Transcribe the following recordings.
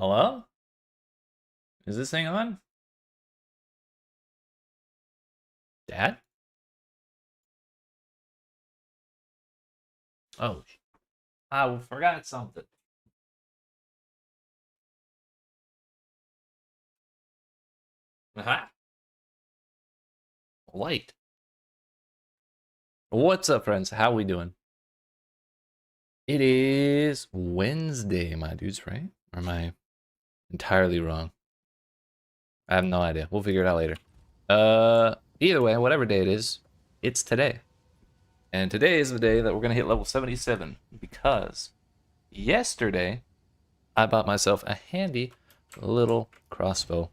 Hello? Is this thing on? Dad? Oh, I forgot something. Uh-huh. Light. What's up, friends? How we doing? It is Wednesday, my dudes, right? Or am I entirely wrong? I have no idea. We'll figure it out later. Either way, whatever day it is, it's today. And today is the day that we're gonna hit level 77 because yesterday I bought myself a handy little crossbow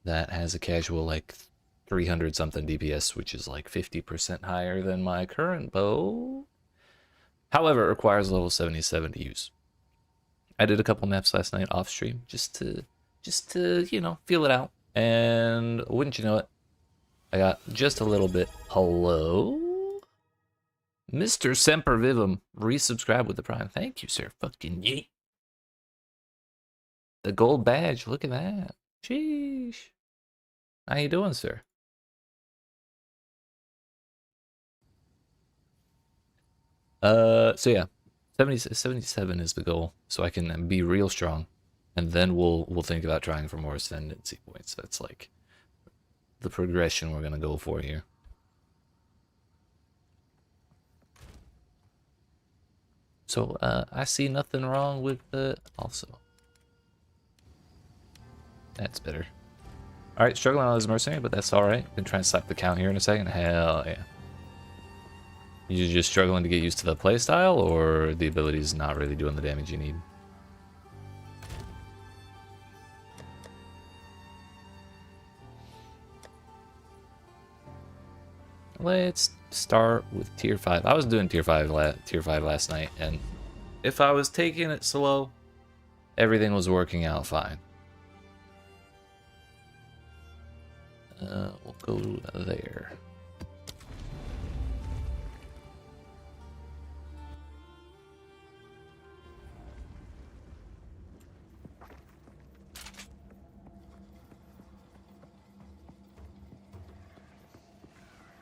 that has a casual like 300 something DPS, which is like 50% higher than my current bow. However, it requires level 77 to use. I did a couple maps last night off stream just to feel it out. And wouldn't you know it, I got just a little bit. Hello? Mr. Semper Vivum, resubscribe with the Prime. Thank you, sir. Fucking yeet. The gold badge, look at that. Sheesh. How you doing, sir? So yeah, 77 is the goal, so I can be real strong, and then we'll think about trying for more ascendancy points. That's like the progression we're gonna go for here. So I see nothing wrong with the also. That's better. All right, struggling on this mercenary, but that's all right. Been trying to slap the count here in a second. Hell yeah. You're just struggling to get used to the playstyle, or the ability's not really doing the damage you need? Let's start with tier 5. I was doing tier 5 last night, and if I was taking it slow, everything was working out fine. We'll go there.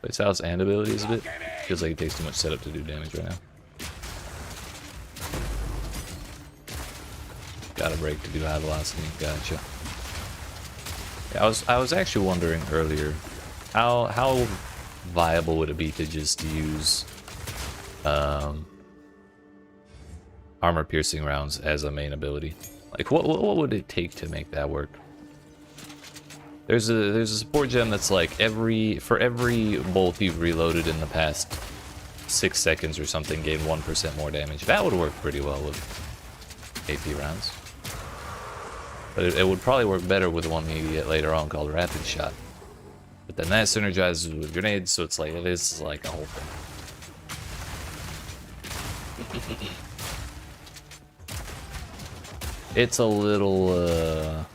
Playstyles and abilities a bit. Feels like it takes too much setup to do damage right now. Got a break to do high velocity. Gotcha. Yeah, I was actually wondering earlier, how viable would it be to just use armor piercing rounds as a main ability? Like what would it take to make that work? There's a support gem that's like for every bolt you've reloaded in the past 6 seconds or something, gain 1% more damage. That would work pretty well with AP rounds. But it would probably work better with one you get later on called Rapid Shot. But then that synergizes with grenades, so it's like it is like a whole thing. It's a little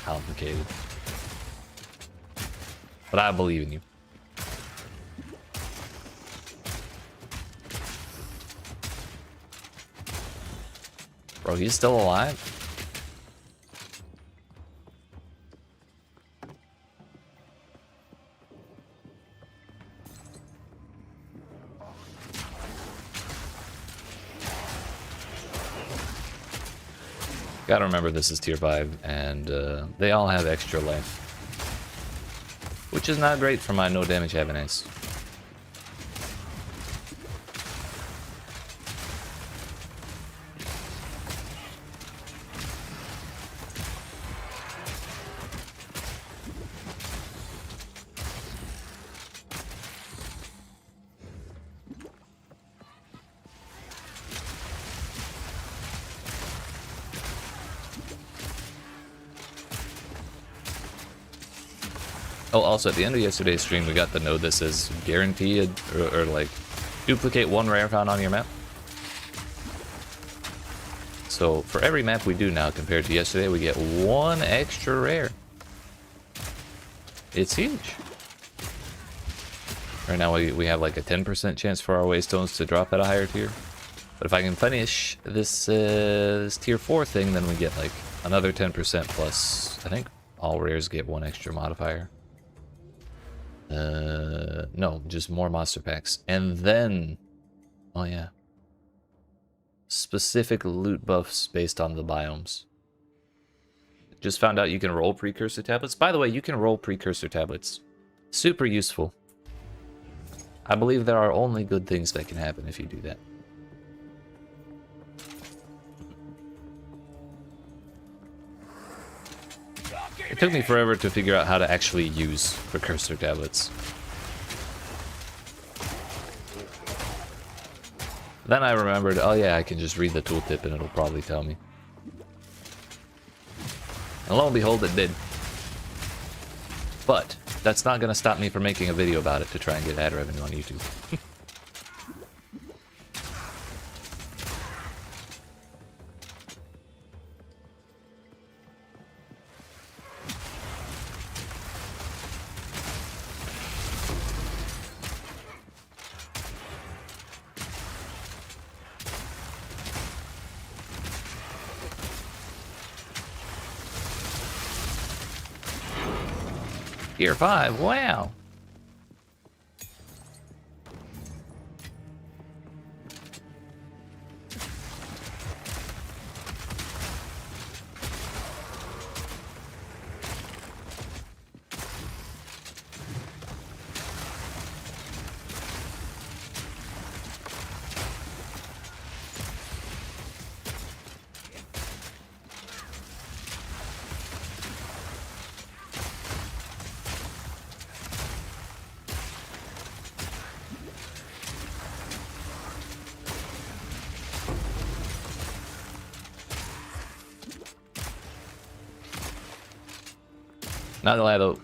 complicated. But I believe in you. Bro, he's still alive? Gotta remember this is tier 5, and they all have extra life. Which is not great for my no damage Habanese. Oh, also at the end of yesterday's stream, we got the node that says guaranteed or like duplicate 1 rare found on your map. So for every map we do now compared to yesterday, we get 1 extra rare. It's huge. Right now we have like a 10% chance for our waystones to drop at a higher tier. But if I can finish this this tier 4 thing, then we get like another 10% plus. I think all rares get one extra modifier. No, just more monster packs. And then, oh yeah, specific loot buffs based on the biomes. Just found out you can roll precursor tablets. By the way, you can roll precursor tablets. Super useful. I believe there are only good things that can happen if you do that. It took me forever to figure out how to actually use precursor tablets. Then I remembered, oh yeah, I can just read the tooltip and it'll probably tell me. And lo and behold, it did. But that's not going to stop me from making a video about it to try and get ad revenue on YouTube. Gear 5, wow. Not gonna lie though,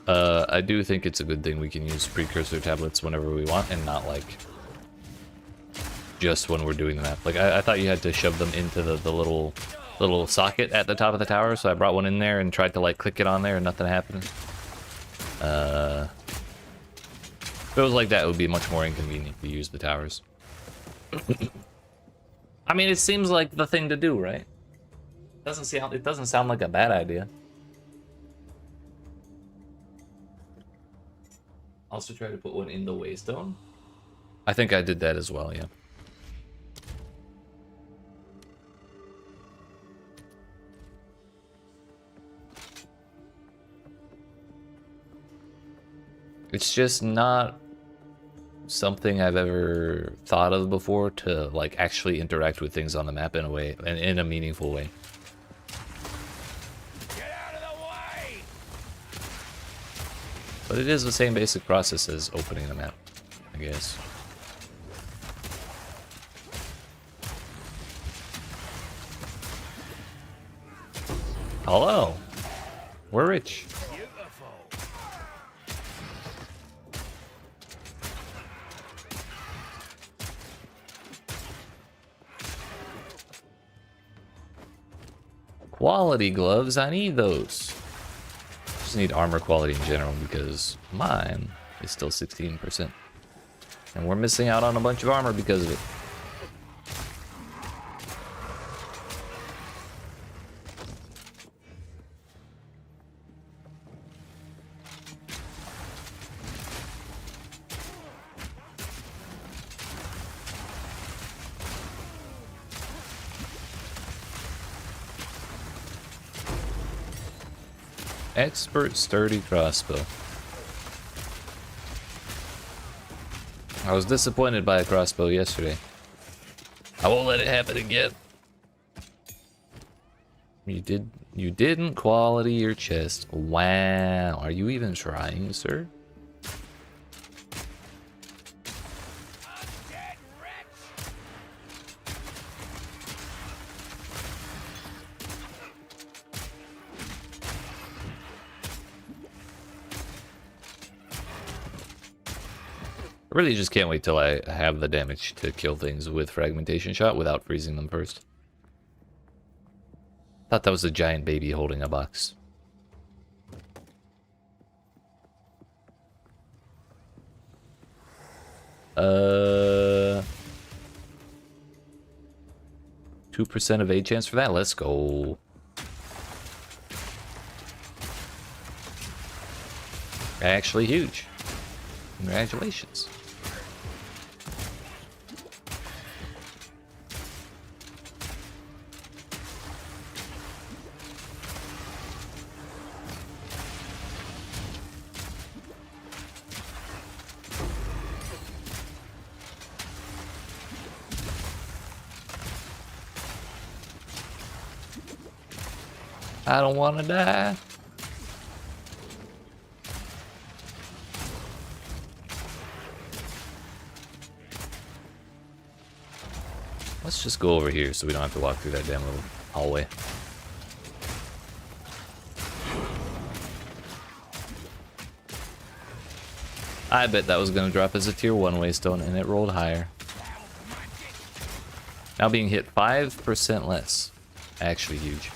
I do think it's a good thing we can use precursor tablets whenever we want and not like just when we're doing the map. Like I thought you had to shove them into the little socket at the top of the tower, so I brought one in there and tried to like click it on there and nothing happened. If it was like that, it would be much more inconvenient to use the towers. I mean, it seems like the thing to do, right? It doesn't sound like a bad idea. Also try to put one in the waystone. I think I did that as well, yeah. It's just not something I've ever thought of before to like actually interact with things on the map in a way, and in a meaningful way. But it is the same basic process as opening the map, I guess. Hello. We're rich. Quality gloves, I need those. Just need armor quality in general because mine is still 16%. And we're missing out on a bunch of armor because of it. Expert sturdy crossbow. I was disappointed by a crossbow yesterday. I won't let it happen again. You didn't quality your chest. Wow. Are you even trying, sir? I really just can't wait till I have the damage to kill things with fragmentation shot without freezing them first. Thought that was a giant baby holding a box. 2% of a chance for that. Let's go. Actually huge. Congratulations. I don't want to die. Let's just go over here so we don't have to walk through that damn little hallway. I bet that was going to drop as a tier 1 waystone, and it rolled higher. Now being hit 5% less. Actually huge.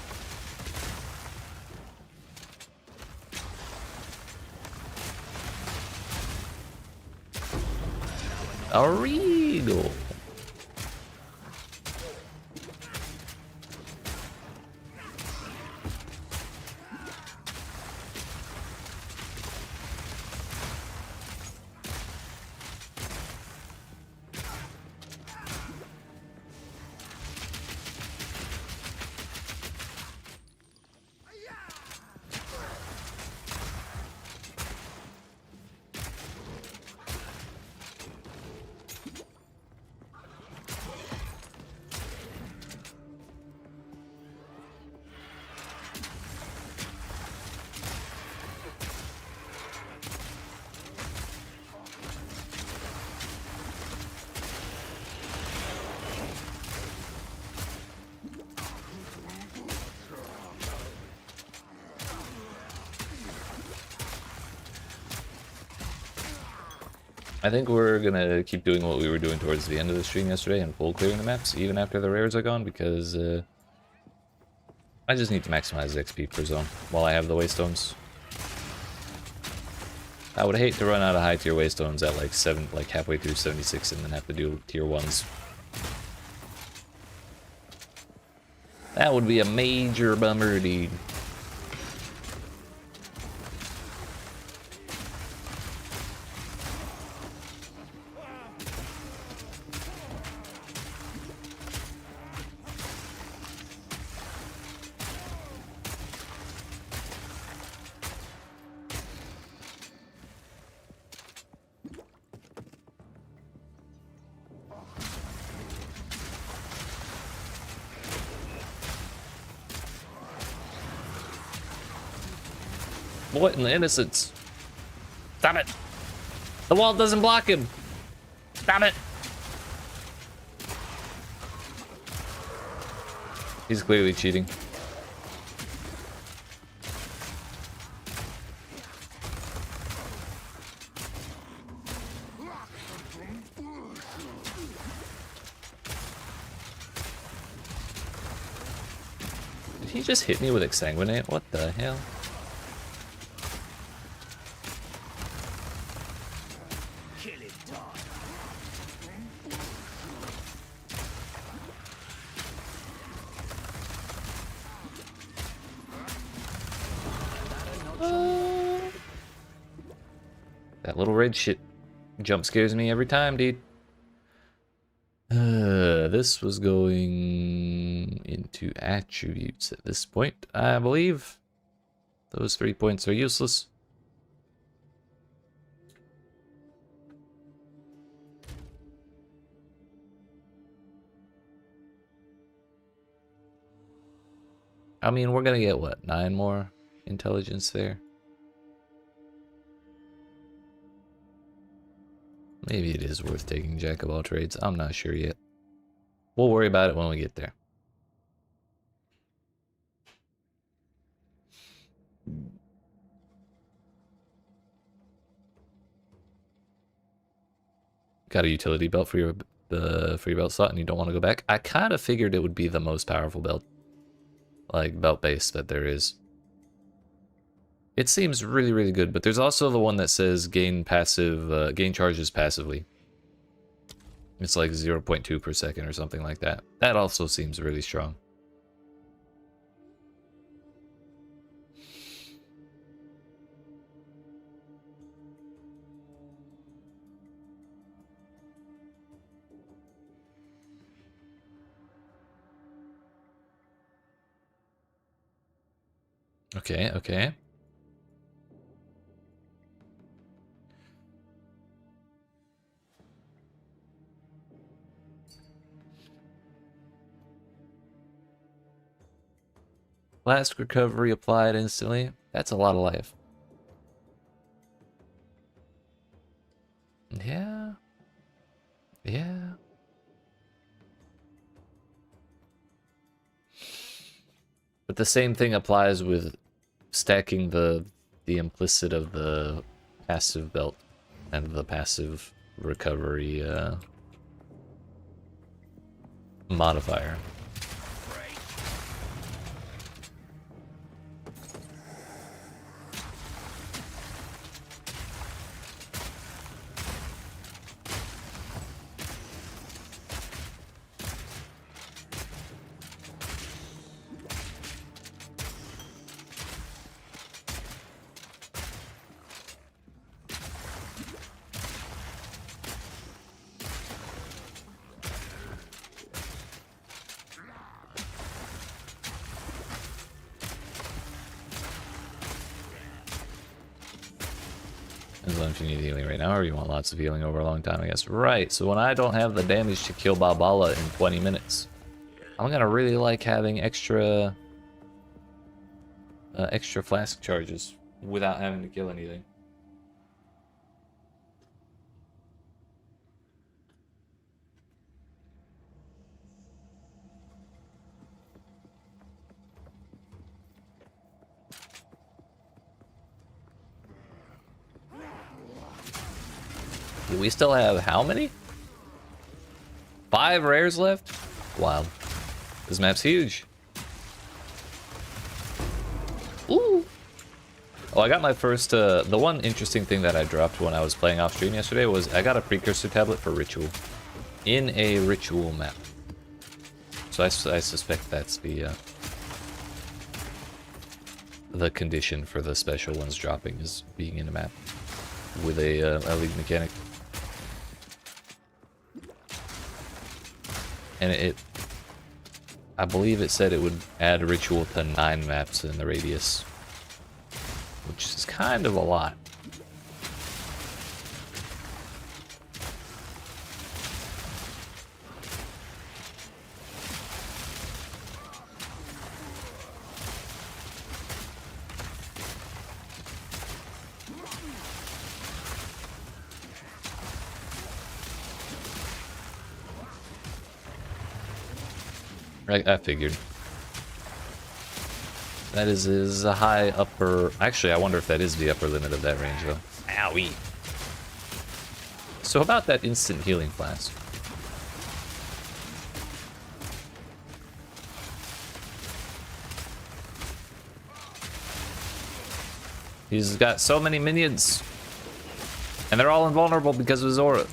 A regal. I think we're gonna keep doing what we were doing towards the end of the stream yesterday and full clearing the maps, even after the rares are gone, because I just need to maximize the XP per zone while I have the waystones. I would hate to run out of high tier waystones at like halfway through 76 and then have to do tier 1s. That would be a major bummer, dude. What in the innocence? Stop it! The wall doesn't block him! Stop it! He's clearly cheating. Did he just hit me with Exsanguinate? What the hell? That little red shit jump scares me every time, dude. This was going into attributes at this point, I believe. Those 3 points are useless. I mean, we're gonna get, what, 9 more intelligence there? Maybe it is worth taking Jack of all trades. I'm not sure yet. We'll worry about it when we get there. Got a utility belt for your free belt slot and you don't want to go back? I kind of figured it would be the most powerful belt. Like, belt base that there is. It seems really, really good, but there's also the one that says gain passive, gain charges passively. It's like 0.2 per second or something like that. That also seems really strong. Okay, okay. Flask recovery applied instantly. That's a lot of life. Yeah. Yeah. But the same thing applies with stacking the implicit of the passive belt and the passive recovery modifier. As long as you need healing right now, or you want lots of healing over a long time, I guess. Right, so when I don't have the damage to kill Balbala in 20 minutes, I'm gonna really like having extra extra flask charges without having to kill anything. We still have how many? 5 rares left? Wild. This map's huge. Ooh. Oh, I got my first, the one interesting thing that I dropped when I was playing off stream yesterday was I got a precursor tablet for ritual. In a ritual map. So I suspect that's the condition for the special ones dropping is being in a map with a league mechanic. And I believe it said it would add ritual to 9 maps in the radius, which is kind of a lot. I figured. That is a high upper... Actually, I wonder if that is the upper limit of that range, though. Owie! So about that instant healing flask. He's got so many minions. And they're all invulnerable because of his aura.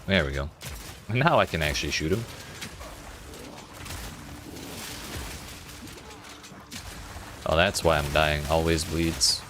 There we go. Now I can actually shoot him. Oh, that's why I'm dying. Always bleeds.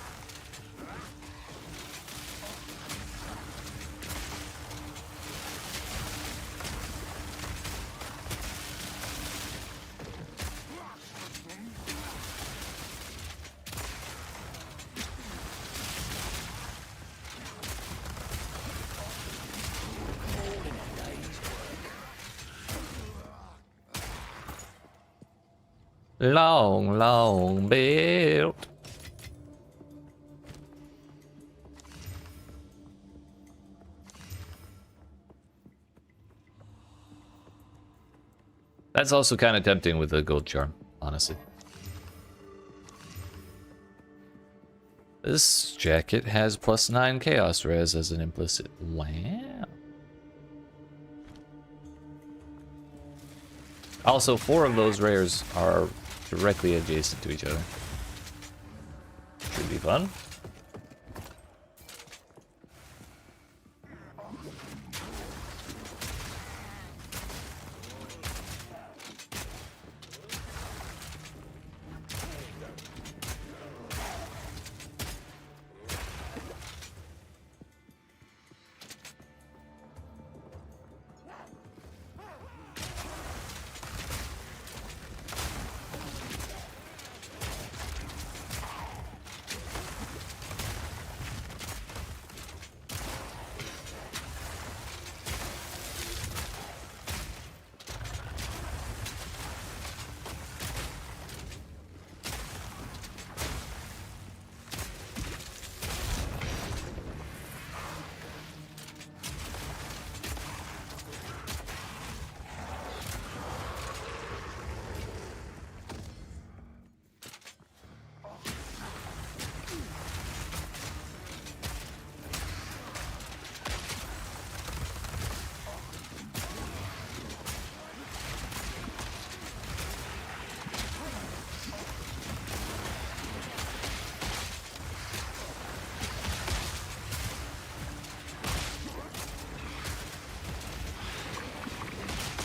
Long, long build. That's also kind of tempting with the gold charm, honestly. This jacket has +9 chaos res as an implicit. Wow. Also, 4 of those rares are directly adjacent to each other. Should be fun.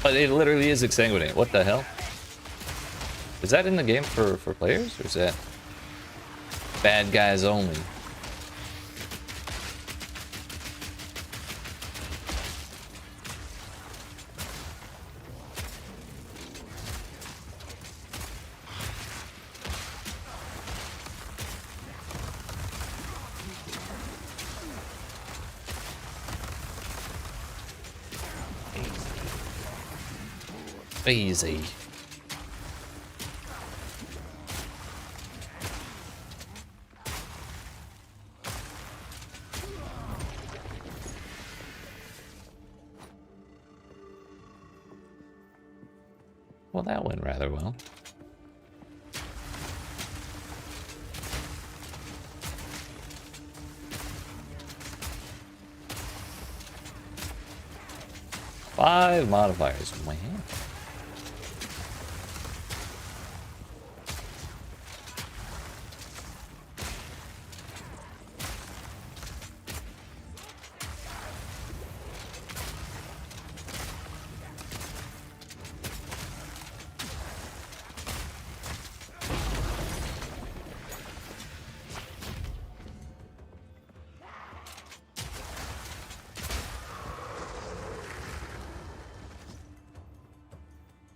But it literally is exsanguinate. What the hell? Is that in the game for players? Or is that bad guys only? Easy. Well, that went rather well. Five modifiers. Man.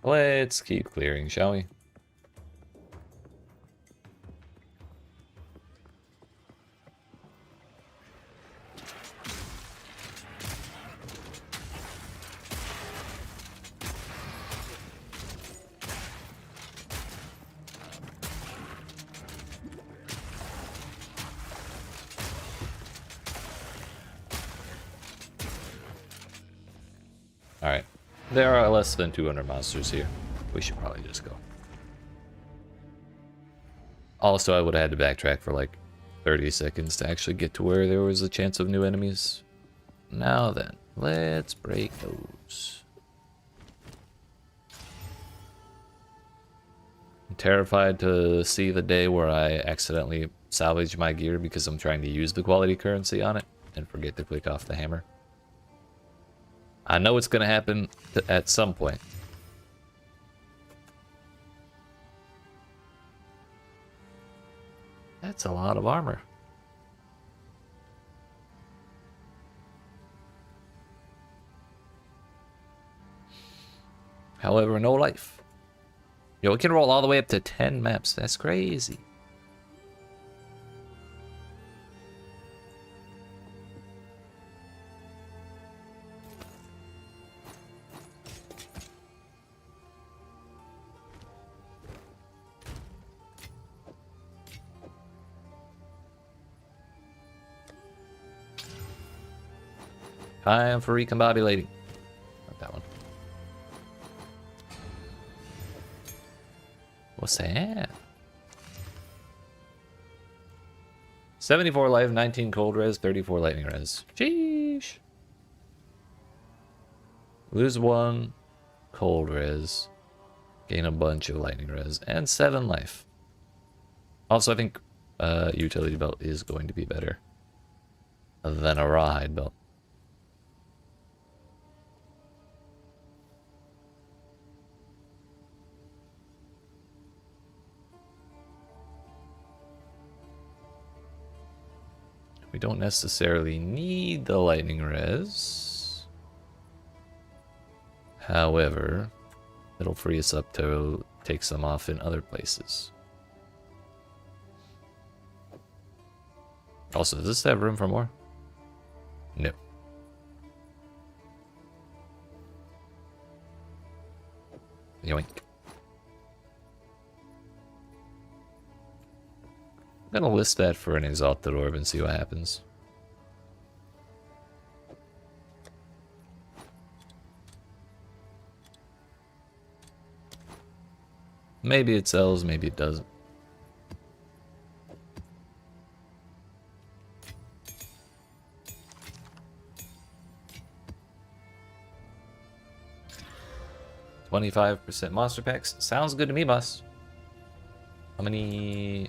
Let's keep clearing, shall we? Alright. There are less than 200 monsters here. We should probably just go. Also, I would have had to backtrack for like 30 seconds to actually get to where there was a chance of new enemies. Now then, let's break those. I'm terrified to see the day where I accidentally salvage my gear because I'm trying to use the quality currency on it and forget to click off the hammer. I know it's going to happen at some point. That's a lot of armor. However, no life. Yo, we can roll all the way up to 10 maps. That's crazy. Time for recombobulating. Not that one. What's that? 74 life, 19 cold res, 34 lightning res. Sheesh. Lose 1 cold res. Gain a bunch of lightning res and 7 life. Also, I think utility belt is going to be better than a rawhide belt. We don't necessarily need the lightning res. However, it'll free us up to take some off in other places. Also, does this have room for more? No. Yoink. I'm gonna list that for an exalted orb and see what happens. Maybe it sells, maybe it doesn't. %25 monster packs. Sounds good to me, boss. How many?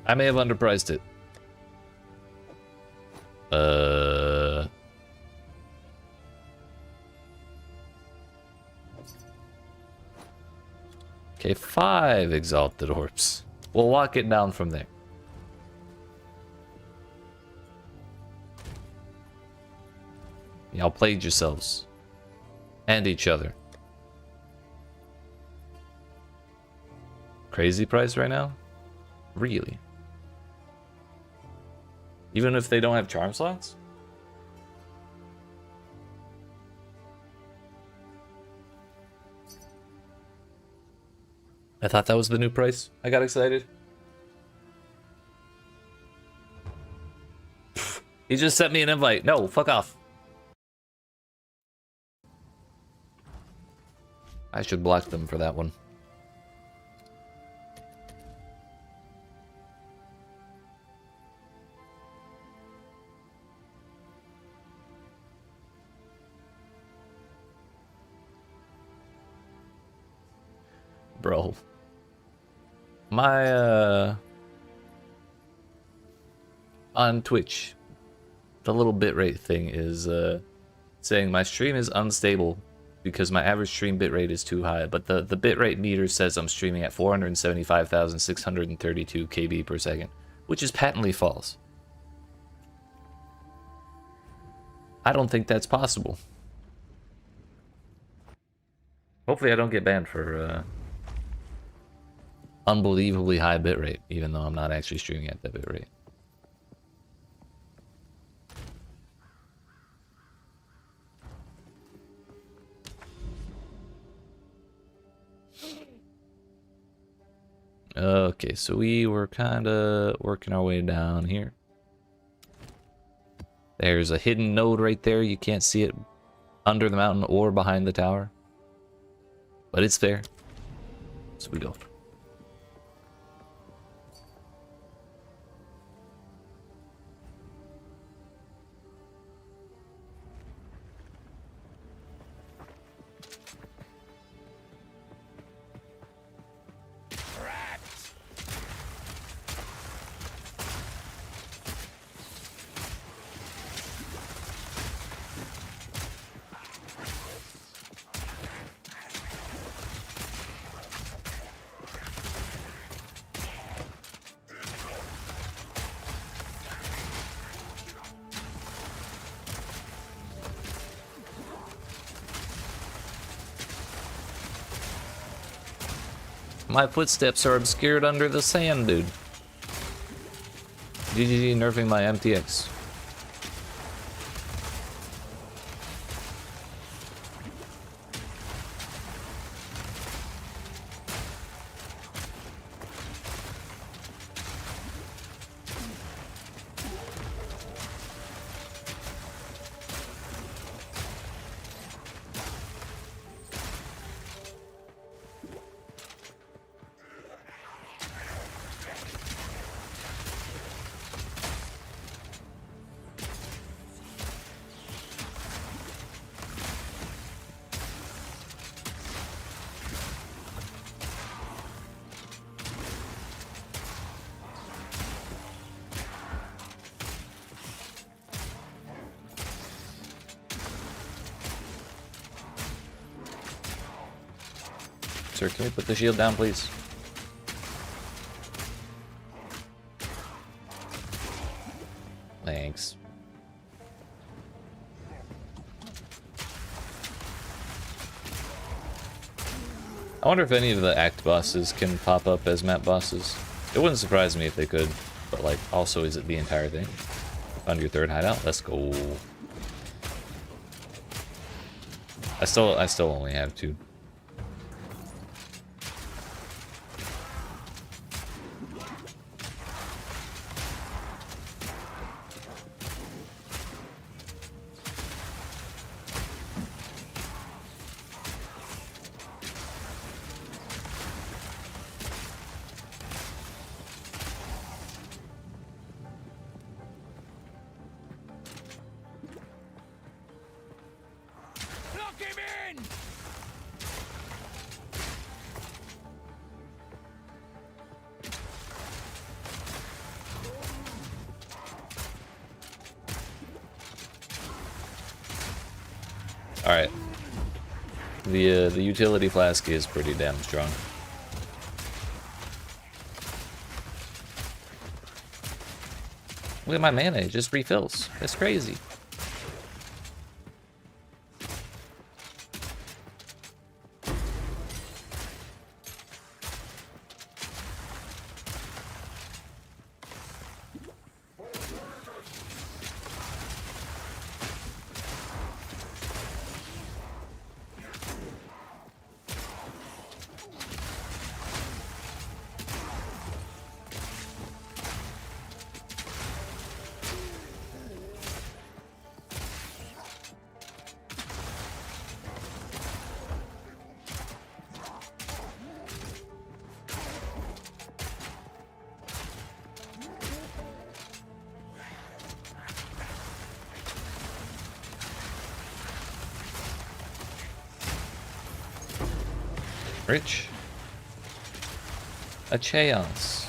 I may have underpriced it. Okay, 5 exalted orbs. We'll lock it down from there. Y'all played yourselves. And each other. Crazy price right now? Really? Even if they don't have charm slots? I thought that was the new price. I got excited. He just sent me an invite. No, fuck off. I should block them for that one. Bro. My, on Twitch, the little bitrate thing is, saying my stream is unstable because my average stream bitrate is too high, but the bitrate meter says I'm streaming at 475,632 KB per second, which is patently false. I don't think that's possible. Hopefully I don't get banned for unbelievably high bitrate, even though I'm not actually streaming at that bitrate. Okay, so we were kind of working our way down here. There's a hidden node right there. You can't see it under the mountain or behind the tower. But it's there. So we go. My footsteps are obscured under the sand, dude. GGG nerfing my MTX. Sir, can we put the shield down, please? Thanks. I wonder if any of the act bosses can pop up as map bosses. It wouldn't surprise me if they could, but like, also, is it the entire thing? Found your third hideout. Let's go. I still only have 2. Alright. The utility flask is pretty damn strong. Look at my mana, it just refills. That's crazy. Rich. A chance.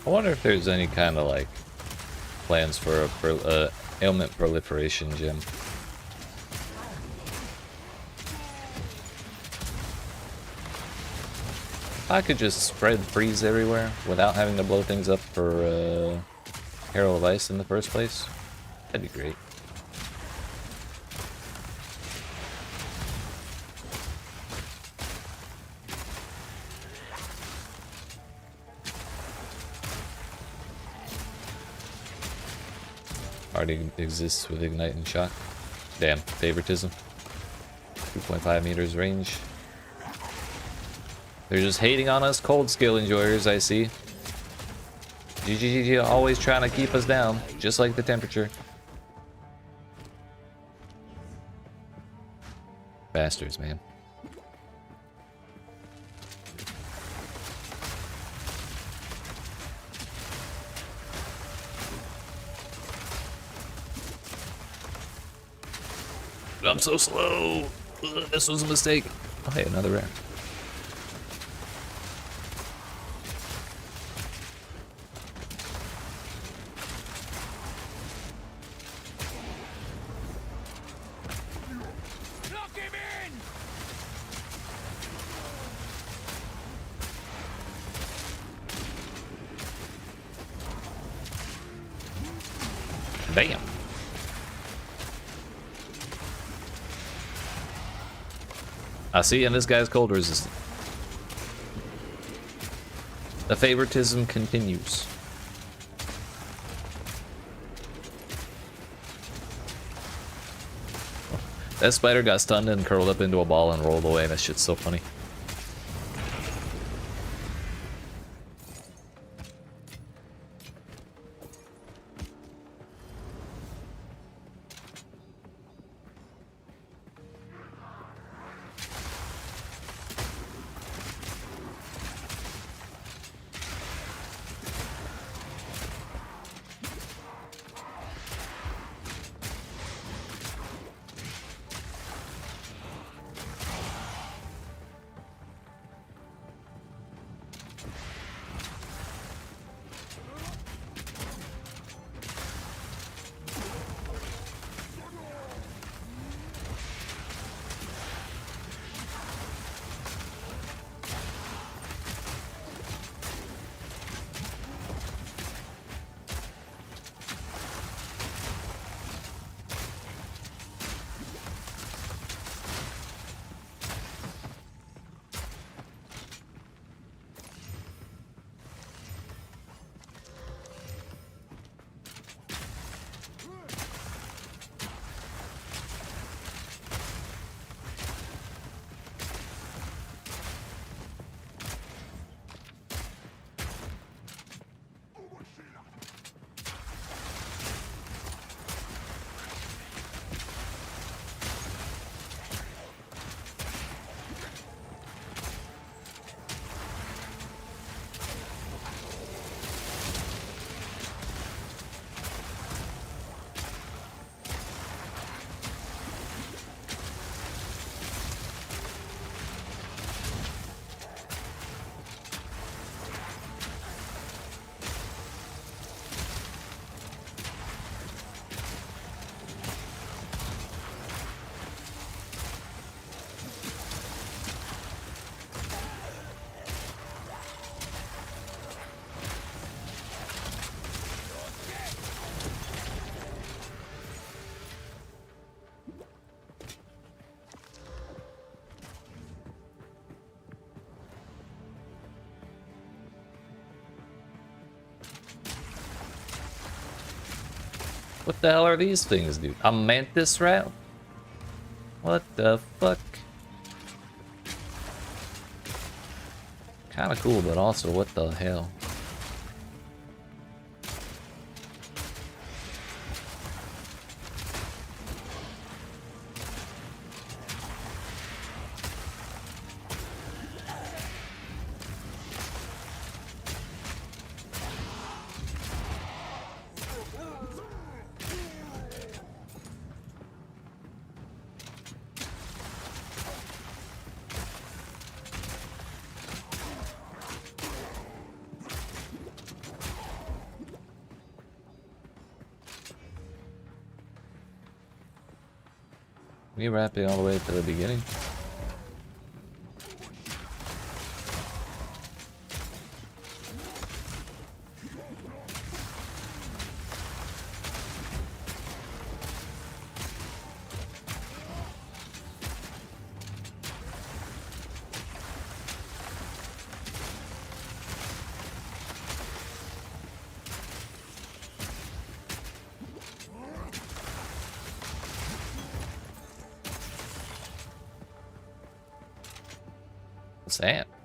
I wonder if there's any kind of like plans for a ailment proliferation gem. If I could just spread freeze everywhere without having to blow things up for Herald of Ice in the first place, that'd be great. Already exists with Ignite and Shock. Damn, favoritism. 2.5 meters range. They're just hating on us cold skill enjoyers, I see. GGGG always trying to keep us down, just like the temperature. Bastards, man. I'm so slow. Ugh, this was a mistake. Oh, hey, another rare. Lock him in! Damn. I see, and this guy's cold resistant. The favoritism continues. That spider got stunned and curled up into a ball and rolled away. That shit's so funny. What the hell are these things, dude? A mantis rat? What the fuck? Kinda cool, but also what the hell? Me wrapping all the way to the beginning.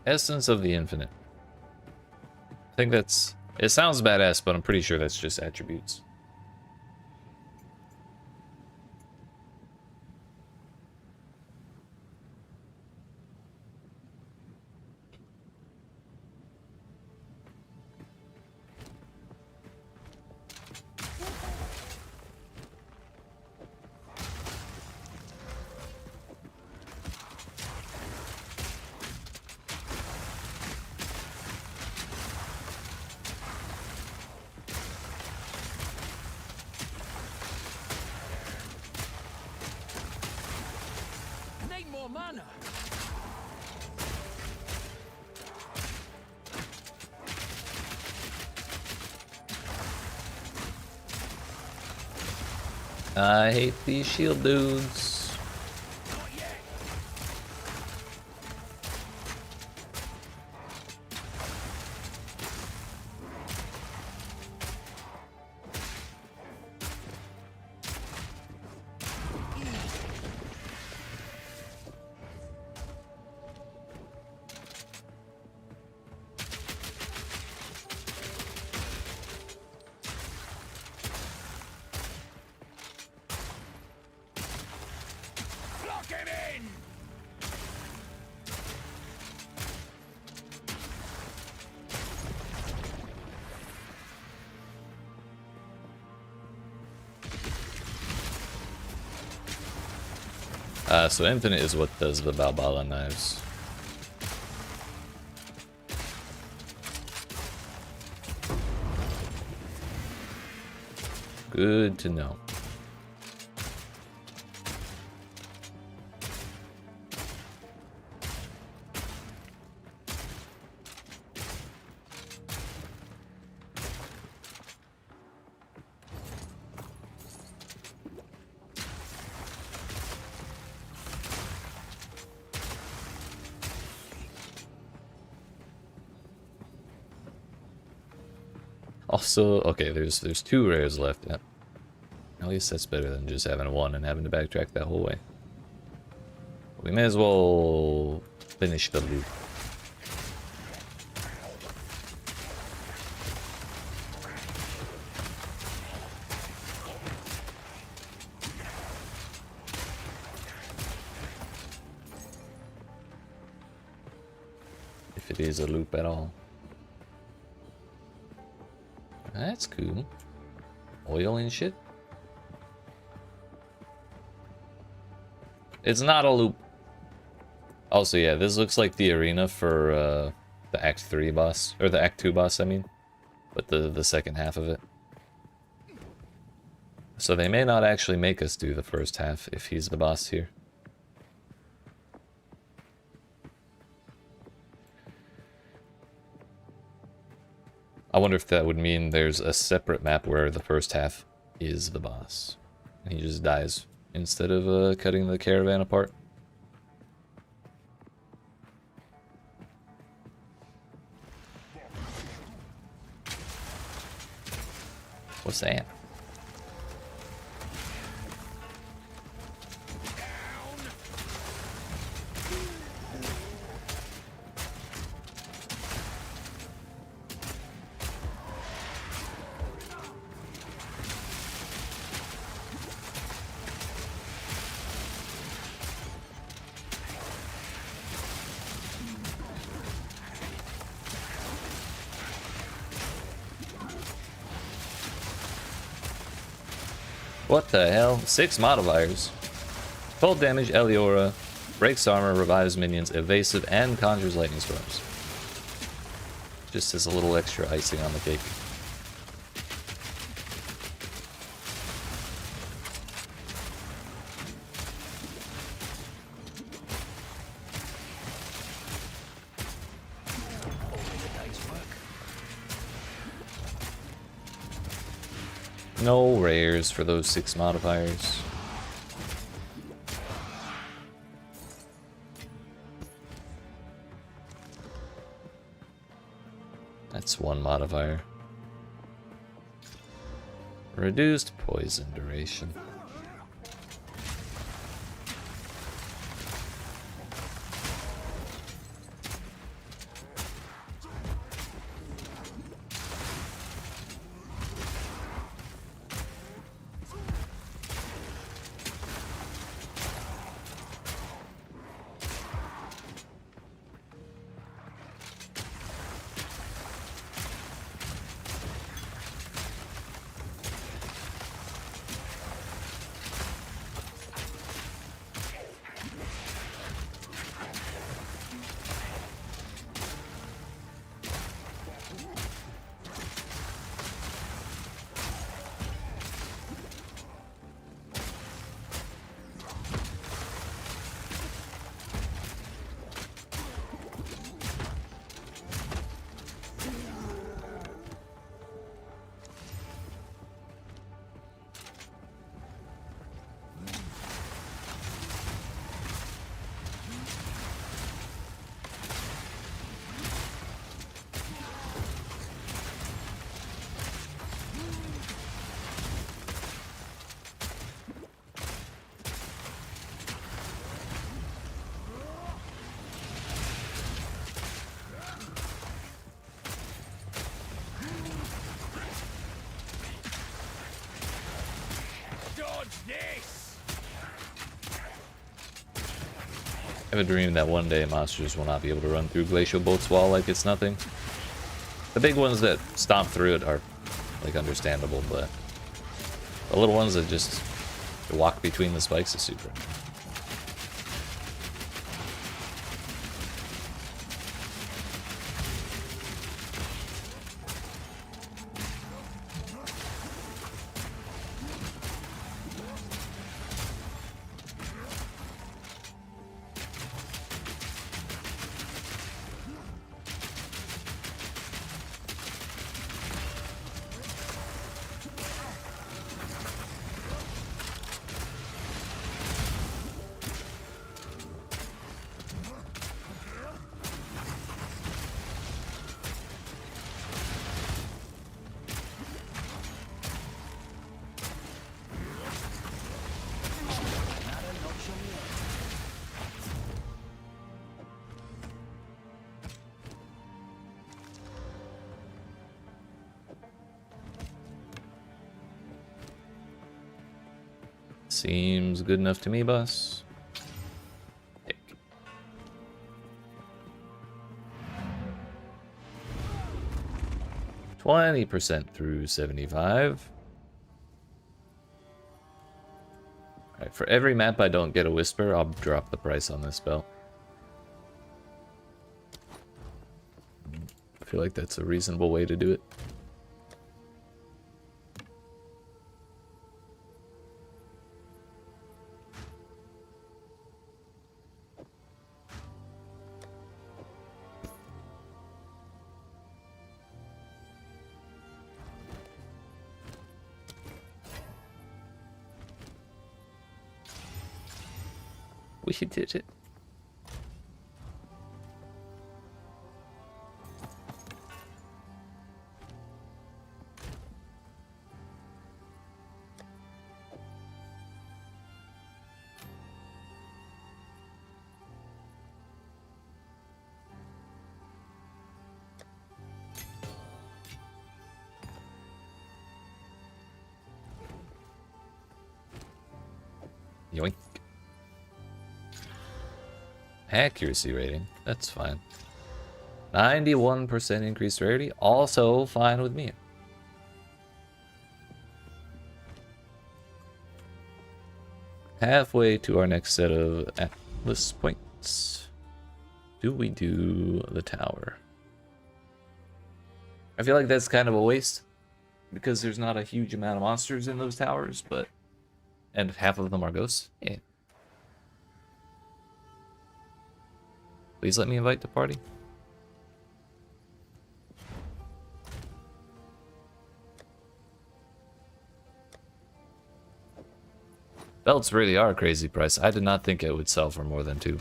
Essence of the Infinite. I think that's It sounds badass, but I'm pretty sure that's just attributes. I hate these shield dudes. So infinite is what does the Balbala knives. Good to know. Also, okay, there's 2 rares left. Yep. At least that's better than just having 1 and having to backtrack that whole way. We may as well finish the loop. If it is a loop at all. That's cool. Oil and shit. It's not a loop. Also, yeah, this looks like the arena for the Act 3 boss. Or the Act 2 boss, I mean. But the second half of it. So they may not actually make us do the first half if he's the boss here. I wonder if that would mean there's a separate map where the first half is the boss. And he just dies instead of cutting the caravan apart. What's that? What the hell? 6 modifiers. Cold damage, Eliora, breaks armor, revives minions, evasive, and conjures lightning storms. Just as a little extra icing on the cake. No rares for those 6 modifiers. That's 1 modifier. Reduced poison duration. I have a dream that one day monsters will not be able to run through Glacial Bolt's wall like it's nothing. The big ones that stomp through it are, like, understandable, but the little ones that just walk between the spikes is super. Seems good enough to me, boss. 20% through 75. Alright, for every map I don't get a Whisper, I'll drop the price on this spell. I feel like that's a reasonable way to do it. We did it. Yoink. Accuracy rating, that's fine. 91% increased rarity, also fine with me. Halfway to our next set of Atlas points. Do we do the tower? I feel like that's kind of a waste, because there's not a huge amount of monsters in those towers, but... and half of them are ghosts. Yeah. Please let me invite the party. Belts really are a crazy price. I did not think it would sell for more than 2.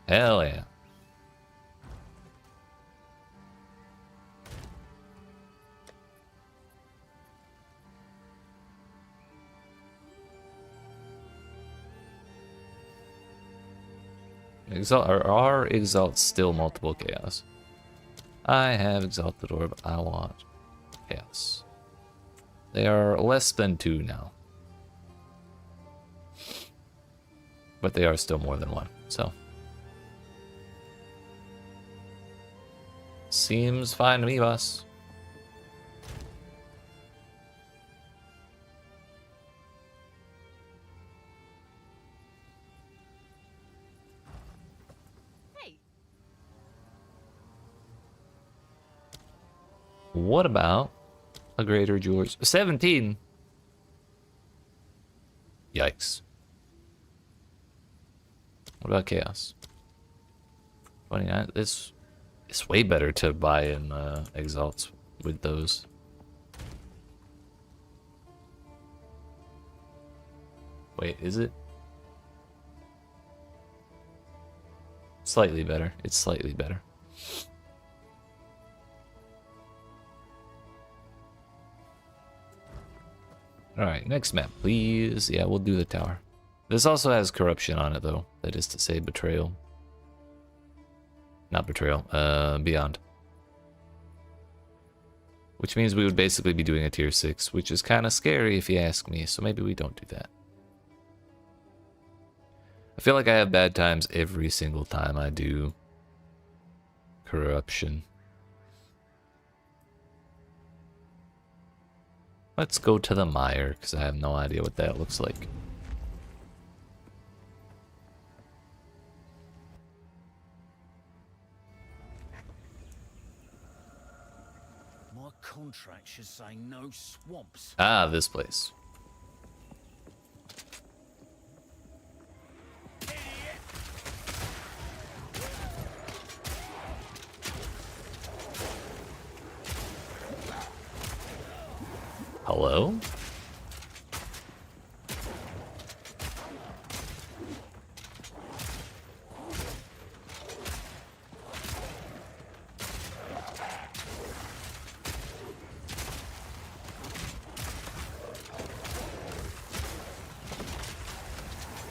Hell yeah. Are Exalts still multiple chaos? I have Exalted Orb. I want chaos. They are less than 2 now. But they are still more than 1, so. Seems fine to me, boss. What about a Greater George? 17? Yikes. What about Chaos? 29? It's way better to buy in Exalts with those. Wait, is it? Slightly better. It's slightly better. Alright, next map, please. Yeah, we'll do the tower. This also has corruption on it, though. That is to say, betrayal. Not betrayal, beyond. Which means we would basically be doing a tier 6, which is kind of scary if you ask me, so maybe we don't do that. I feel like I have bad times every single time I do corruption. Let's go to the mire, because I have no idea what that looks like. My contract should say no swamps. Ah, this place. Hello?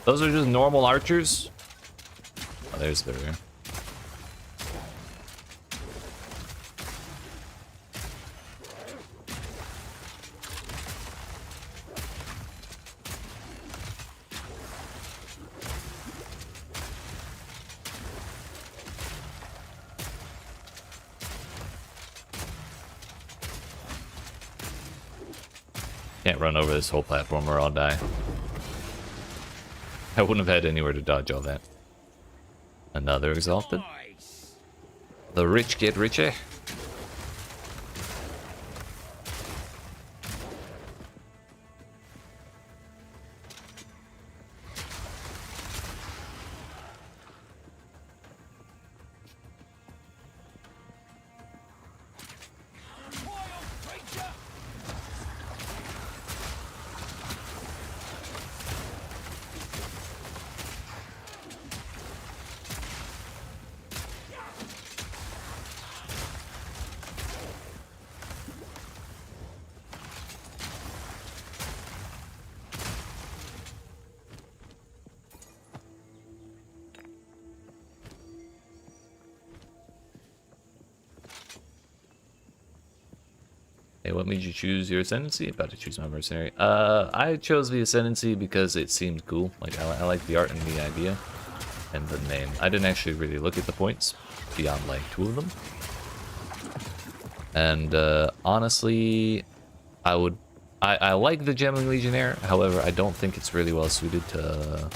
Those are just normal archers? Oh, there's the rear. Can't run over this whole platform or I'll die. I wouldn't have had anywhere to dodge all that. Another exalted. The rich get richer. Hey, what made you choose your ascendancy? About to choose my mercenary. I chose the ascendancy because it seemed cool. Like I like the art and the idea, and the name. I didn't actually really look at the points beyond like 2 of them. And honestly, I like the Gemling Legionnaire. However, I don't think it's really well suited to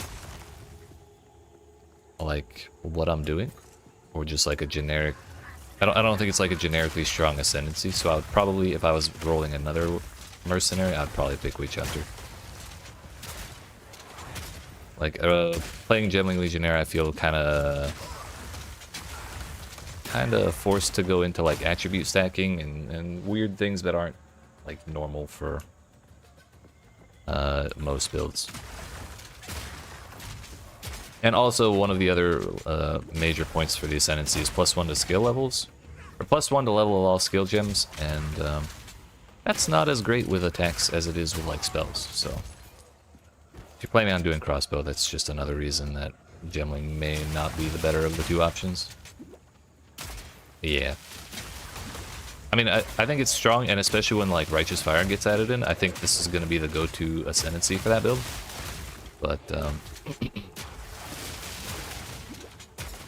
like what I'm doing, or just like a generic. I don't think it's like a generically strong ascendancy, so I would probably, if I was rolling another mercenary, I'd probably pick Witch Hunter. Like, playing Gemling Legionnaire, I feel kind of forced to go into like attribute stacking and weird things that aren't like normal for most builds. And also, one of the other major points for the ascendancy is +1 to skill levels, or +1 to level of all skill gems, and that's not as great with attacks as it is with like spells. So, if you're planning on doing Crossbow, that's just another reason that Gemling may not be the better of the 2 options. Yeah. I mean, I think it's strong, and especially when like Righteous Fire gets added in, I think this is going to be the go-to ascendancy for that build. But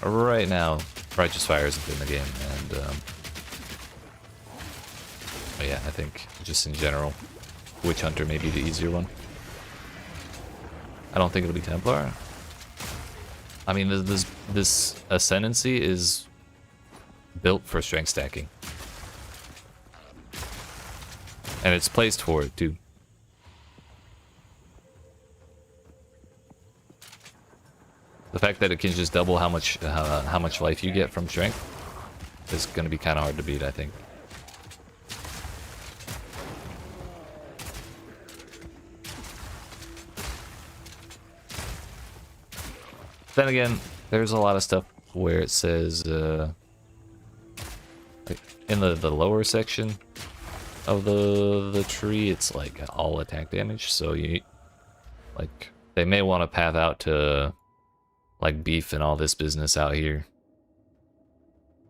right now, Righteous Fire isn't in the game, and but yeah, I think just in general, Witch Hunter may be the easier one. I don't think it'll be Templar. I mean, this ascendancy is built for strength stacking, and it's placed for it too. The fact that it can just double how much life you get from strength is going to be kind of hard to beat, I think. Then again, there's a lot of stuff where it says in the lower section of the tree, it's like all attack damage. So you like they may want to path out to like beef and all this business out here.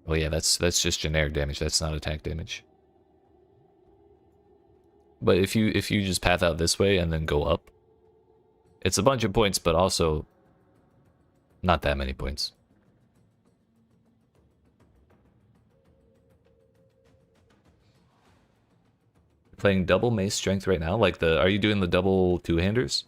Well, yeah, that's just generic damage. That's not attack damage. But if you just path out this way and then go up, it's a bunch of points, but also not that many points. Playing double mace strength right now? Like are you doing the double two-handers?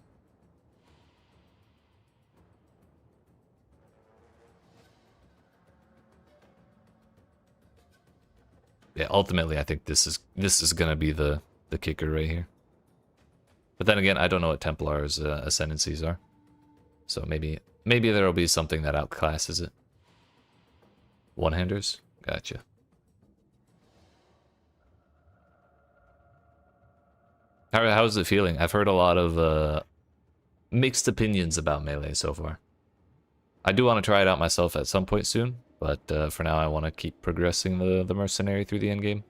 Yeah, ultimately I think this is gonna be the kicker right here. But then again, I don't know what Templar's ascendancies are. So maybe there'll be something that outclasses it. One-handers? Gotcha. How's it feeling? I've heard a lot of mixed opinions about melee so far. I do want to try it out myself at some point soon, but for now I want to keep progressing the Mercenary through the endgame.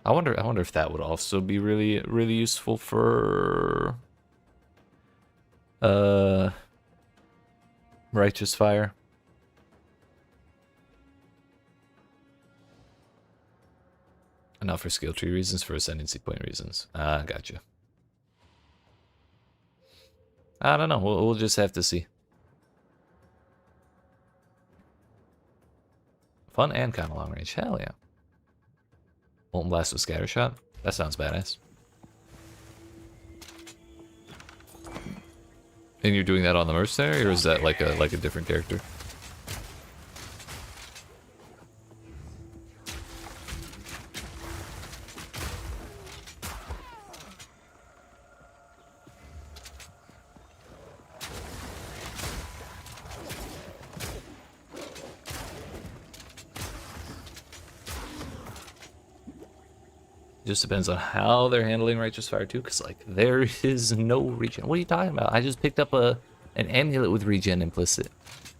I wonder if that would also be really useful for Righteous Fire. Not for skill tree reasons, for ascendancy point reasons. Ah, gotcha. I don't know. We'll just have to see. Fun and kind of long range. Hell yeah. Molten Blast with Scatter Shot? That sounds badass. And you're doing that on the Mercenary, or is that like a different character? Just depends on how they're handling Righteous Fire too, because like there is no regen. What are you talking about? I just picked up an amulet with regen implicit.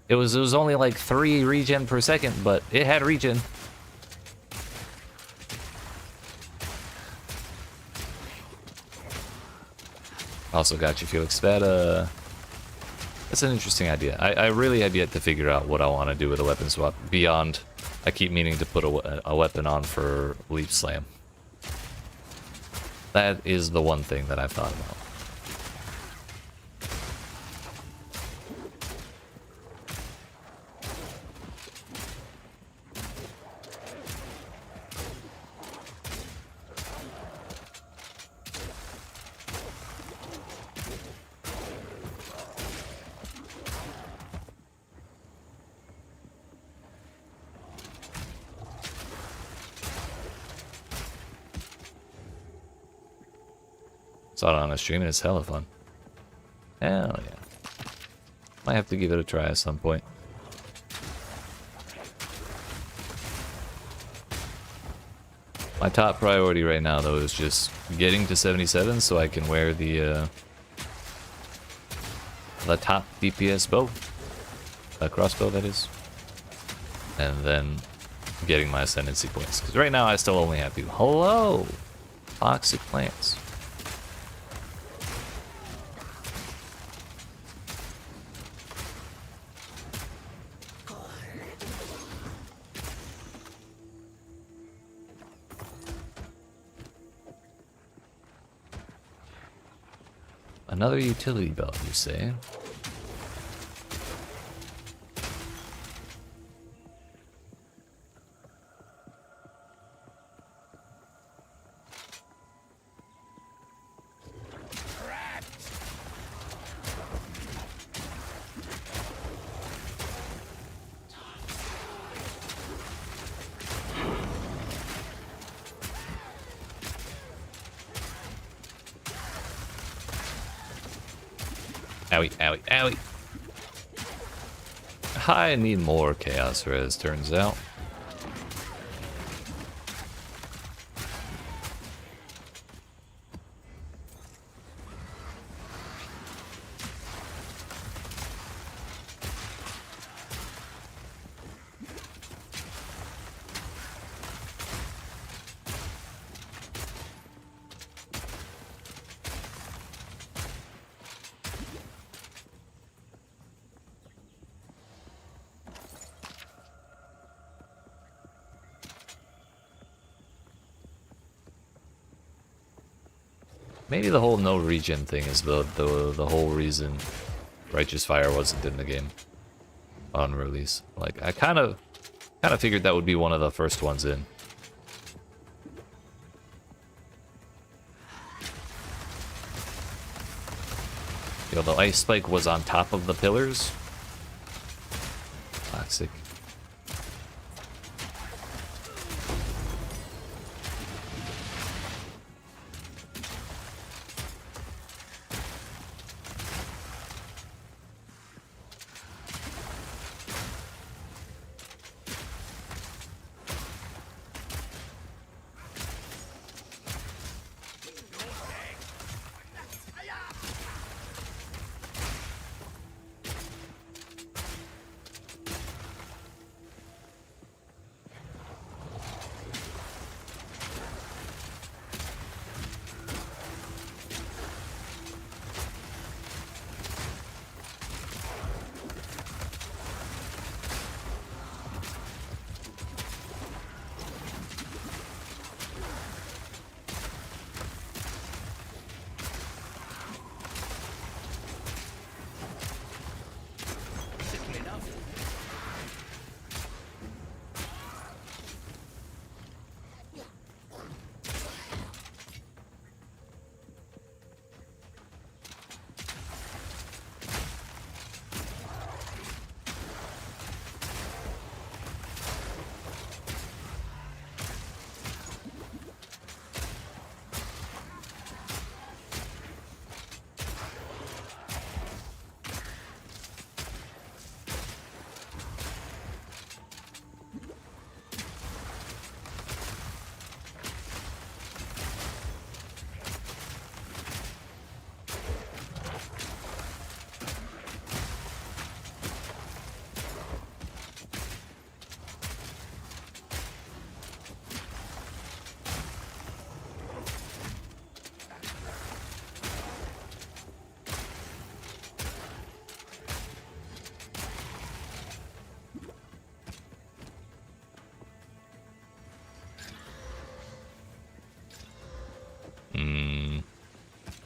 It was only like 3 regen per second, but it had regen. Also got you, Felix. That's an interesting idea. I really have yet to figure out what I want to do with a weapon swap beyond. I keep meaning to put a weapon on for Leaf Slam. That is the one thing that I've thought about. Saw it on a stream and it's hella fun. Hell yeah. Might have to give it a try at some point. My top priority right now though is just getting to 77 so I can wear the top DPS bow. Crossbow that is. And then getting my ascendancy points. Because right now I still only have people. Hello! Toxic plants. Another utility belt, you say? Owie, owie, owie. I need more chaos res, turns out. Maybe the whole no regen thing is the whole reason Righteous Fire wasn't in the game on release. Like I kind of figured that would be one of the first ones in. Yo, the ice spike was on top of the pillars. Toxic.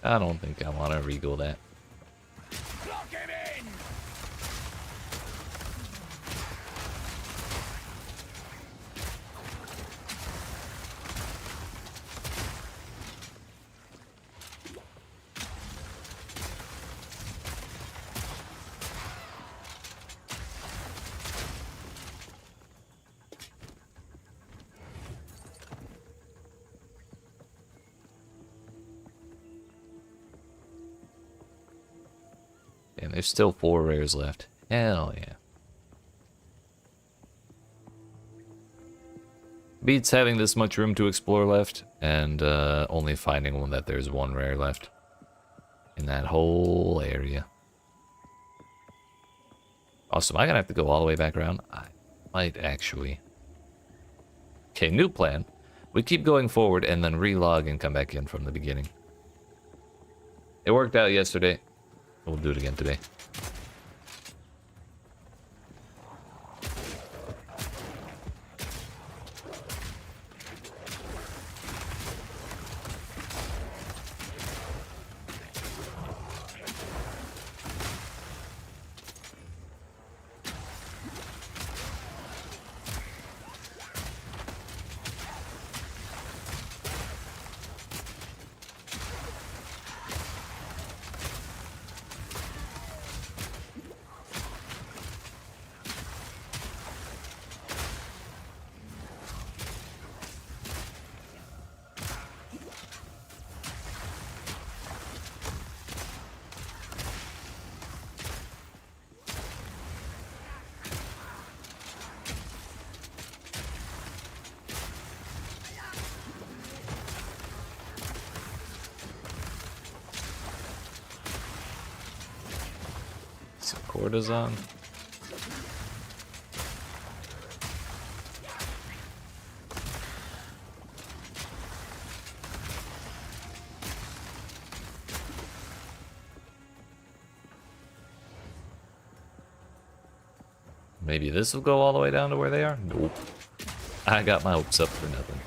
I don't think I want to regal that. Lock him in! And there's still 4 rares left. Hell yeah. Beats having this much room to explore left, and only finding one that there's 1 rare left in that whole area. Awesome, I'm gonna have to go all the way back around. I might actually. Okay, new plan. We keep going forward and then relog and come back in from the beginning. It worked out yesterday. We'll do it again today. Cortisone. Maybe this will go all the way down to where they are? Nope. I got my hopes up for nothing.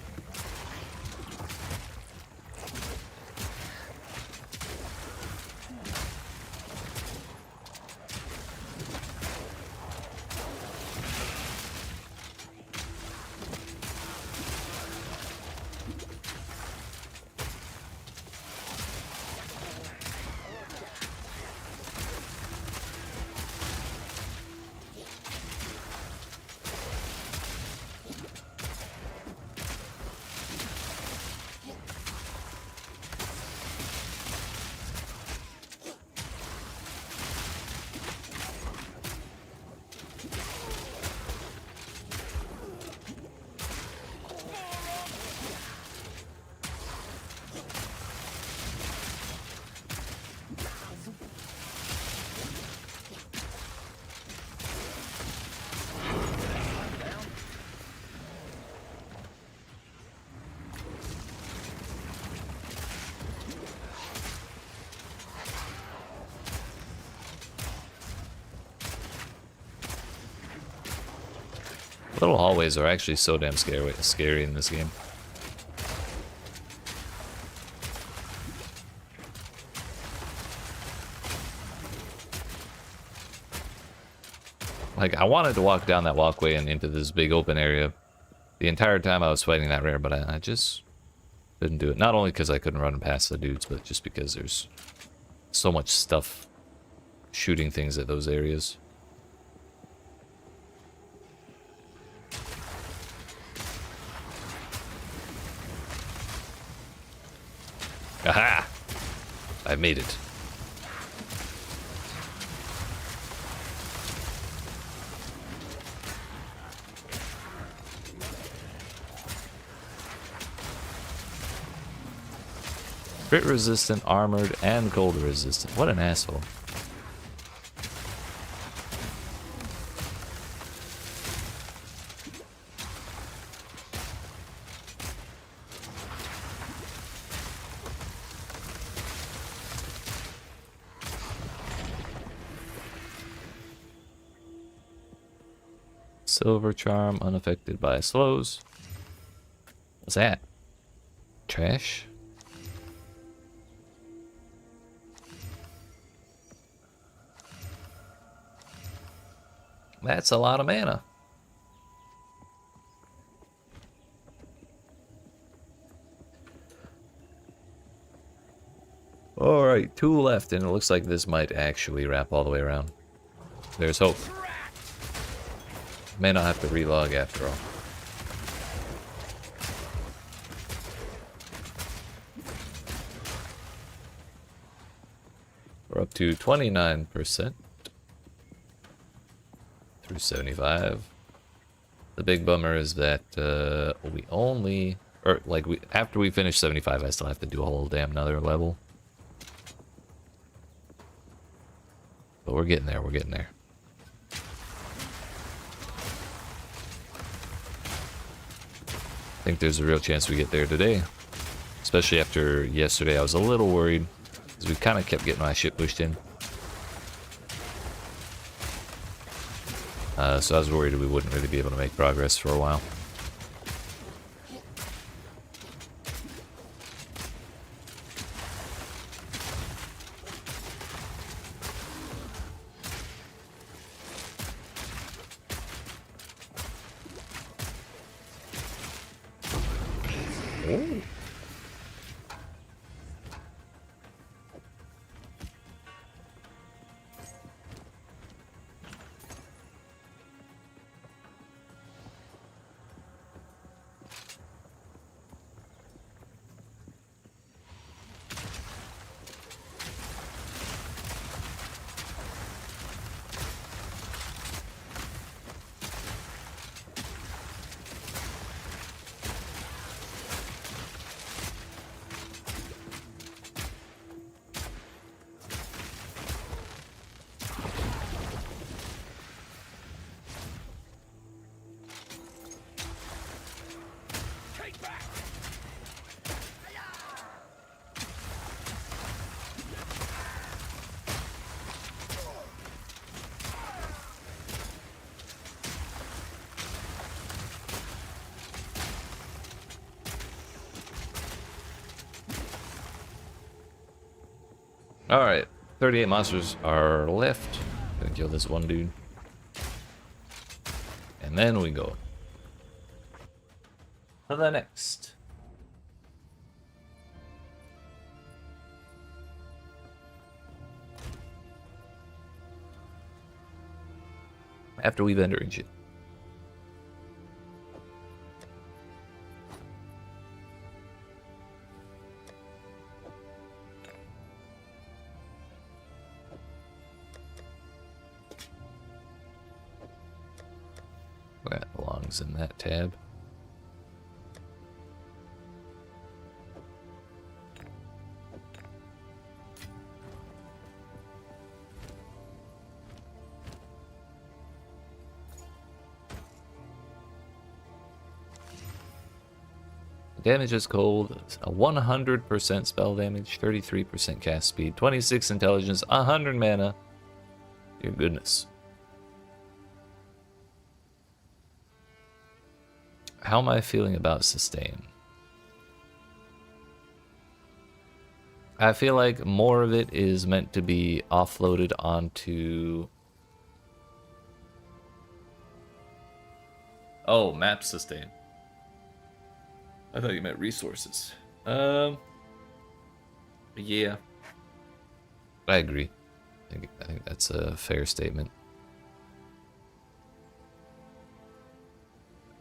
Little hallways are actually so damn scary in this game. Like, I wanted to walk down that walkway and into this big open area the entire time I was fighting that rare, but I just couldn't do it. Not only because I couldn't run past the dudes, but just because there's so much stuff shooting things at those areas. Aha! I made it. Crit resistant, armored, and cold resistant. What an asshole. Silver charm, unaffected by slows. What's that? Trash? That's a lot of mana. Alright, 2 left, and it looks like this might actually wrap all the way around. There's hope. May not have to relog after all. We're up to 29%. Through 75. The big bummer is that we only, or like after we finish 75, I still have to do a whole damn another level. But we're getting there. We're getting there. I think there's a real chance we get there today, especially after yesterday. I was a little worried because we kind of kept getting my shit pushed in. So I was worried we wouldn't really be able to make progress for a while. Ooh. Alright, 38 monsters are left. Gonna kill this one dude. And then we go to the next. After we've entered shit. That belongs in that tab. Damage is cold, a 100% spell damage, 33% cast speed, 26 intelligence, 100 mana. Dear goodness. How am I feeling about sustain? I feel like more of it is meant to be offloaded onto... Oh, map sustain. I thought you meant resources. Yeah. I agree. I think that's a fair statement.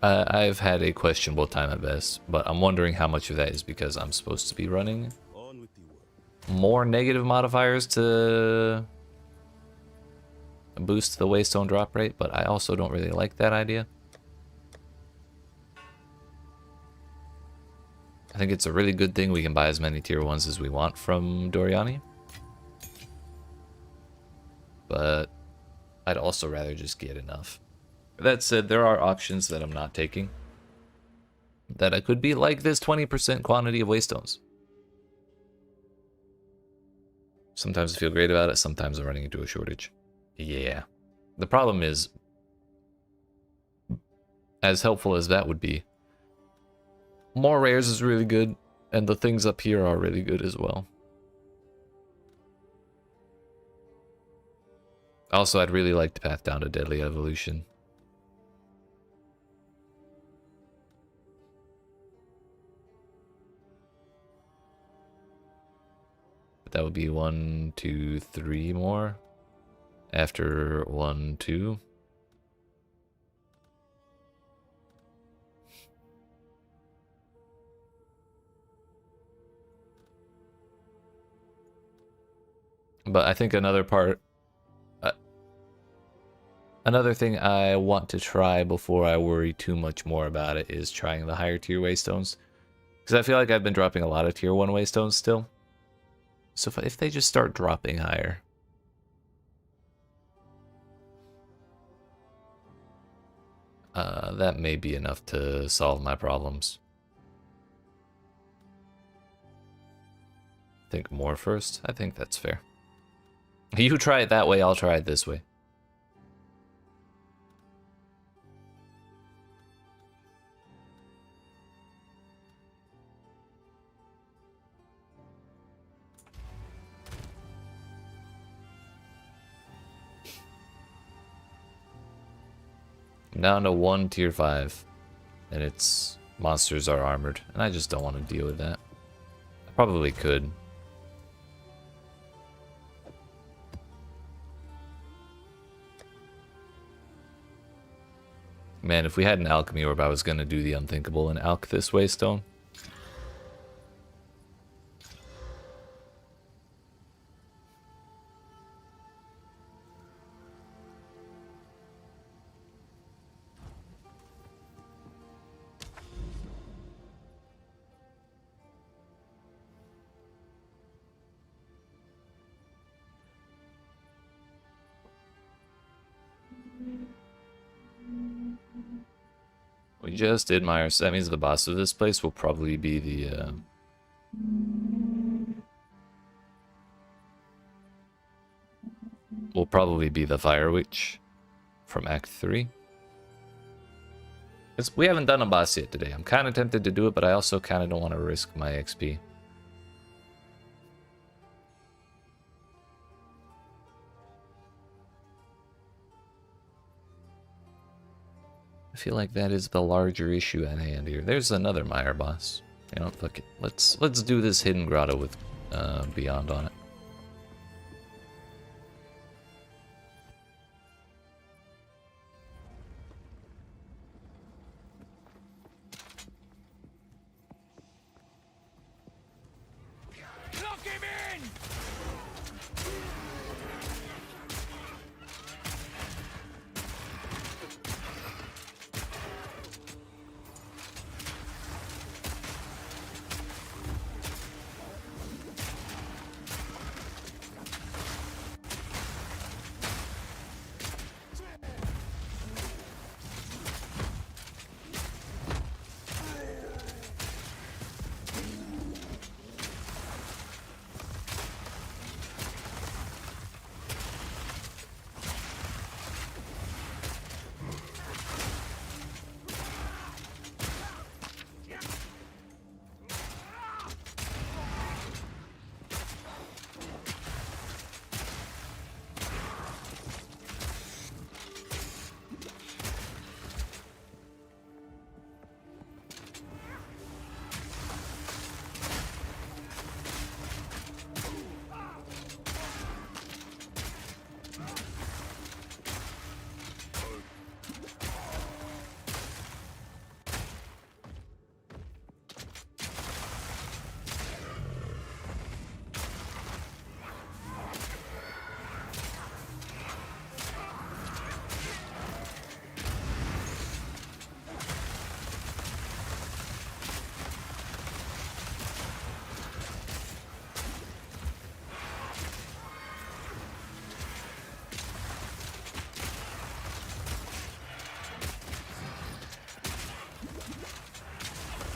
I've had a questionable time at best, but I'm wondering how much of that is because I'm supposed to be running more negative modifiers to boost the waystone drop rate, but I also don't really like that idea. I think it's a really good thing we can buy as many tier 1s as we want from Doriani. But I'd also rather just get enough. That said, there are options that I'm not taking that I could be, like this 20% quantity of waystones. Sometimes I feel great about it, sometimes I'm running into a shortage. Yeah. The problem is, as helpful as that would be, more rares is really good, and the things up here are really good as well. Also, I'd really like to path down to Deadly Evolution. But that would be 1, 2, 3 more. After 1, 2. But I think another thing I want to try before I worry too much more about it is trying the higher tier waystones. Because I feel like I've been dropping a lot of tier 1 waystones still. So if they just start dropping higher, that may be enough to solve my problems. Think more first? I think that's fair. You try it that way, I'll try it this way. I'm down to 1 tier 5, and its monsters are armored, and I just don't want to deal with that. I probably could. Man, if we had an alchemy orb, I was going to do the unthinkable and alch this waystone. We just did Myers. So that means the boss of this place will probably be the... will probably be the Fire Witch from Act 3. We haven't done a boss yet today. I'm kind of tempted to do it, but I also kind of don't want to risk my XP. I feel like that is the larger issue at hand here. There's another Meyer boss. You know, fuck it. Let's do this hidden grotto with Beyond on it. Lock him in!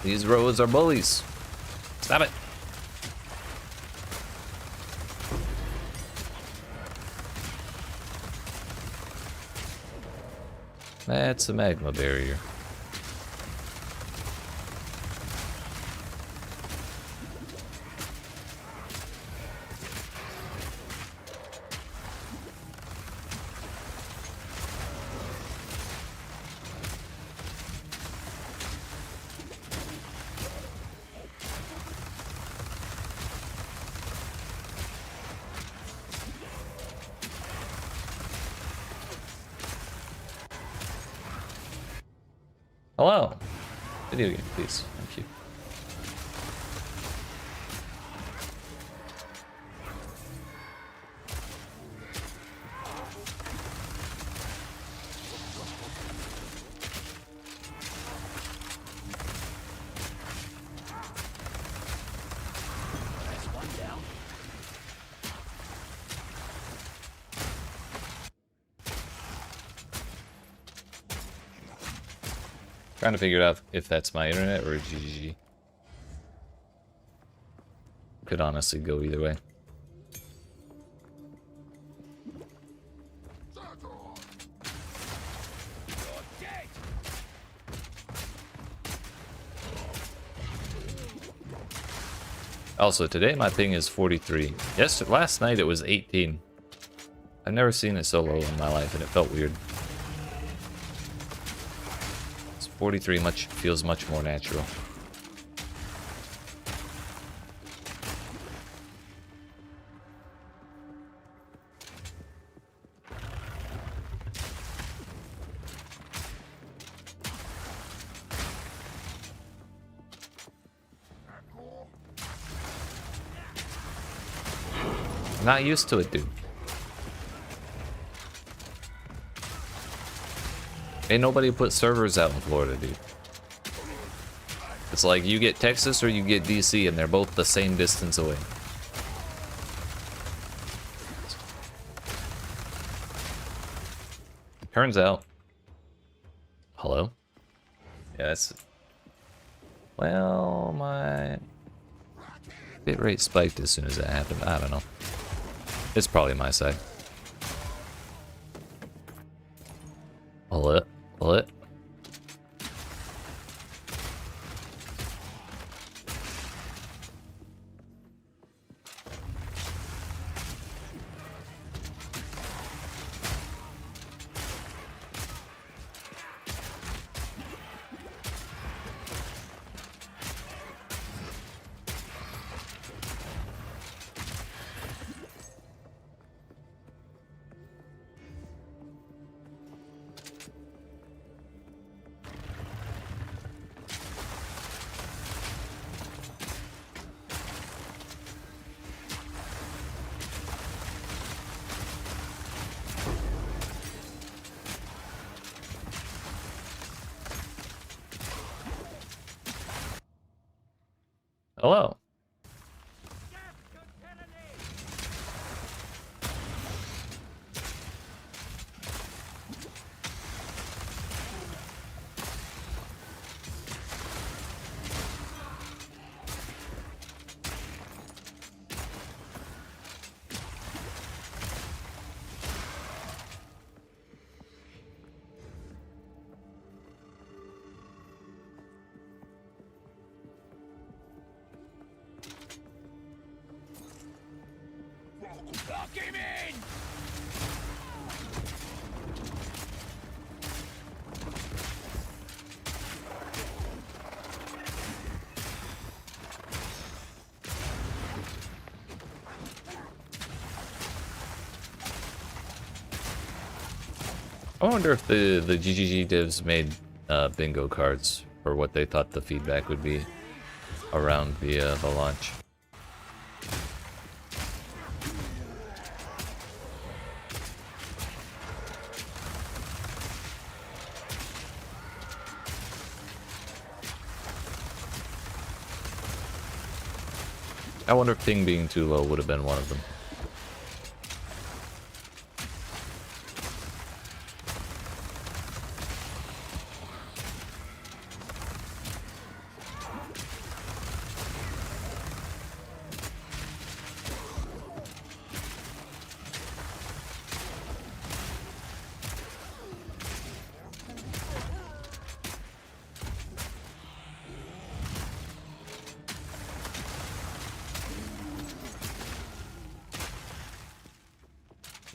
These roads are bullies. Stop it. That's a magma barrier. Hello. Video game, please. Thank you. Trying to figure out if that's my internet or GGG. Could honestly go either way. Also, today my ping is 43. Last night it was 18. I've never seen it so low in my life, and it felt weird. 43 feels much more natural. I'm not used to it, dude. Ain't nobody put servers out in Florida, dude. It's like you get Texas or you get DC, and they're both the same distance away. Turns out. Hello? Yeah, that's. Well, my bitrate spiked as soon as that happened. I don't know. It's probably my side. Pull it. Pull it. Hello. Lock him in! I wonder if the GGG divs made bingo cards for what they thought the feedback would be around the launch. I wonder if ping being too low would have been one of them.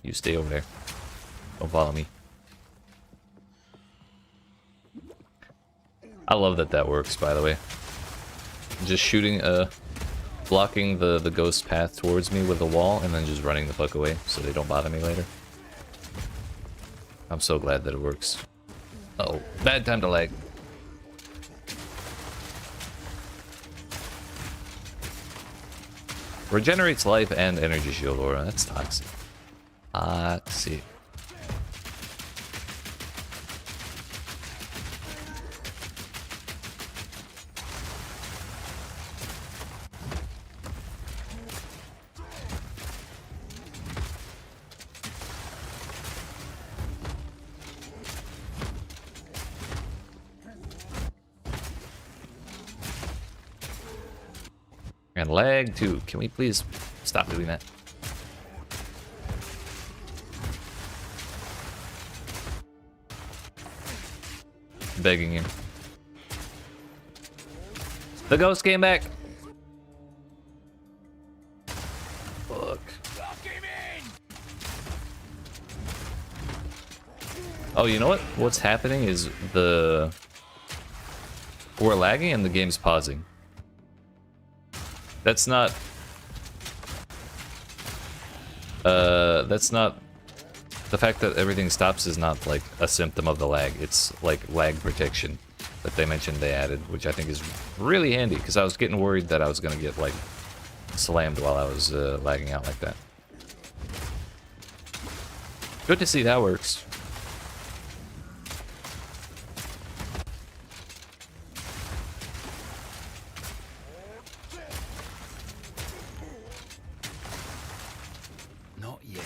You stay over there. Don't follow me. I love that that works, by the way. Just shooting, blocking the ghost path towards me with a wall, and then just running the fuck away so they don't bother me later. I'm so glad that it works. Uh-oh, bad time to lag. Regenerates life and energy shield aura. That's toxic. Toxic. And lag too. Can we please stop doing that? Begging you. The ghost came back. Fuck. Oh, you know what? What's happening is we're lagging and the game's pausing. That's not the fact that everything stops is not like a symptom of the lag. It's like lag protection that they mentioned they added, which I think is really handy because I was getting worried that I was gonna get like slammed while I was lagging out like that. Good to see that works. Not yet.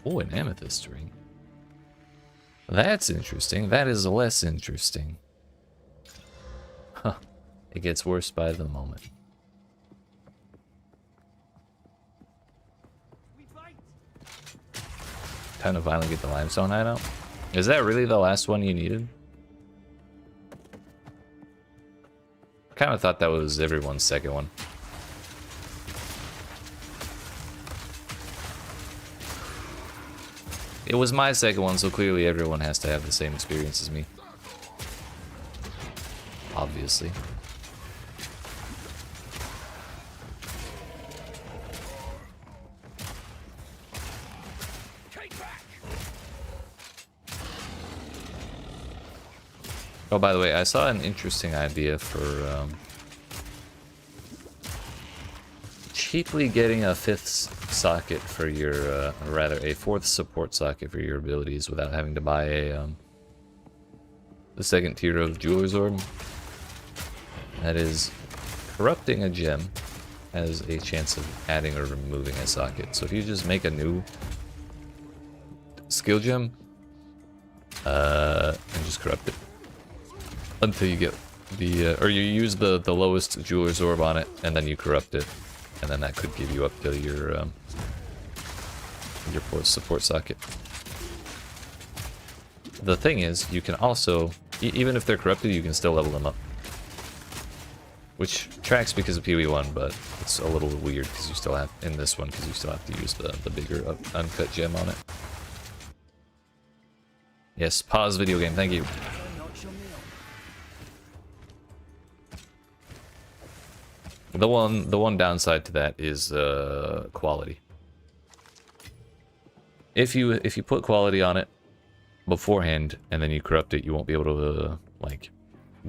Oh, an amethyst ring. That's interesting. That is less interesting. Huh. It gets worse by the moment. Time to finally get the limestone hideout. Is that really the last one you needed? I kind of thought that was everyone's second one. It was my second one, so clearly everyone has to have the same experience as me. Obviously. Oh, by the way, I saw an interesting idea for cheaply getting a fifth socket for your, or rather a fourth support socket for your abilities without having to buy a the second tier of Jeweler's Orb. That is, corrupting a gem has a chance of adding or removing a socket. So if you just make a new skill gem and just corrupt it until you get the or you use the lowest Jeweler's Orb on it and then you corrupt it, and then that could give you up to your fourth support socket. The thing is, you can also, even if they're corrupted, you can still level them up. Which tracks because of PoE1, but it's a little weird because you still have, in this one, because you still have to use the bigger uncut gem on it. Yes, pause video game, thank you. The one downside to that is quality. If you put quality on it beforehand and then you corrupt it, you won't be able to like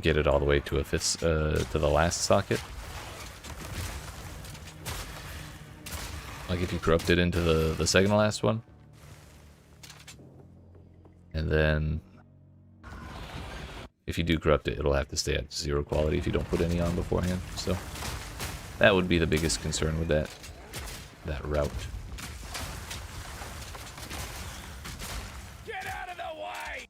get it all the way to a fifth to the last socket. Like if you corrupt it into the second to last one, and then if you do corrupt it, it'll have to stay at 0 quality if you don't put any on beforehand. So that would be the biggest concern with that route. Get out of the way!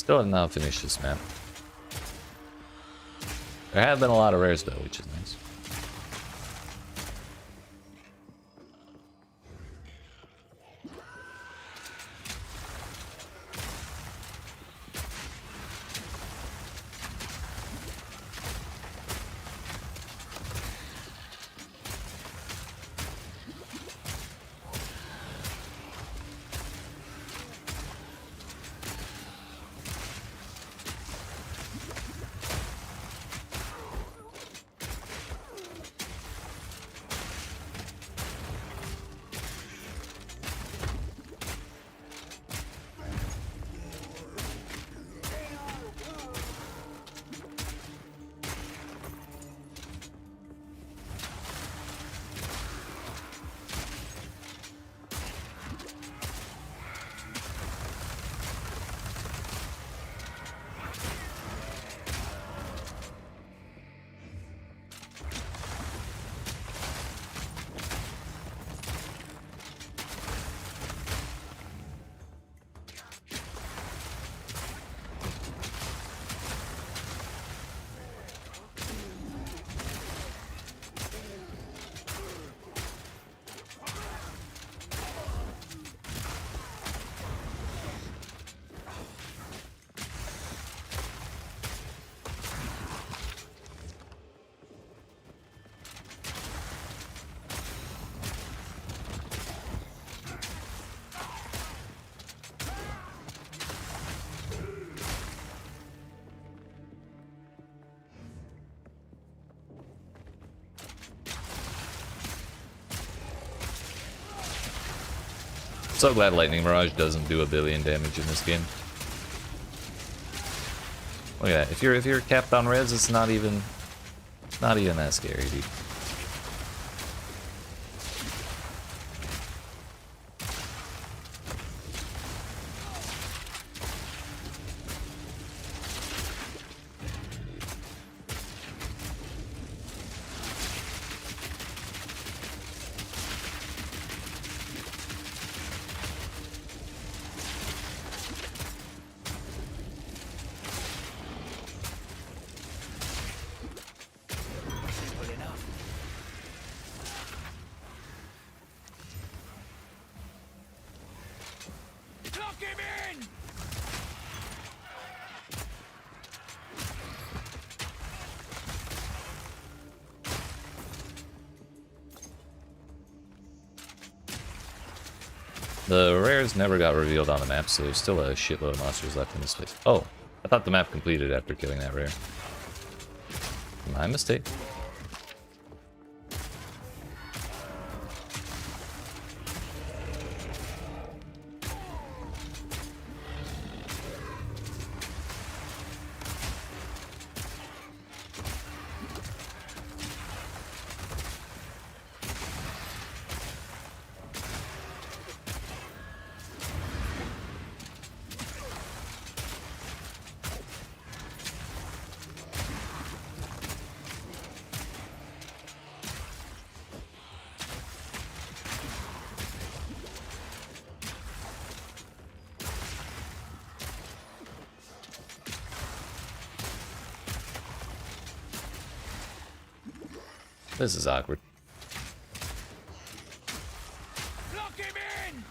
Still have not finished this map. There have been a lot of rares though, which is nice. So glad Lightning Mirage doesn't do a billion damage in this game. Look at that. If you're capped on res, it's not even that scary, dude. Lock him in! The rares never got revealed on the map, so there's still a shitload of monsters left in this place. Oh, I thought the map completed after killing that rare. My mistake. This is awkward. Lock him in!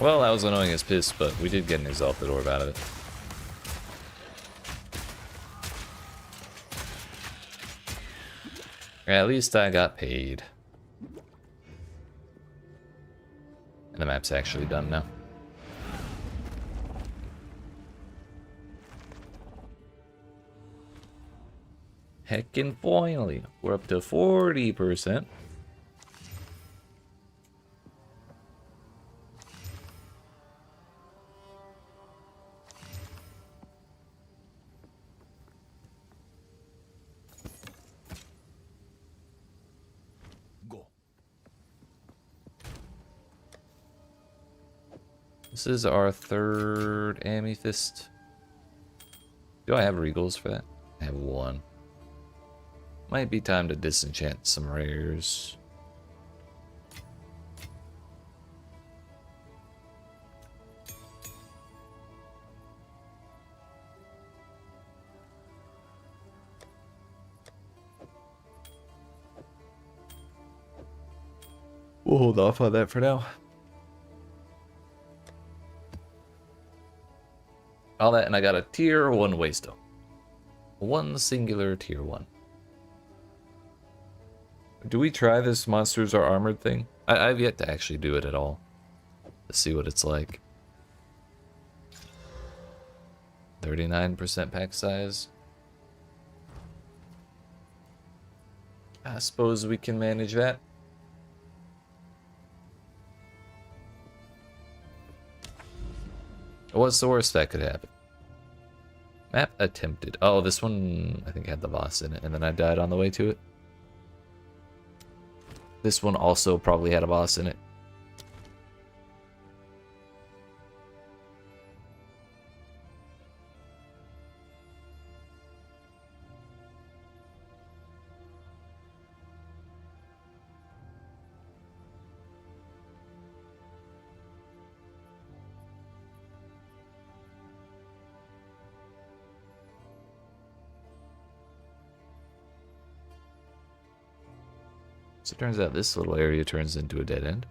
Well, that was annoying as piss, but we did get an Exalted Orb out of it. At least I got paid. And the map's actually done now. Heckin' finally, we're up to 40%. This is our third amethyst. Do I have regals for that? I have one. Might be time to disenchant some rares. We'll hold off on that for now. All that, and I got a tier 1 waystone. One singular tier 1. Do we try this monsters are armored thing? I've yet to actually do it at all. To see what it's like. 39% pack size. I suppose we can manage that. What's the worst that could happen? Map attempted. Oh, this one I think had the boss in it, and then I died on the way to it. This one also probably had a boss in it. So it turns out this little area turns into a dead end.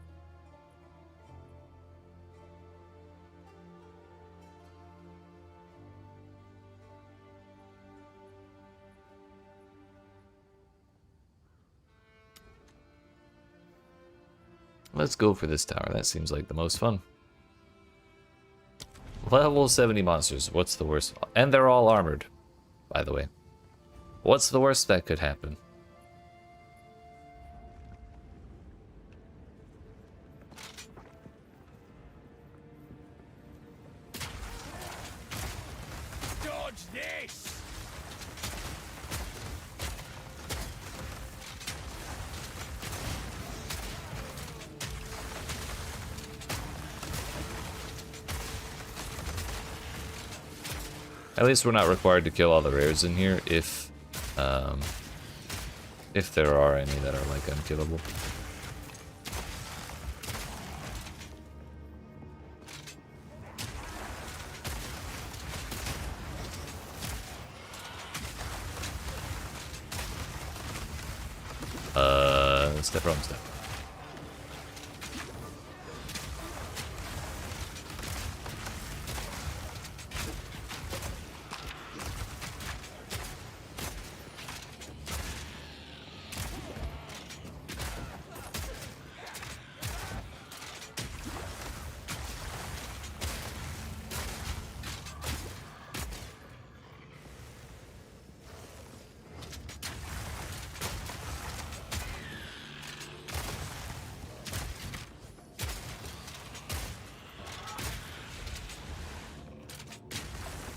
Let's go for this tower. That seems like the most fun. Level 70 monsters. What's the worst? And they're all armored, by the way. What's the worst that could happen? Dodge this! At least we're not required to kill all the rares in here if there are any that are like unkillable. Step wrong step.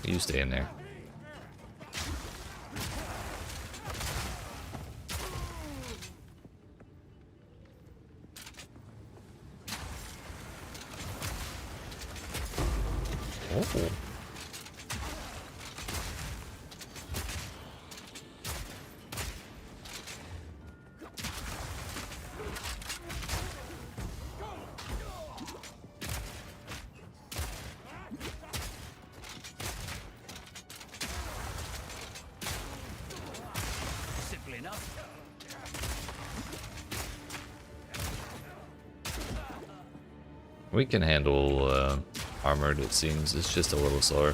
You stay in there. Oh. Simple enough. We can handle armored, it seems. It's just a little slower.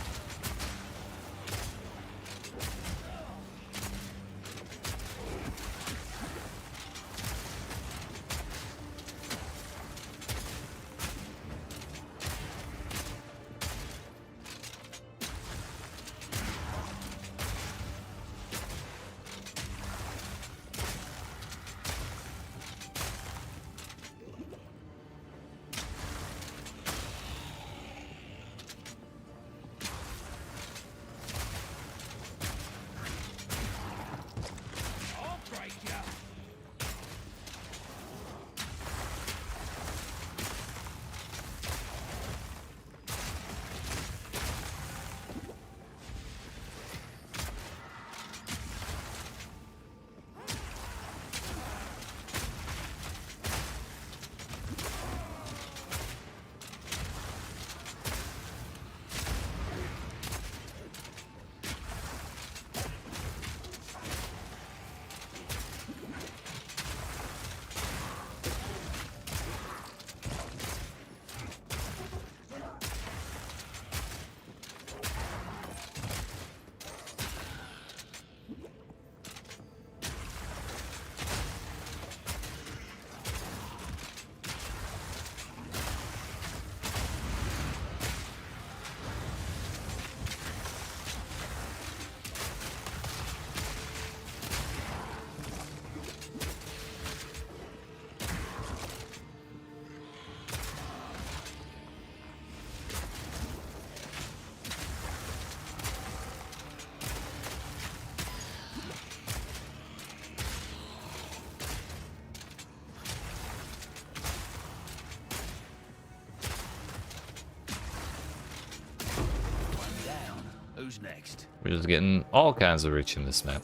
We're just getting all kinds of rich in this map.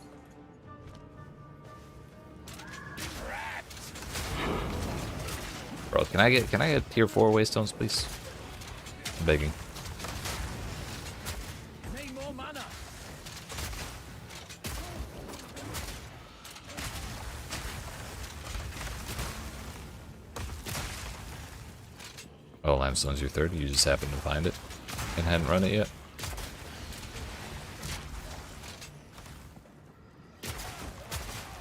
Bro, can I get tier 4 waystones, please? I'm begging. Need more mana. Oh, limestone's your third. You just happened to find it and hadn't run it yet.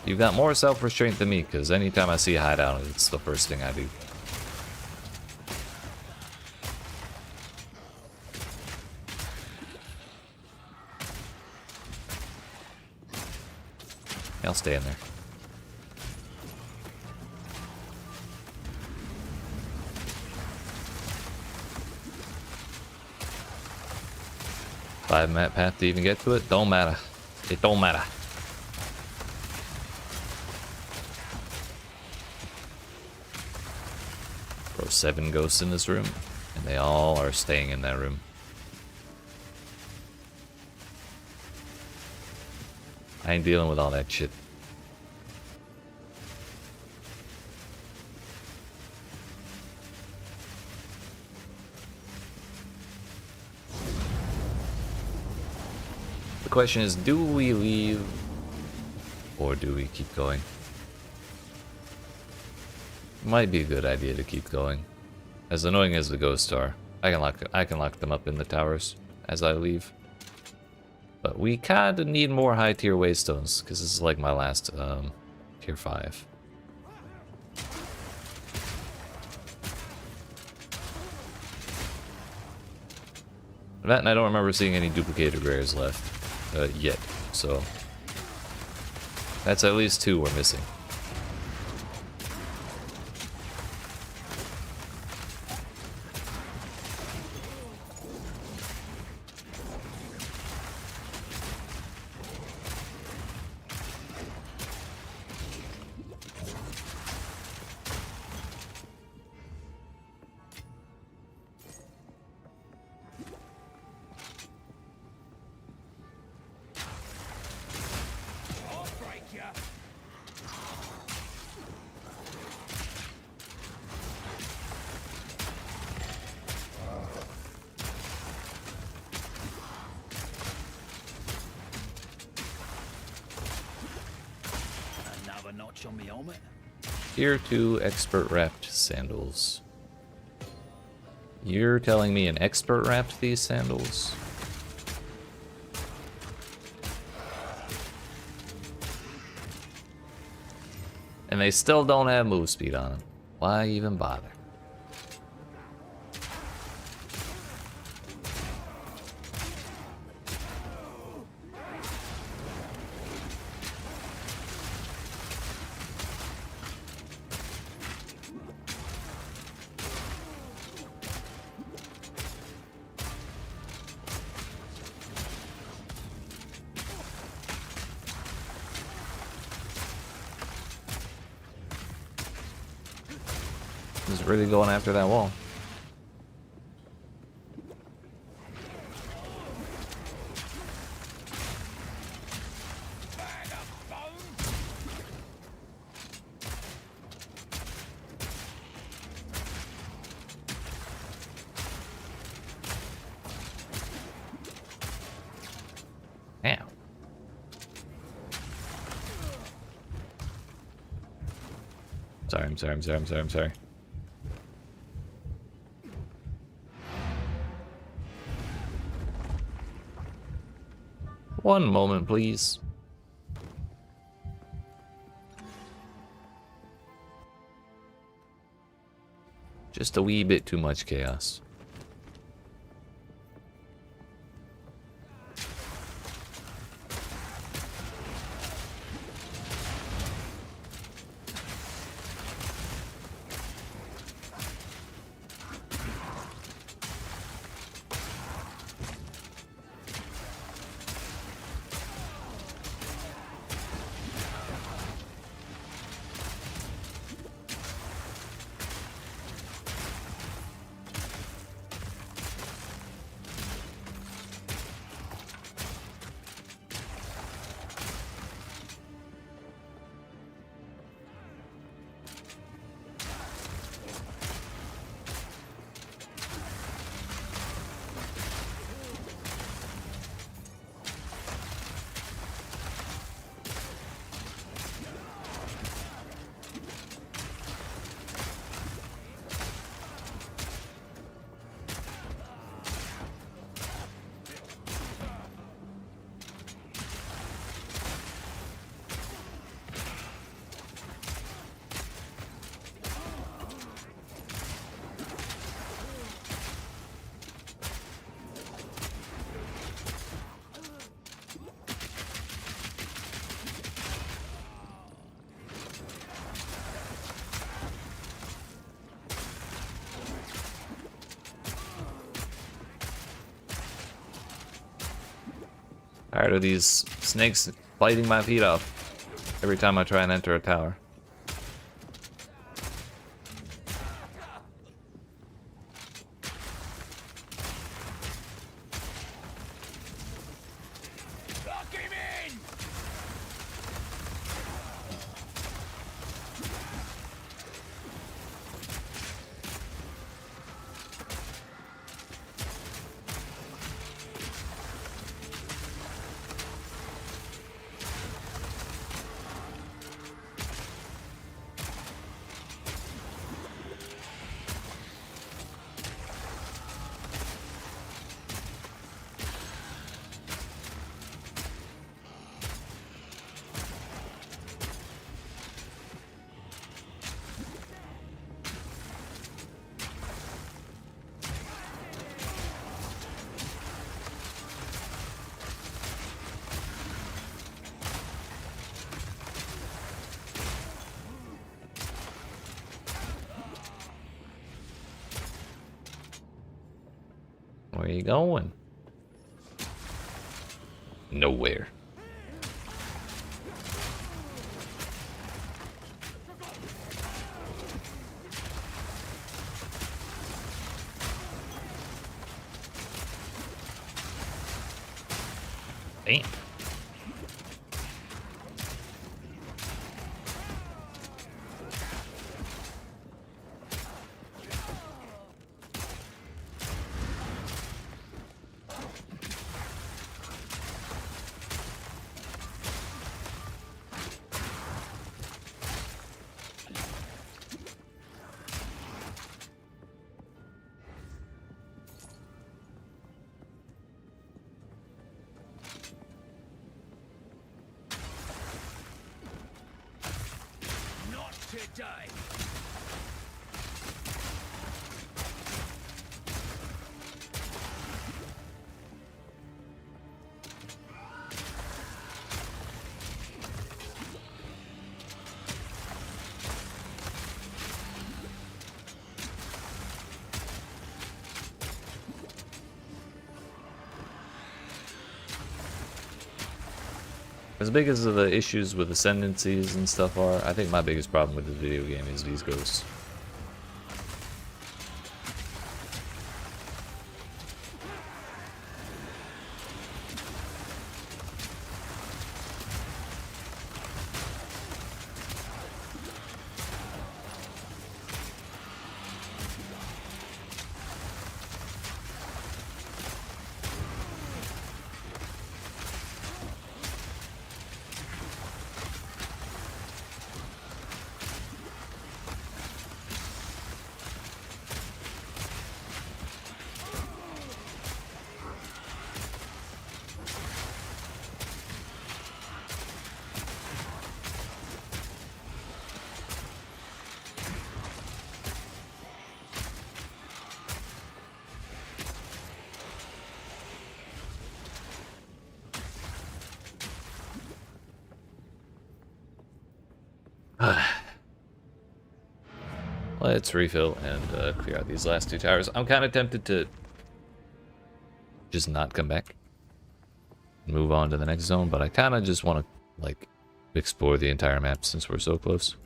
You've got more self-restraint than me, because anytime I see a hideout, it's the first thing I do. I'll stay in there. Five-map path to even get to it? Don't matter. It don't matter. Bro, 7 ghosts in this room, and they all are staying in that room. I ain't dealing with all that shit. The question is, do we leave or do we keep going? Might be a good idea to keep going. As annoying as the ghosts are, I can lock them up in the towers as I leave. But we kinda need more high tier waystones, because this is like my last tier 5. That, and I don't remember seeing any duplicated rares left yet, so that's at least 2 we're missing. I'll break ya. Another notch on me helmet. Tier 2 expert wrapped sandals. You're telling me an expert wrapped these sandals? And they still don't have move speed on them. Why even bother? He's really going after that wall. Bag of bone. Damn. I'm sorry. One moment, please. Just a wee bit too much chaos. Tired of these snakes biting my feet off every time I try and enter a tower. Lock him in! Where you going? Nowhere. Damn. Not today! As big as the issues with ascendancies and stuff are, I think my biggest problem with this video game is these ghosts. Let's refill and clear out these last two towers. I'm kind of tempted to just not come back, move on to the next zone, but I kind of just want to like explore the entire map since we're so close.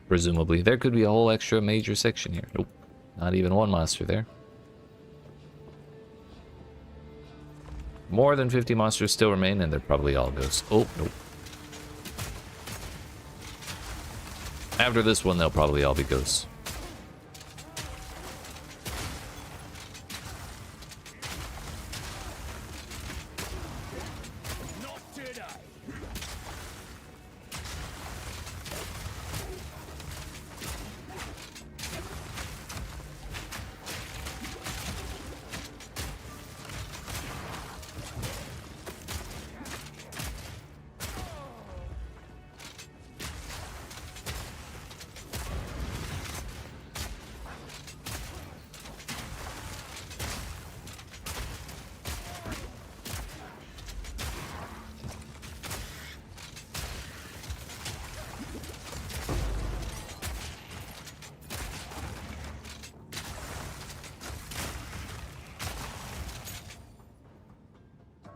Presumably, there could be a whole extra major section here. Nope, not even one monster there. More than 50 monsters still remain, and they're probably all ghosts. Oh, nope. After this one, they'll probably all be ghosts. Not today!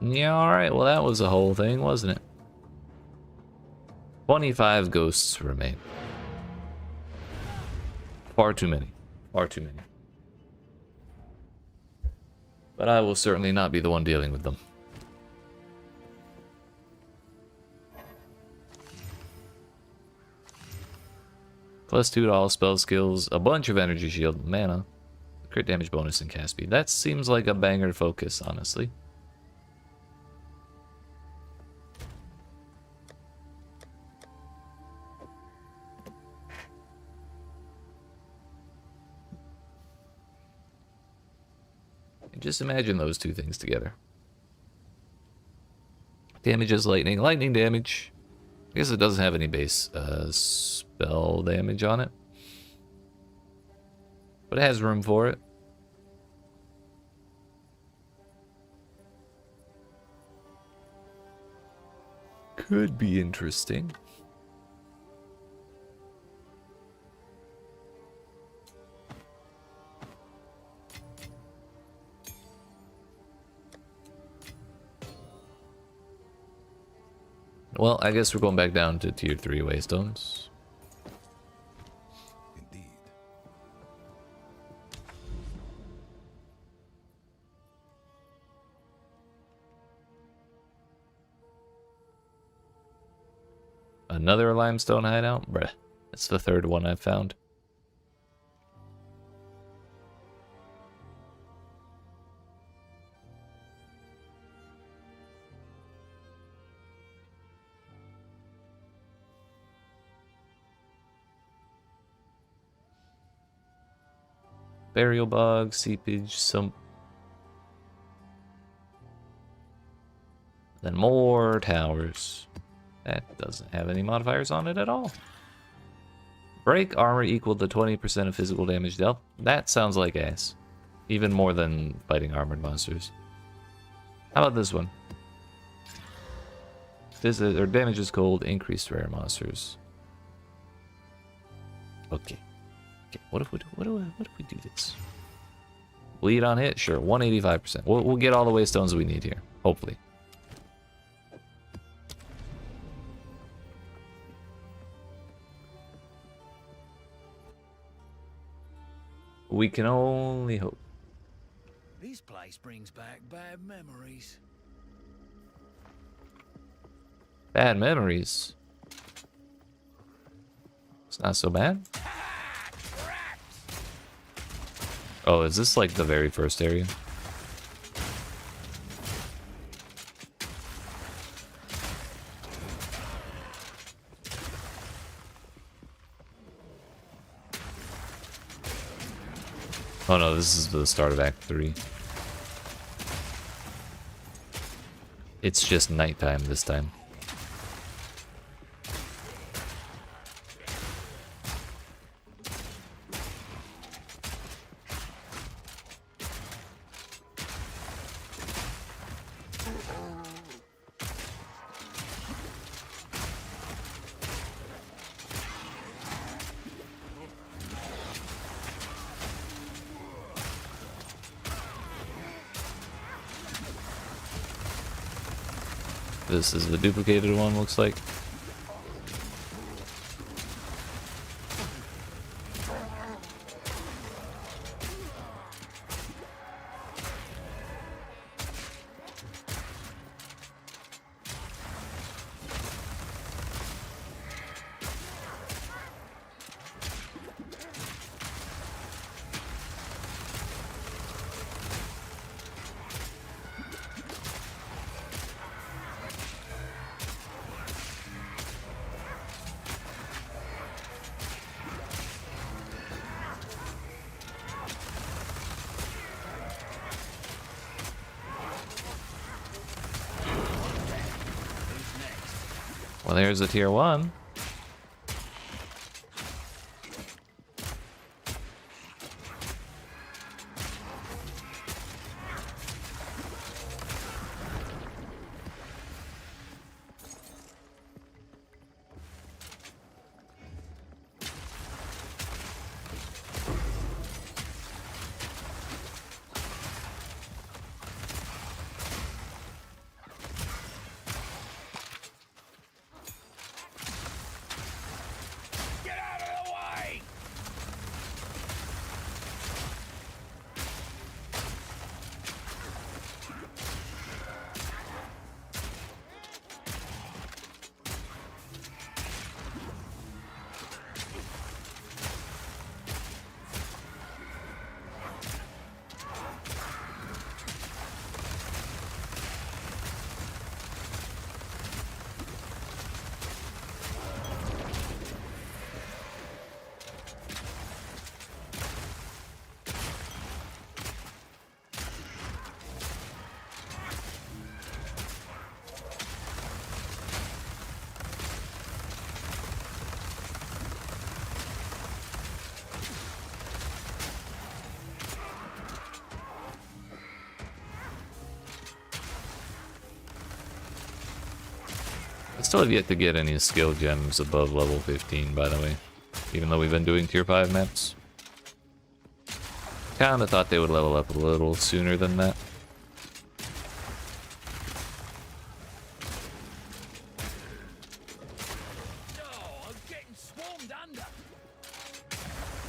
Yeah, alright, well that was a whole thing, wasn't it? 25 ghosts remain. Far too many. Far too many. But I will certainly not be the one dealing with them. +2 to all spell skills, a bunch of energy shield, mana, crit damage bonus, and cast speed. That seems like a banger focus, honestly. Just imagine those two things together. Damage is lightning. Lightning damage. I guess it doesn't have any base spell damage on it. But it has room for it. Could be interesting. Well, I guess we're going back down to tier 3 waystones. Indeed. Another limestone hideout? Bruh. That's the third one I've found. Burial bog, seepage, some... Then more towers. That doesn't have any modifiers on it at all. Break armor equal to 20% of physical damage dealt. That sounds like ass. Even more than fighting armored monsters. How about this one? Damage is cold, increased rare monsters. Okay. Okay, what if we do this? Bleed on hit? Sure, 185%. We'll get all the waystones we need here, hopefully. We can only hope. This place brings back bad memories. Bad memories. It's not so bad. Oh, is this like the very first area? Oh no, this is the start of Act 3. It's just nighttime this time. This is the duplicated one, looks like. Well, there's a tier 1. I still have yet to get any skill gems above level 15, by the way. Even though we've been doing tier 5 maps. Kinda thought they would level up a little sooner than that. Oh, I'm getting swarmed under.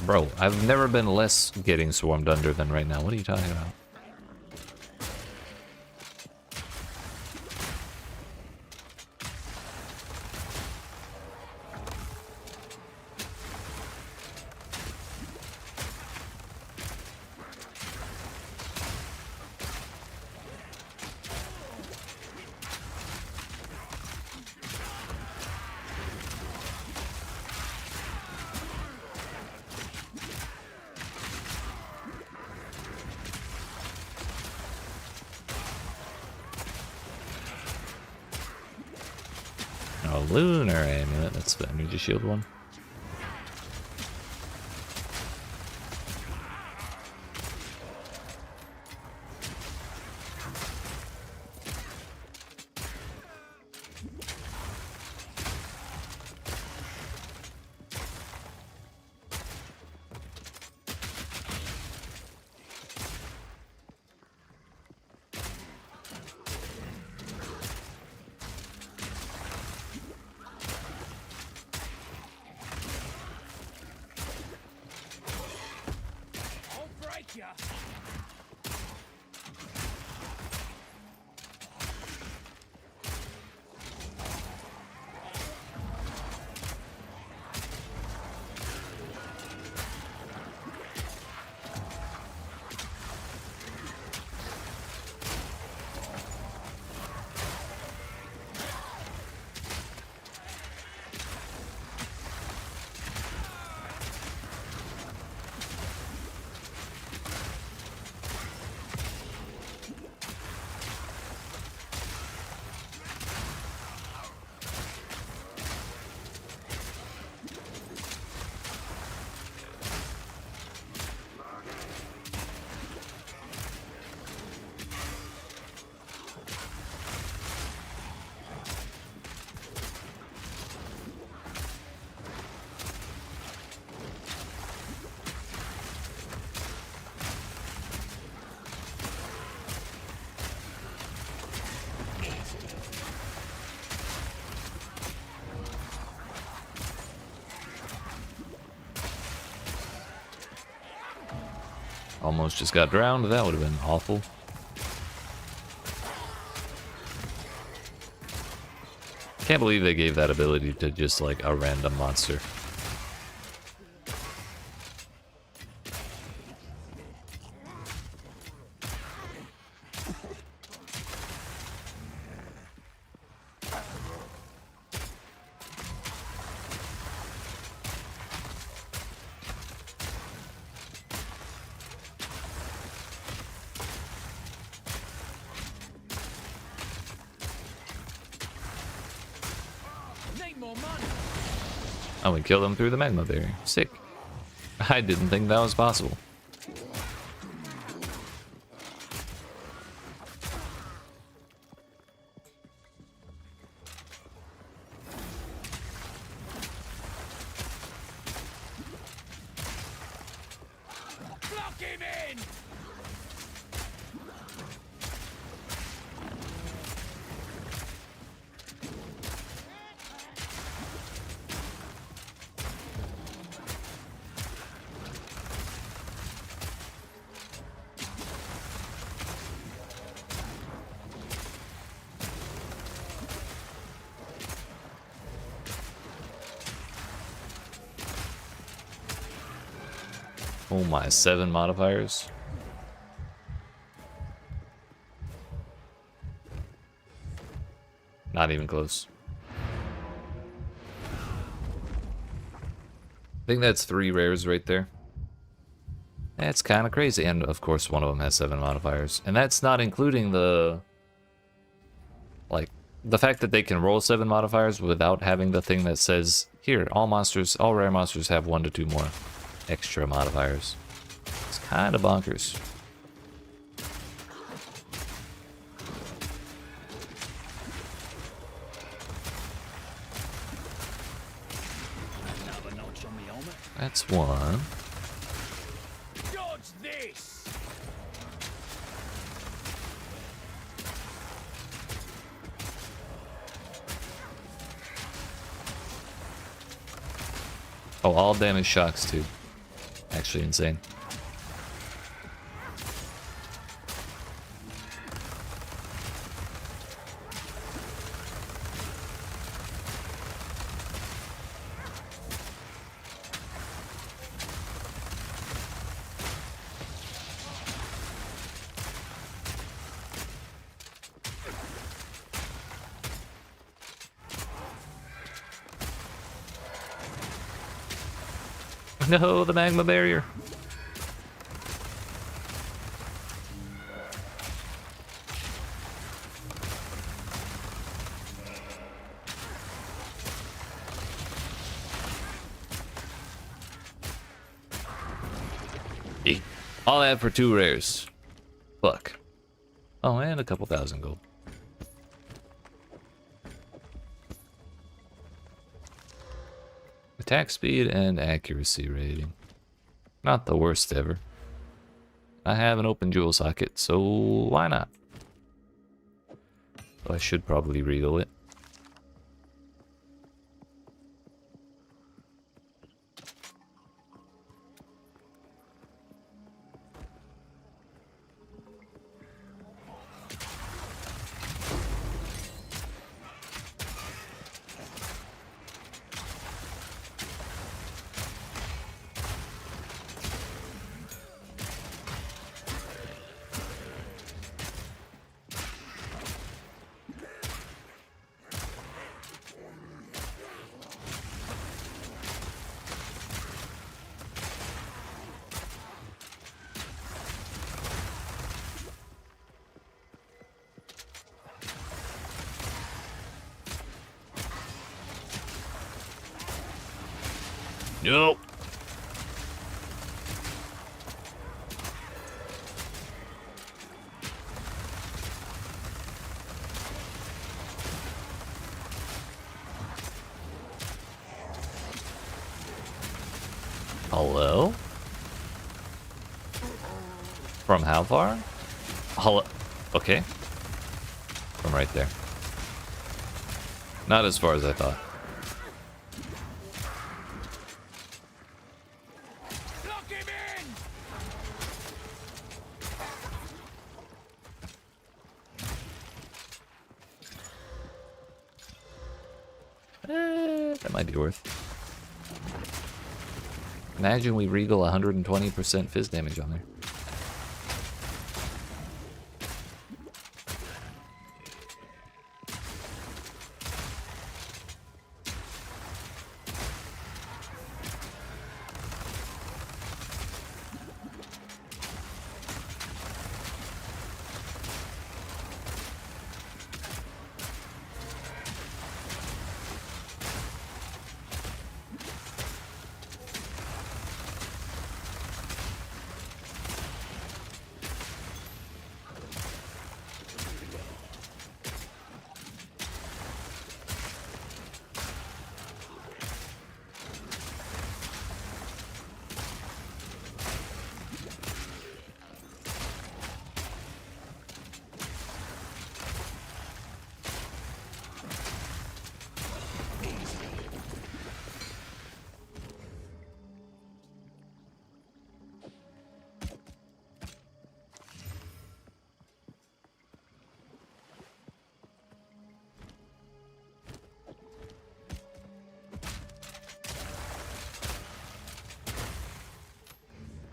Bro, I've never been less getting swarmed under than right now. What are you talking about? Oh, lunar amulet. That's the energy shield one. I'll break ya. Almost just got drowned. That would have been awful. Can't believe they gave that ability to just like a random monster. Need more money. Oh, we killed them through the magma barrier. Sick. I didn't think that was possible. Lock him in. Oh my, 7 modifiers. Not even close. I think that's 3 rares right there. That's kind of crazy. And of course, one of them has 7 modifiers. And that's not including the... like, the fact that they can roll 7 modifiers without having the thing that says, here, all rare monsters have 1 to 2 more extra modifiers. It's kind of bonkers. That's one. Dodge this! Oh, all damage shocks too. Actually insane. No, the magma barrier. Eek. All that for 2 rares. Fuck. Oh, and a couple thousand gold. Attack speed and accuracy rating. Not the worst ever. I have an open jewel socket, so why not? I should probably regal it. Nope. Hello? From how far? Hello? Okay. From right there. Not as far as I thought. Lock him in! That might be worth. Imagine we regal 120% fizz damage on there.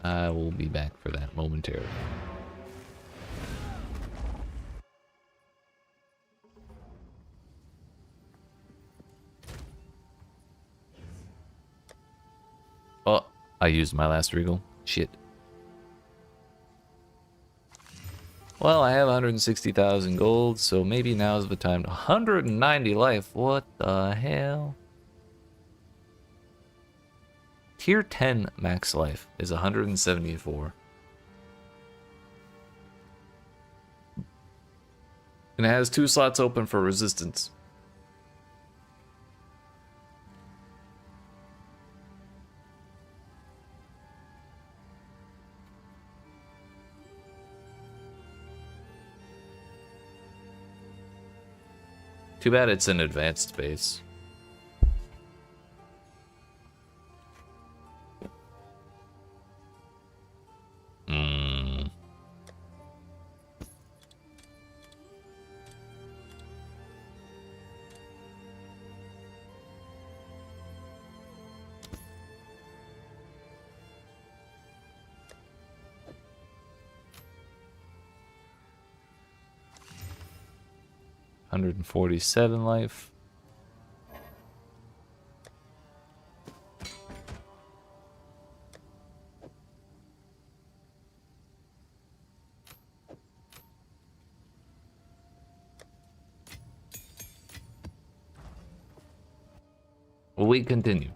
I will be back for that momentarily. Oh, I used my last regal. Shit. Well, I have 160,000 gold, so maybe now's the time. 190 life. What the hell? Tier 10 max life is 174. And it has 2 slots open for resistance. Too bad it's an advanced base. Hmm. $147 life. Will we continue?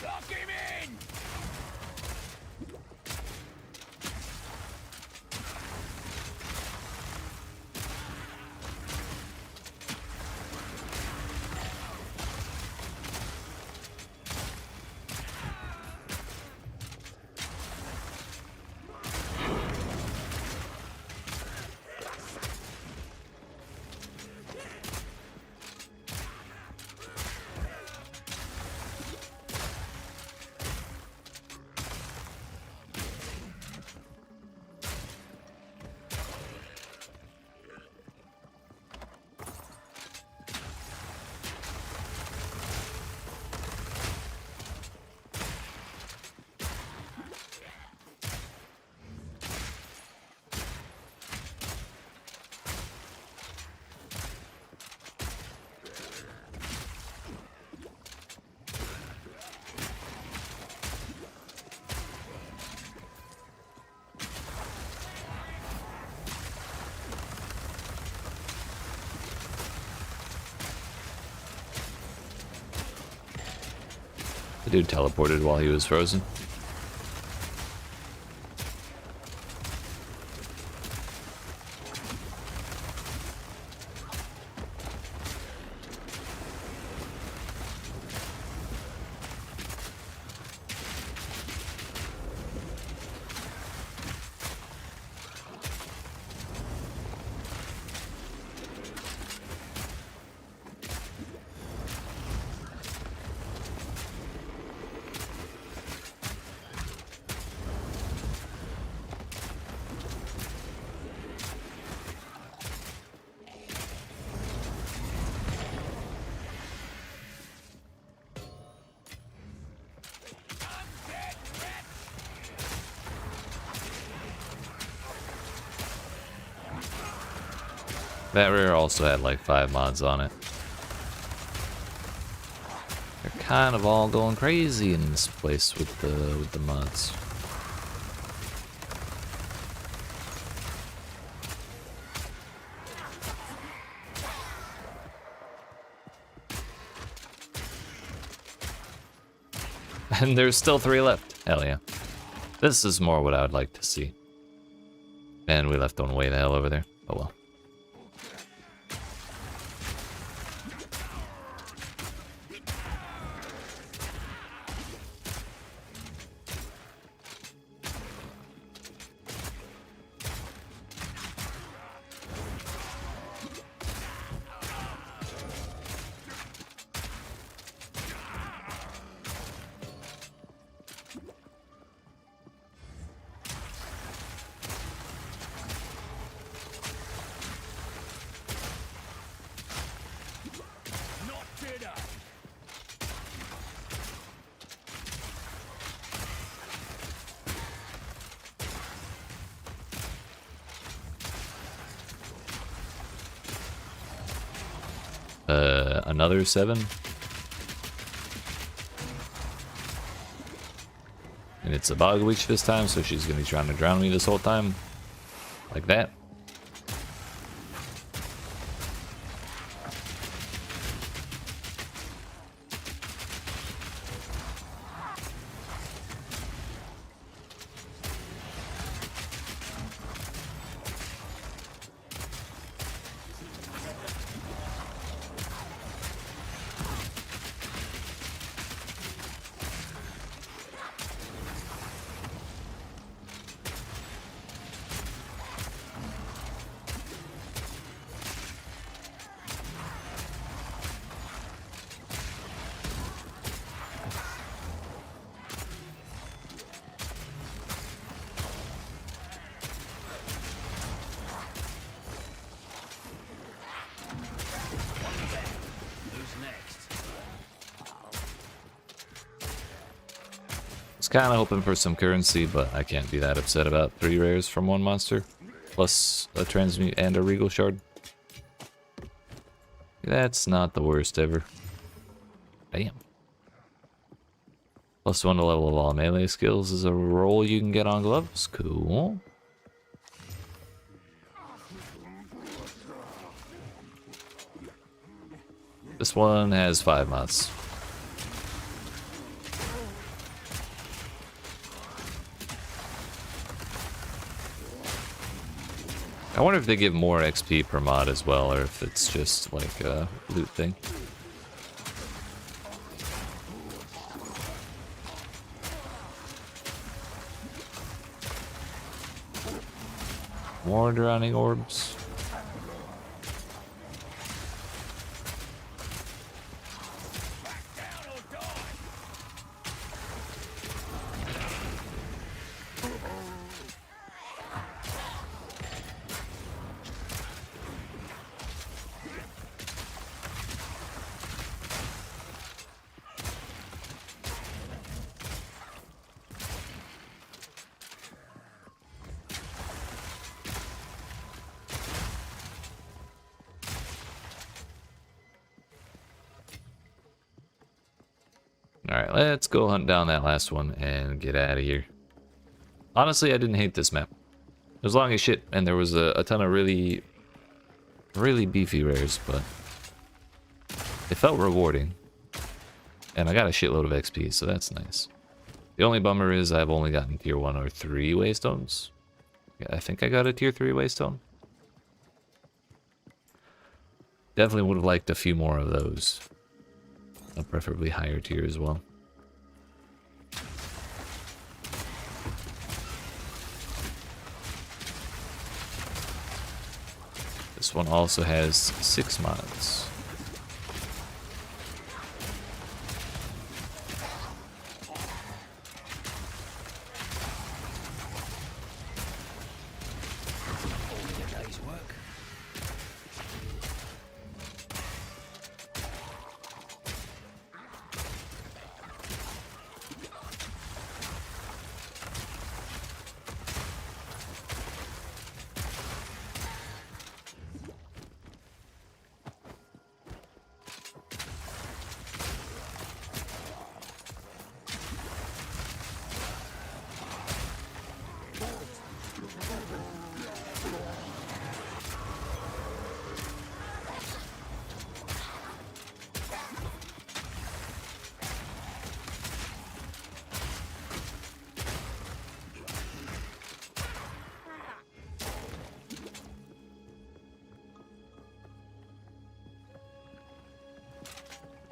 Lock him in! The dude teleported while he was frozen. That rare also had like 5 mods on it. They're kind of all going crazy in this place with the mods. And there's still 3 left. Hell yeah. This is more what I would like to see. And we left one way the hell over there. Oh well. Another 7. And it's a bug witch this time, so she's gonna be trying to drown me this whole time. Like that. kind of hoping for some currency, but I can't be that upset about 3 rares from one monster. Plus a transmute and a regal shard. That's not the worst ever. Damn. +1 to level of all melee skills is a roll you can get on gloves. Cool. This one has 5 mods. I wonder if they give more XP per mod as well, or if it's just like a loot thing. More drowning orbs. Alright, let's go hunt down that last one and get out of here. Honestly, I didn't hate this map. It was long as shit, and there was a ton of really beefy rares, but it felt rewarding. And I got a shitload of XP, so that's nice. The only bummer is I've only gotten tier 1 or 3 waystones. Yeah, I think I got a tier 3 waystone. Definitely would have liked a few more of those. Preferably higher tier as well. This one also has 6 mods.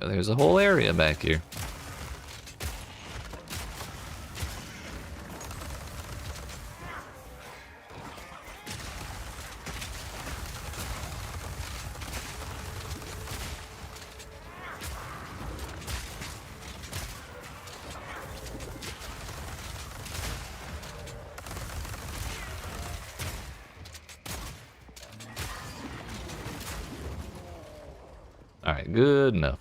There's a whole area back here. Alright, good enough.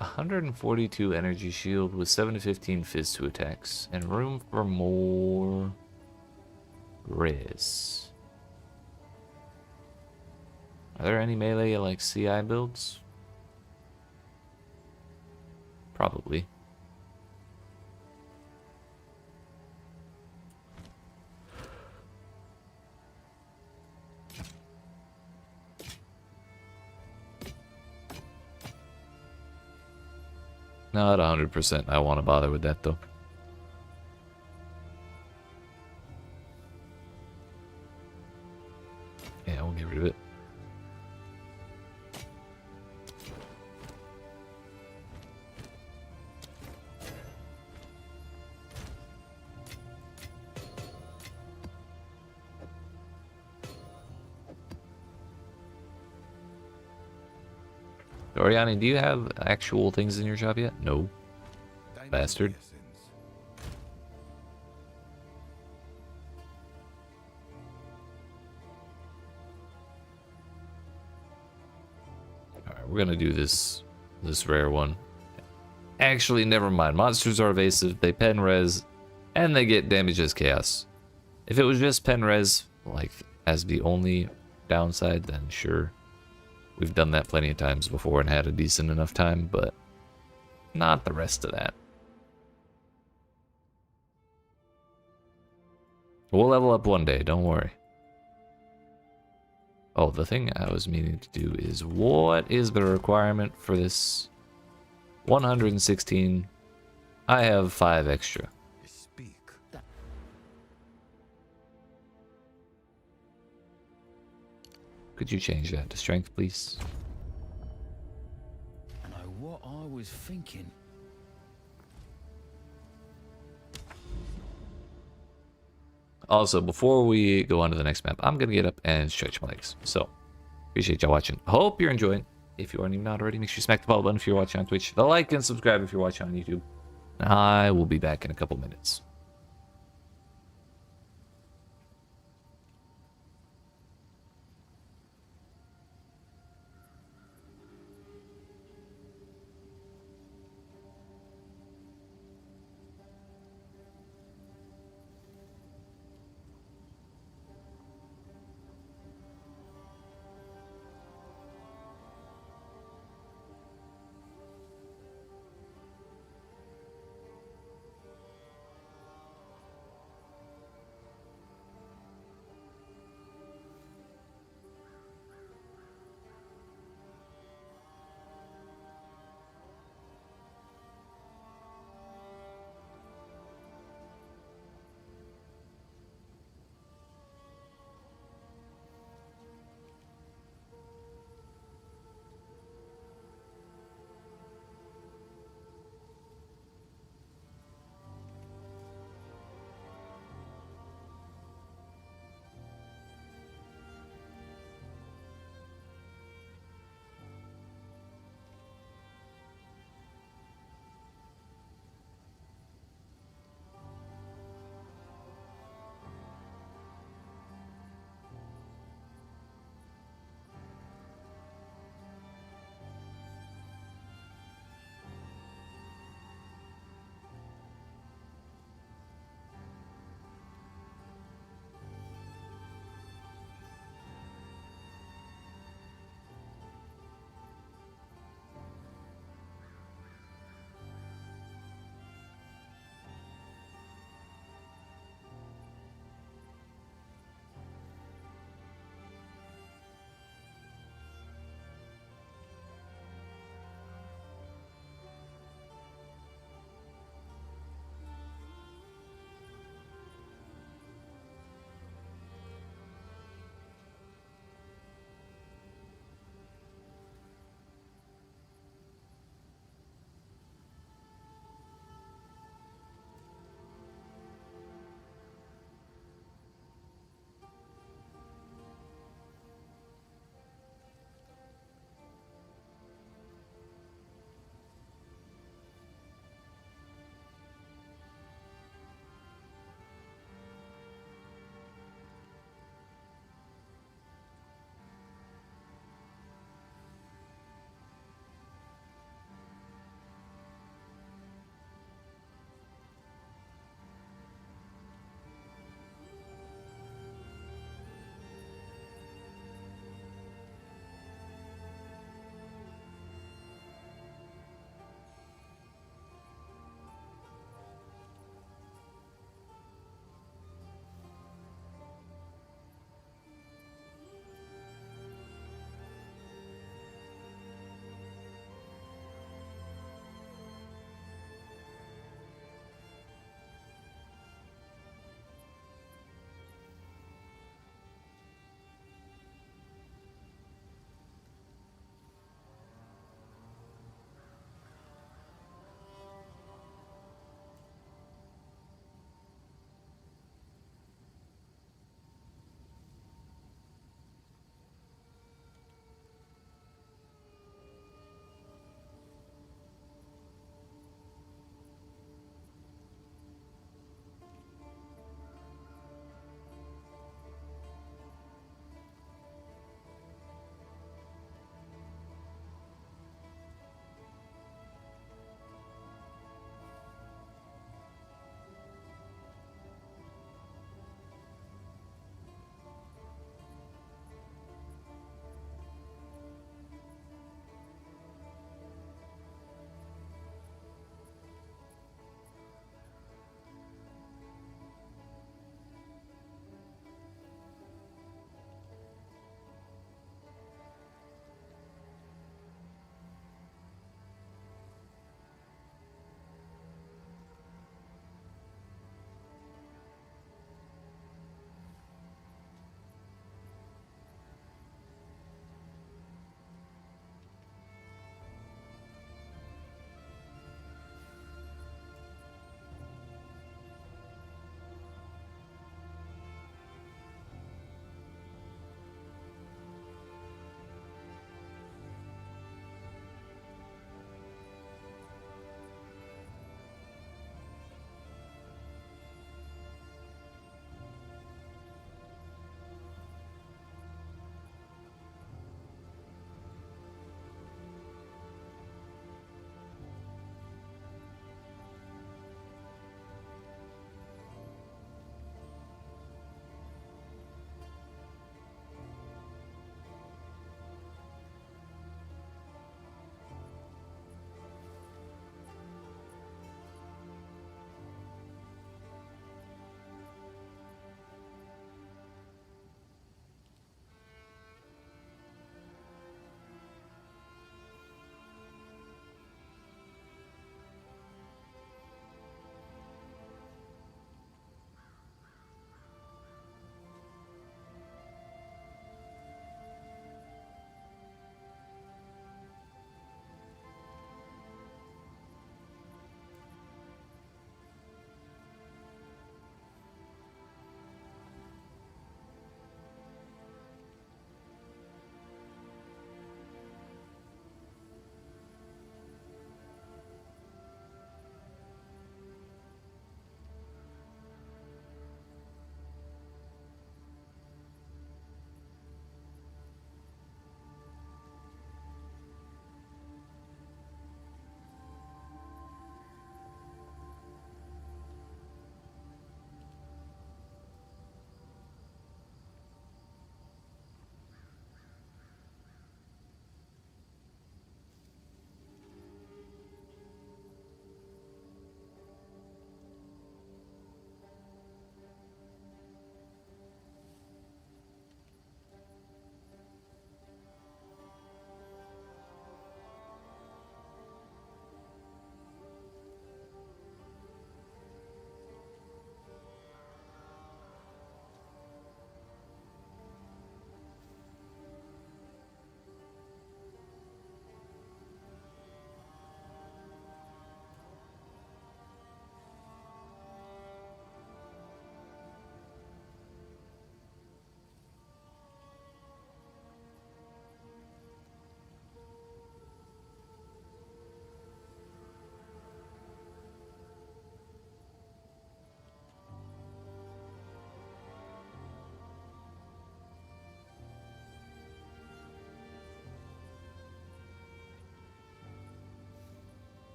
$142 energy shield with 7 to 15 fizz to attacks, and room for more res. Are there any melee like CI builds? Probably. Not 100%. I want to bother with that though. Yeah, we'll get rid of it. Oriani, do you have actual things in your shop yet? No. Bastard. Alright, we're gonna do this rare one. Actually, never mind. Monsters are evasive, they pen res, and they get damage as chaos. If it was just pen res, like, as the only downside, then sure. We've done that plenty of times before and had a decent enough time, but not the rest of that. We'll level up one day, don't worry. Oh, the thing I was meaning to do is, what is the requirement for this 116? I have 5 extra. Could you change that to strength, please? I know what I was thinking. Also, before we go on to the next map, I'm going to get up and stretch my legs. So, appreciate y'all watching. Hope you're enjoying. If you aren't even not already, make sure you smack the follow button if you're watching on Twitch. The like and subscribe if you're watching on YouTube. I will be back in a couple minutes.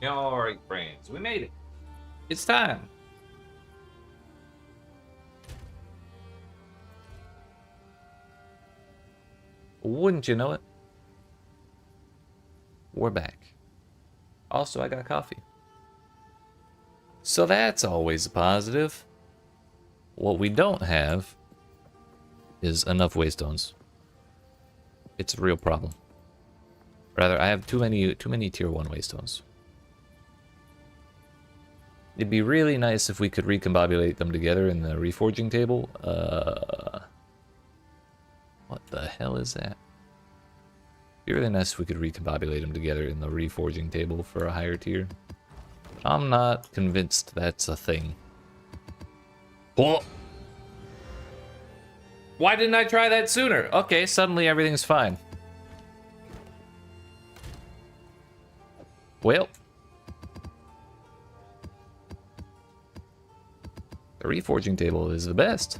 Alright, friends, we made it. It's time. Wouldn't you know it? We're back. Also, I got coffee. So that's always a positive. What we don't have is enough waystones. It's a real problem. Rather, I have too many tier 1 waystones. It'd be really nice if we could recombobulate them together in the reforging table. What the hell is that? It'd be really nice if we could recombobulate them together in the reforging table for a higher tier. I'm not convinced that's a thing. Oh! Why didn't I try that sooner? Okay, suddenly everything's fine. Well. The reforging table is the best.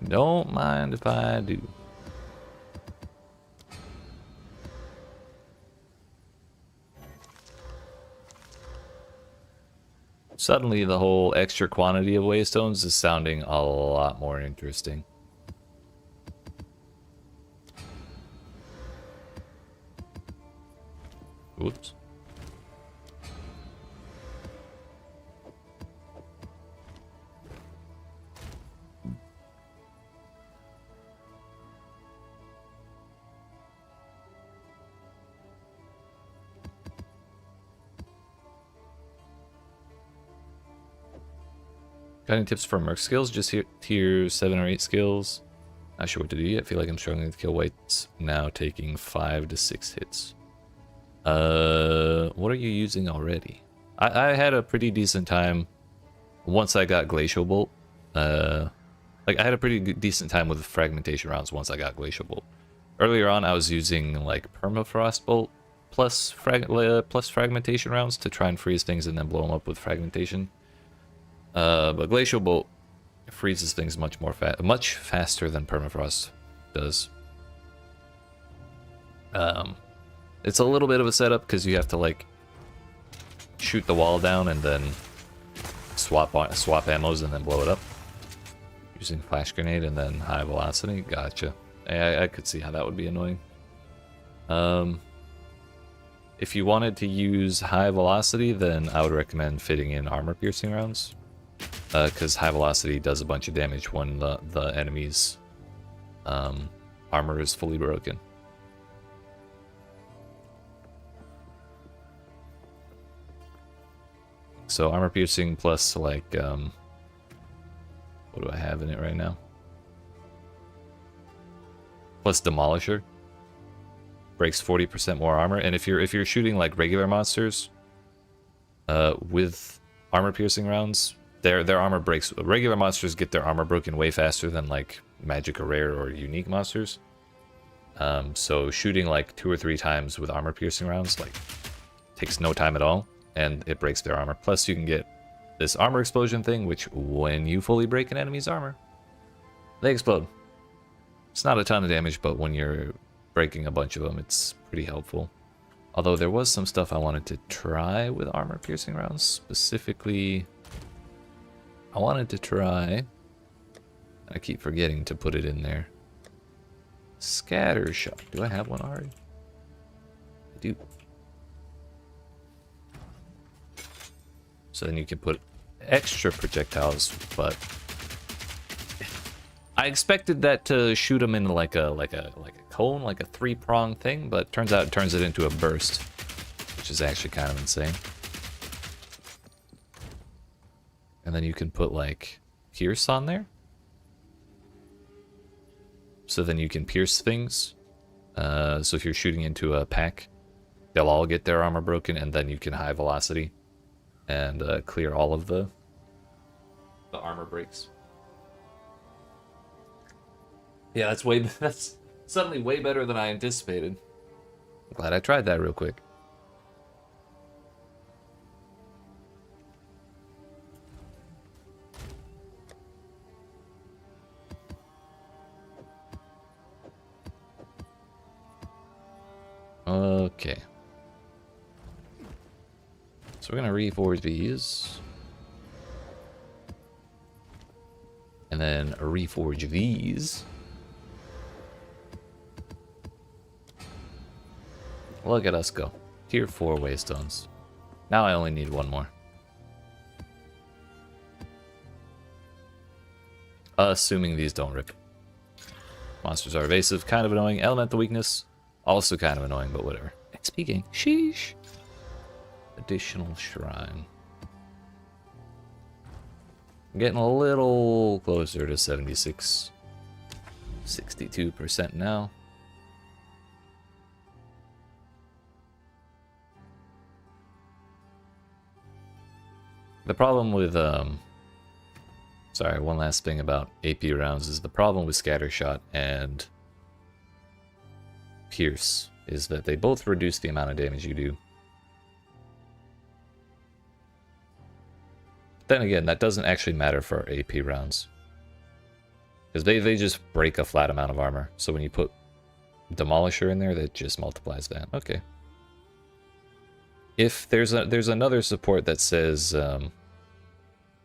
Don't mind if I do. Suddenly the whole extra quantity of waystones is sounding a lot more interesting. Oops. Got any tips for merc skills? Just here, tier 7 or 8 skills. Not sure what to do yet. Feel like I'm struggling to kill whites now, taking 5 to 6 hits. What are you using already? I had a pretty decent time once I got Glacial Bolt. Like I had a pretty decent time with fragmentation rounds once I got Glacial Bolt. Earlier on, I was using like Permafrost Bolt plus fragmentation rounds to try and freeze things and then blow them up with fragmentation. But Glacial Bolt freezes things much faster than Permafrost does. It's a little bit of a setup because you have to like shoot the wall down and then swap ammos and then blow it up using flash grenade and then high velocity. Gotcha. I could see how that would be annoying. If you wanted to use high velocity, then I would recommend fitting in armor piercing rounds. Because high velocity does a bunch of damage when the enemy's armor is fully broken. So armor piercing plus like what do I have in it right now? Plus Demolisher breaks 40% more armor, and if you're shooting like regular monsters with armor piercing rounds, their armor breaks. Regular monsters get their armor broken way faster than like magic or rare or unique monsters. So shooting like 2 or 3 times with armor piercing rounds like takes no time at all, and it breaks their armor. Plus you can get this armor explosion thing, which when you fully break an enemy's armor, they explode. It's not a ton of damage, but when you're breaking a bunch of them, it's pretty helpful. Although there was some stuff I wanted to try with armor piercing rounds. Specifically, I wanted to try, I keep forgetting to put it in there, Scatter Shot. Do I have one already? I do. So then you can put extra projectiles, but I expected that to shoot them in like a cone, like a 3-prong thing, but turns out it turns it into a burst, which is actually kind of insane. And then you can put like pierce on there, so then you can pierce things. So if you're shooting into a pack, they'll all get their armor broken, and then you can high velocity and clear all of the armor breaks. Yeah, that's way that's suddenly way better than I anticipated. Glad I tried that real quick. Okay. So we're gonna reforge these. And then reforge these. Look at us go. Tier 4 waystones. Now I only need one more. Assuming these don't rip. Monsters are evasive, kind of annoying. Elemental weakness, also kind of annoying, but whatever. XP gain. Sheesh. Additional shrine. I'm getting a little closer to 76. 62% now. The problem with, sorry, one last thing about AP rounds is the problem with Scattershot and Pierce is that they both reduce the amount of damage you do. Then again, that doesn't actually matter for AP rounds. Because they just break a flat amount of armor. So when you put Demolisher in there, that just multiplies that. Okay. If there's another support that says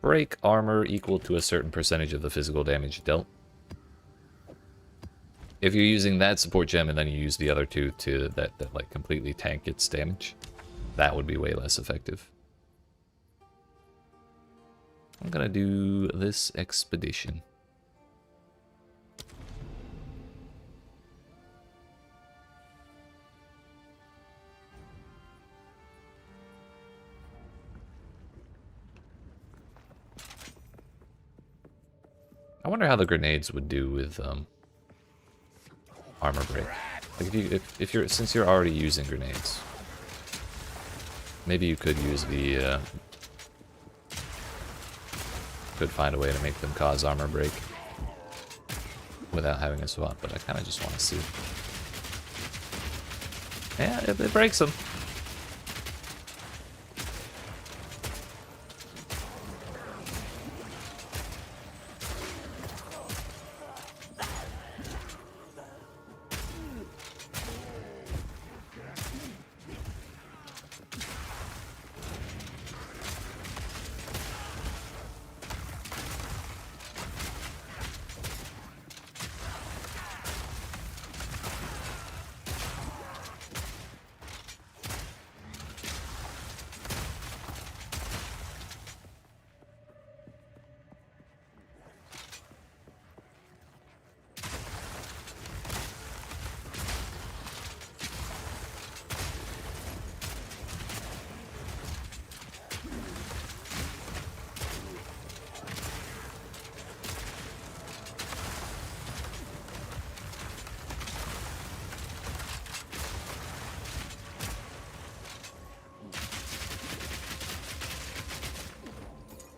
break armor equal to a certain percentage of the physical damage dealt. If you're using that support gem and then you use the other two to that like completely tank its damage, that would be way less effective. I'm gonna do this expedition. I wonder how the grenades would do with armor break. Like if you're since you're already using grenades, maybe you could use the could find a way to make them cause armor break without having a swap. But I kind of just want to see. Yeah, it breaks them.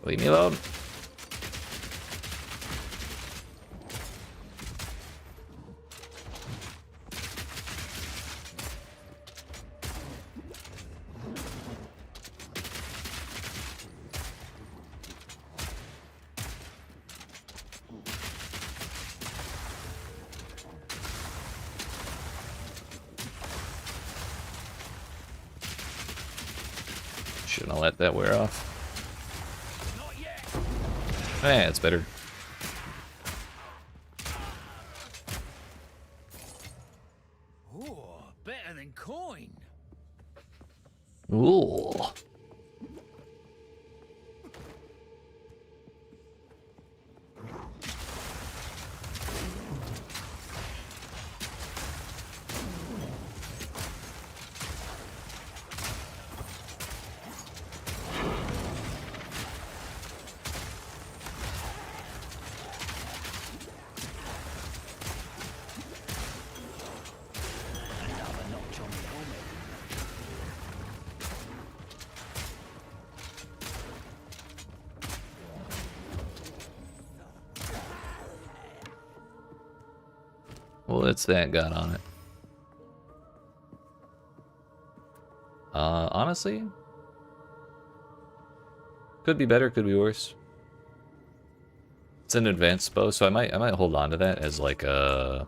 Leave me alone. Shouldn't have let that wear off. Yeah, it's better. Ooh, better than coin. Ooh. What's that got on it? Honestly, could be better, could be worse. It's an advanced bow, so I might hold on to that as like a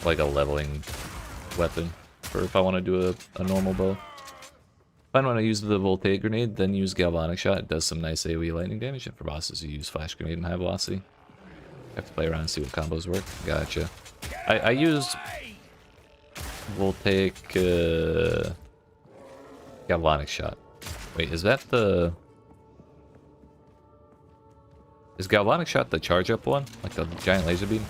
leveling weapon for if I want to do a normal bow. If I want to use the voltaic grenade, then use galvanic shot. It does some nice AoE lightning damage, and for bosses you use flash grenade and high velocity. Have to play around and see what combos work. Gotcha. I used voltaic galvanic shot. Wait, is that the... Is galvanic shot the charge up one? Like the giant laser beam?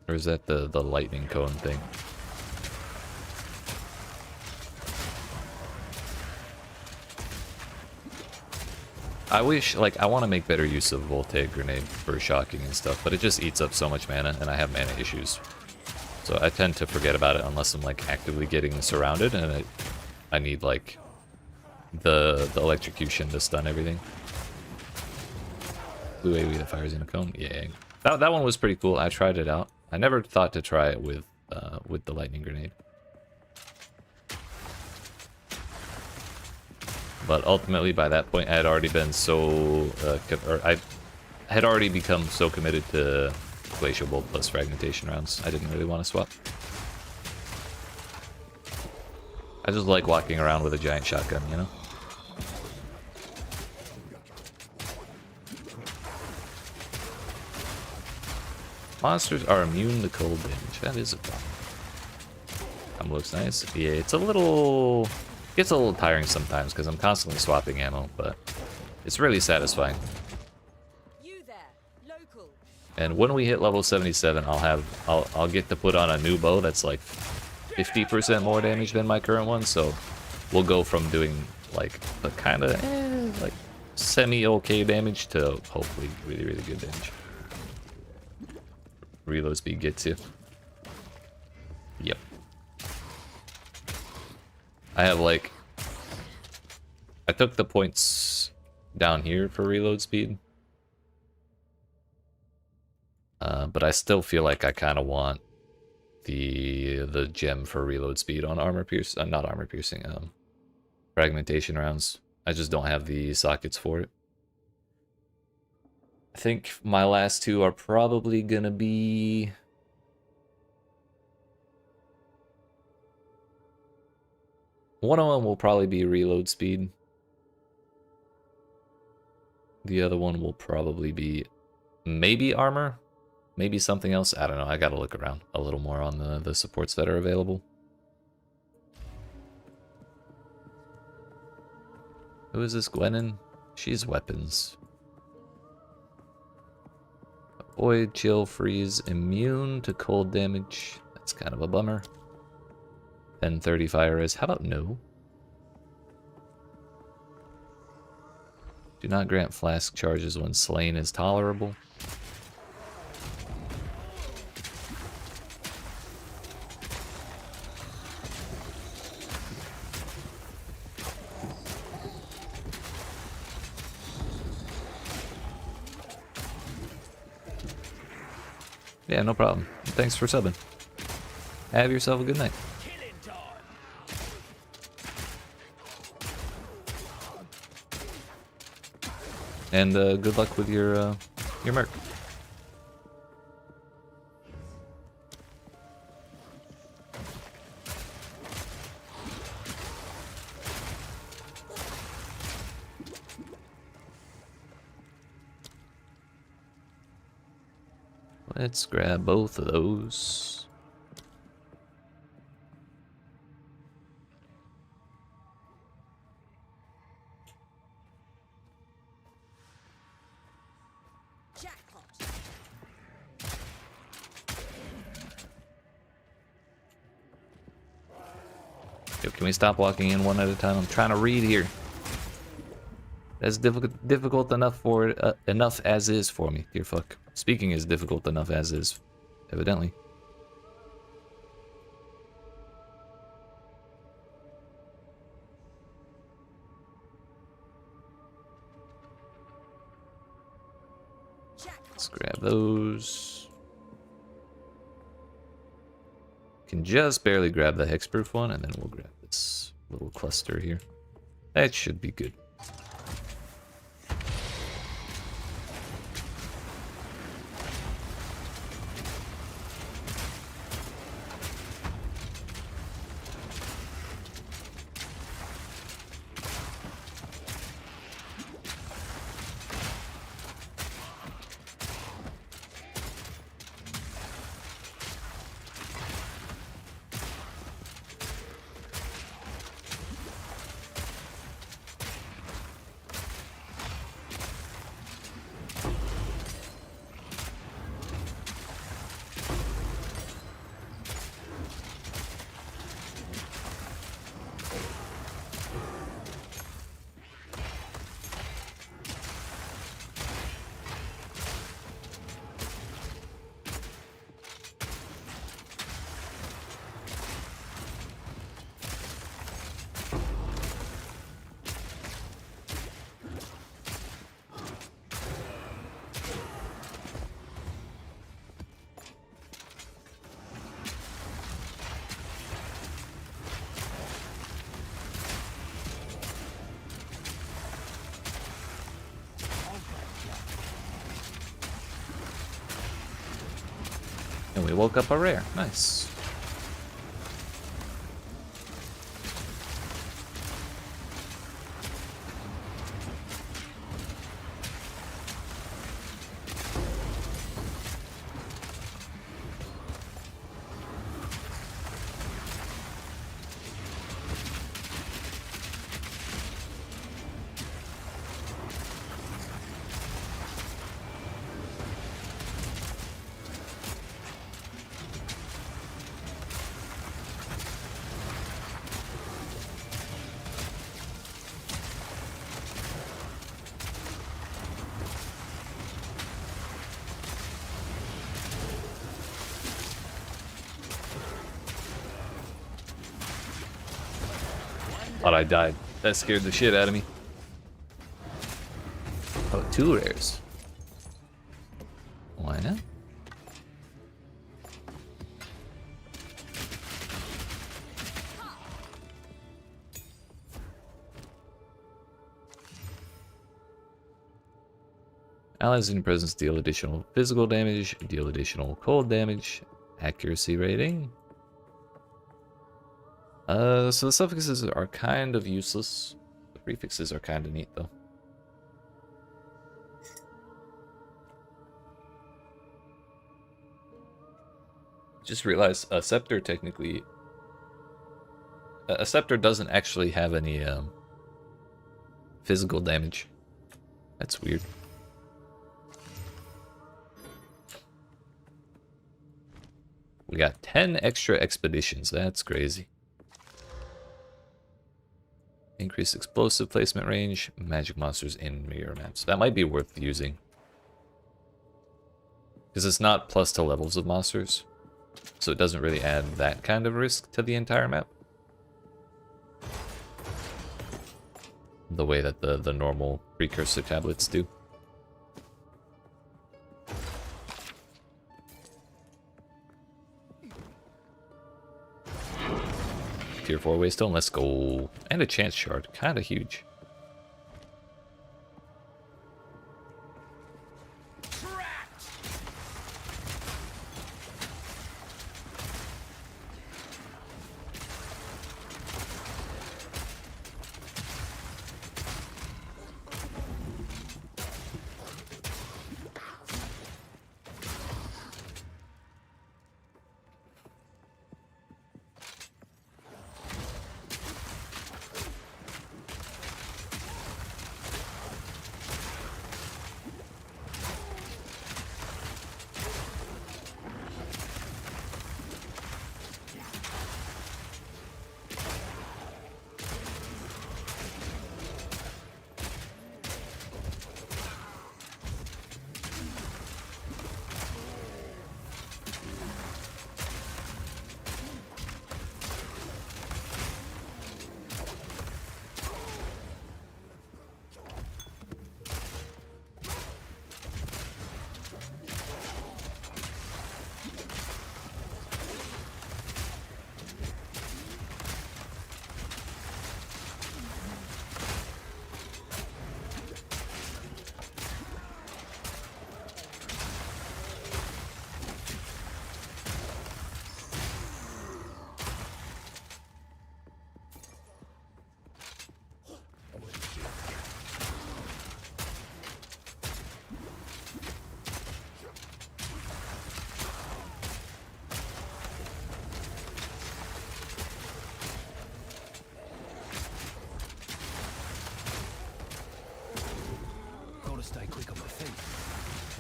Or is that the lightning cone thing? I wish, like, I want to make better use of voltaic grenade for shocking and stuff, but it just eats up so much mana, and I have mana issues. So I tend to forget about it unless I'm, like, actively getting surrounded, and I need, like, the electrocution to stun everything. Blue AoE that fires in a cone? Yeah. That one was pretty cool. I tried it out. I never thought to try it with the lightning grenade. But ultimately, by that point, I had already been so... I had already become so committed to Glacial Bolt plus Fragmentation rounds, I didn't really want to swap. I just like walking around with a giant shotgun, you know? Monsters are immune to cold damage. That is a problem. Looks nice. Yeah, it's a little... Gets a little tiring sometimes because I'm constantly swapping ammo, but it's really satisfying. You there, local. And when we hit level 77, I'll get to put on a new bow that's like 50% more damage than my current one, so we'll go from doing like the kind of like semi-okay damage to hopefully really, really good damage. Reload speed gets you. Yep. I have like... I took the points down here for reload speed. But I still feel like I kind of want the gem for reload speed on armor piercing, not armor piercing, fragmentation rounds. I just don't have the sockets for it. I think my last two are probably gonna be... One of them will probably be reload speed. The other one will probably be maybe armor, maybe something else. I don't know. I gotta look around a little more on the supports that are available. Who is this Gwennon? She's weapons. Avoid, chill, freeze, immune to cold damage. That's kind of a bummer. Then 30 fire is. How about no? Do not grant flask charges when slain is tolerable. Yeah, no problem. Thanks for subbing. Have yourself a good night. And good luck with your merc. Let's grab both of those. Yo, can we stop walking in one at a time? I'm trying to read here. That's difficult enough for enough as is for me. Dear fuck. Speaking is difficult enough as is, evidently. Grab those. Can just barely grab the hexproof one, and then we'll grab this little cluster here. That should be good. And we woke up a rare. Nice. Thought I died. That scared the shit out of me. Oh, 2 rares. Why not? Allies in your presence deal additional physical damage, deal additional cold damage, accuracy rating. So the suffixes are kind of useless. The prefixes are kind of neat, though. Just realized a scepter technically... A scepter doesn't actually have any physical damage. That's weird. We got 10 extra expeditions. That's crazy. Increased explosive placement range, magic monsters in mirror maps. That might be worth using. Because it's not plus to levels of monsters. So it doesn't really add that kind of risk to the entire map. The way that the normal precursor tablets do. Tier 4 waystone, let's go. And a chance shard, kind of huge.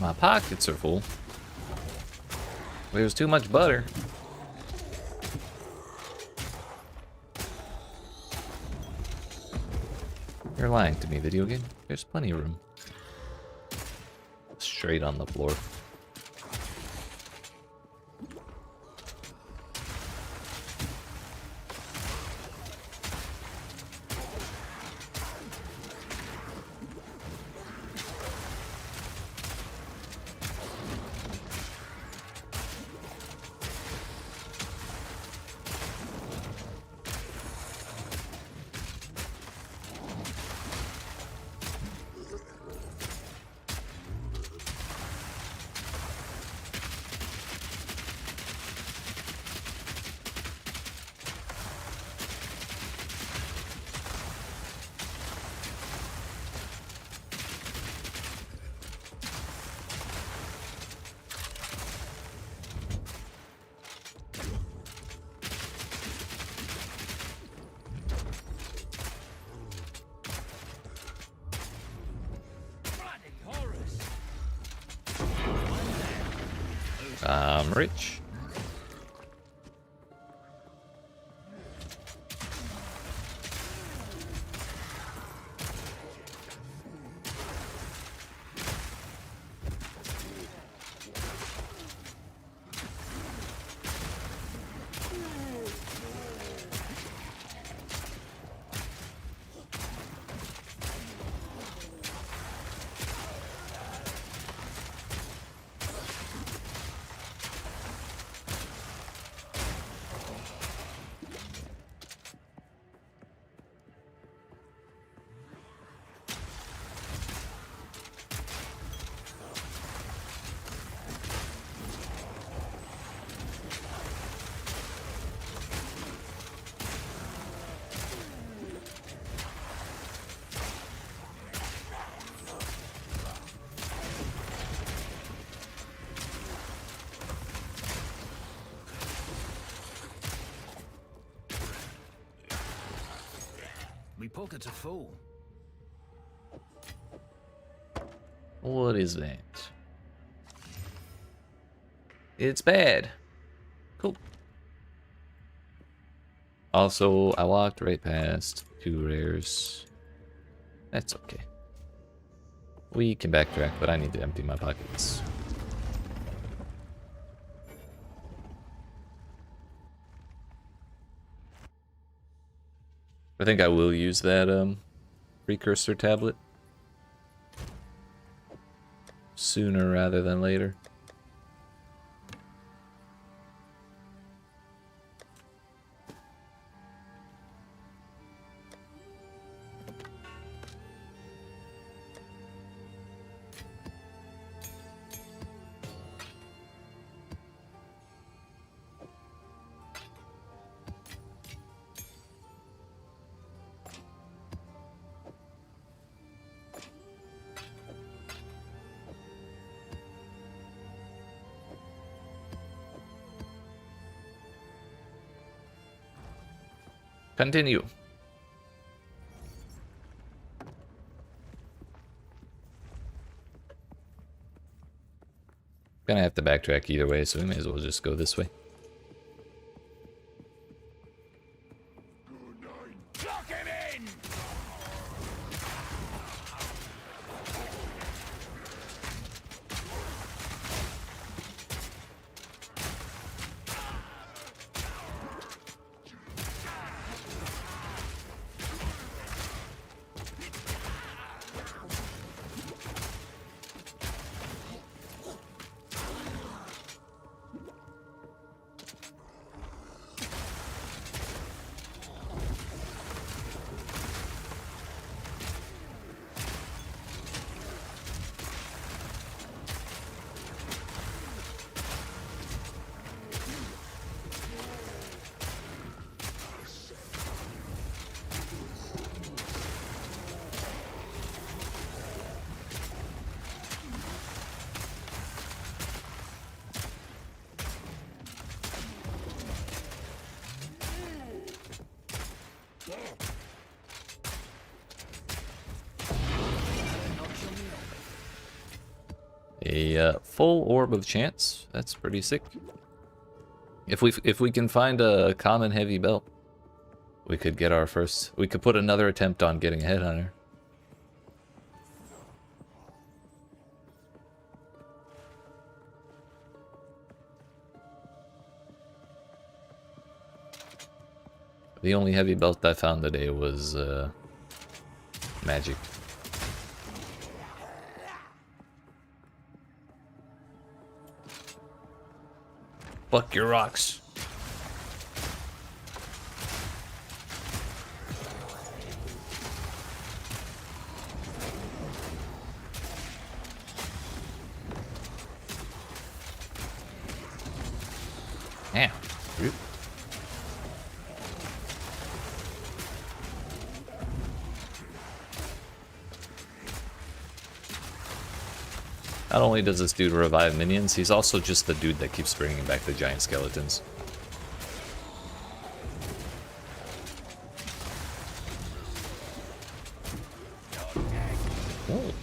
My pockets are full. There's too much butter. You're lying to me, video game. There's plenty of room. Straight on the floor. I'm rich. Me pockets are full. What is that? It's bad. Cool. Also, I walked right past 2 rares. That's okay. We can backtrack, but I need to empty my pockets. I think I will use that precursor tablet sooner rather than later. Continue. Gonna have to backtrack either way, so we may as well just go this way. Lock him in! A full orb of chance. That's pretty sick. If we can find a common heavy belt, we could get our first. We could put another attempt on getting a headhunter. The only heavy belt I found today was magic. Fuck your rocks. Damn. Not only does this dude revive minions, he's also just the dude that keeps bringing back the giant skeletons. Oh.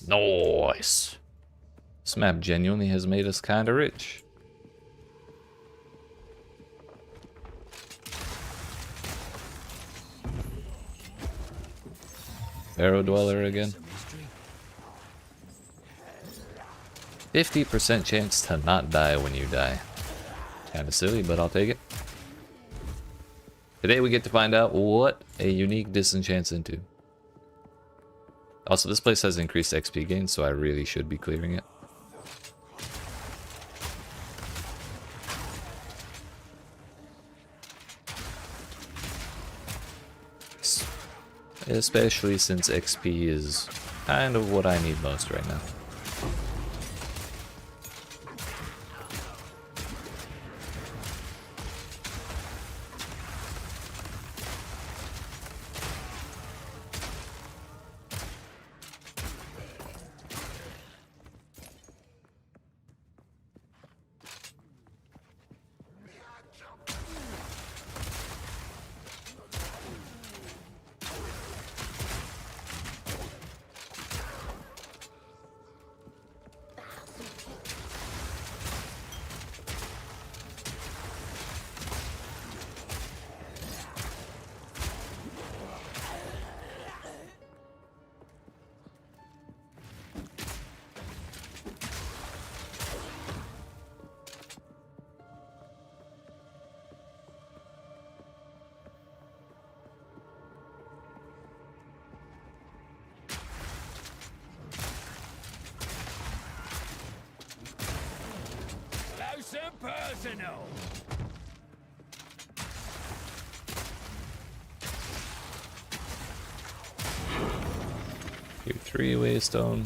Nice. This map genuinely has made us kinda rich. Arrow Dweller again. 50% chance to not die when you die. Kinda silly, but I'll take it. Today we get to find out what a unique disenchant's into. Also, this place has increased XP gain, so I really should be clearing it. Especially since XP is kind of what I need most right now. Personal. Your three-way stone.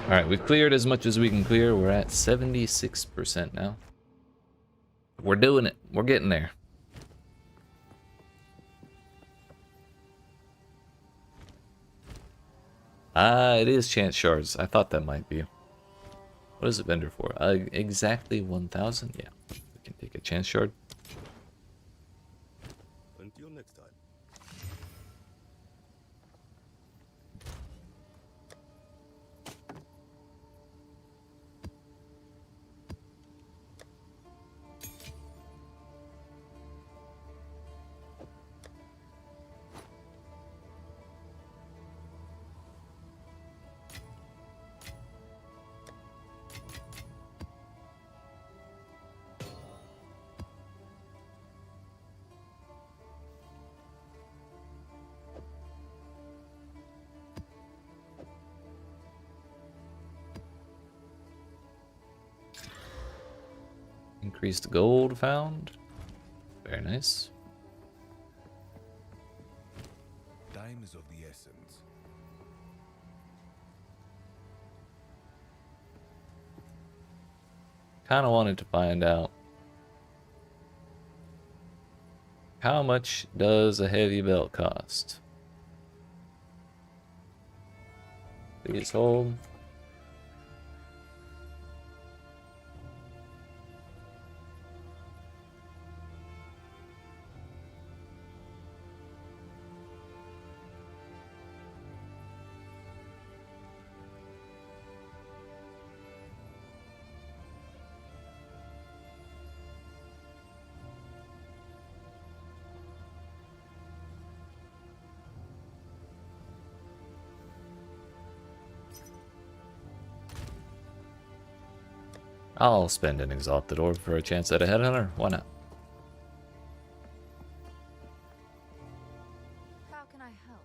Alright, we've cleared as much as we can clear. We're at 76% now. We're doing it. We're getting there. Ah, it is chance shards. I thought that might be. What is it vendor for? Exactly 1,000? Yeah, we can take a chance shard. Until next time. Increased gold found. Very nice. Time is of the essence. Kind of wanted to find out how much does a heavy belt cost? Please hold. I'll spend an exalted orb for a chance at a headhunter. Why not? How can I help?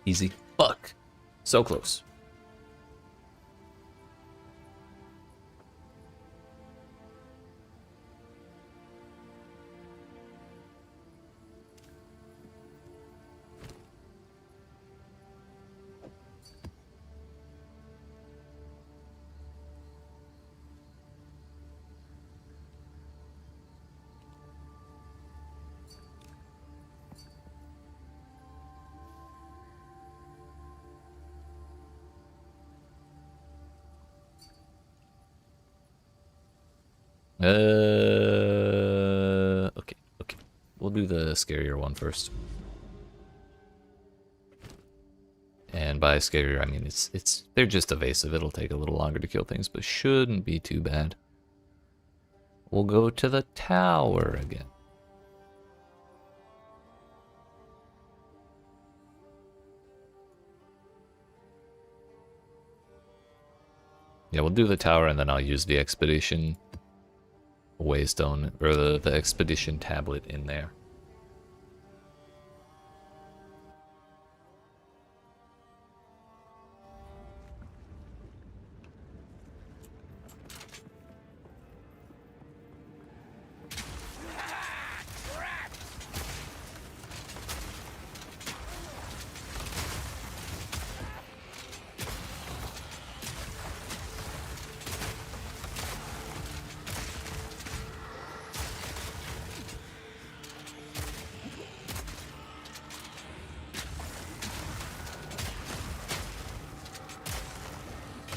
Easy. Fuck. So close. Okay, okay. We'll do the scarier one first. And by scarier, I mean they're just evasive. It'll take a little longer to kill things, but shouldn't be too bad. We'll go to the tower again. Yeah, we'll do the tower and then I'll use the expedition waystone, or the expedition tablet in there.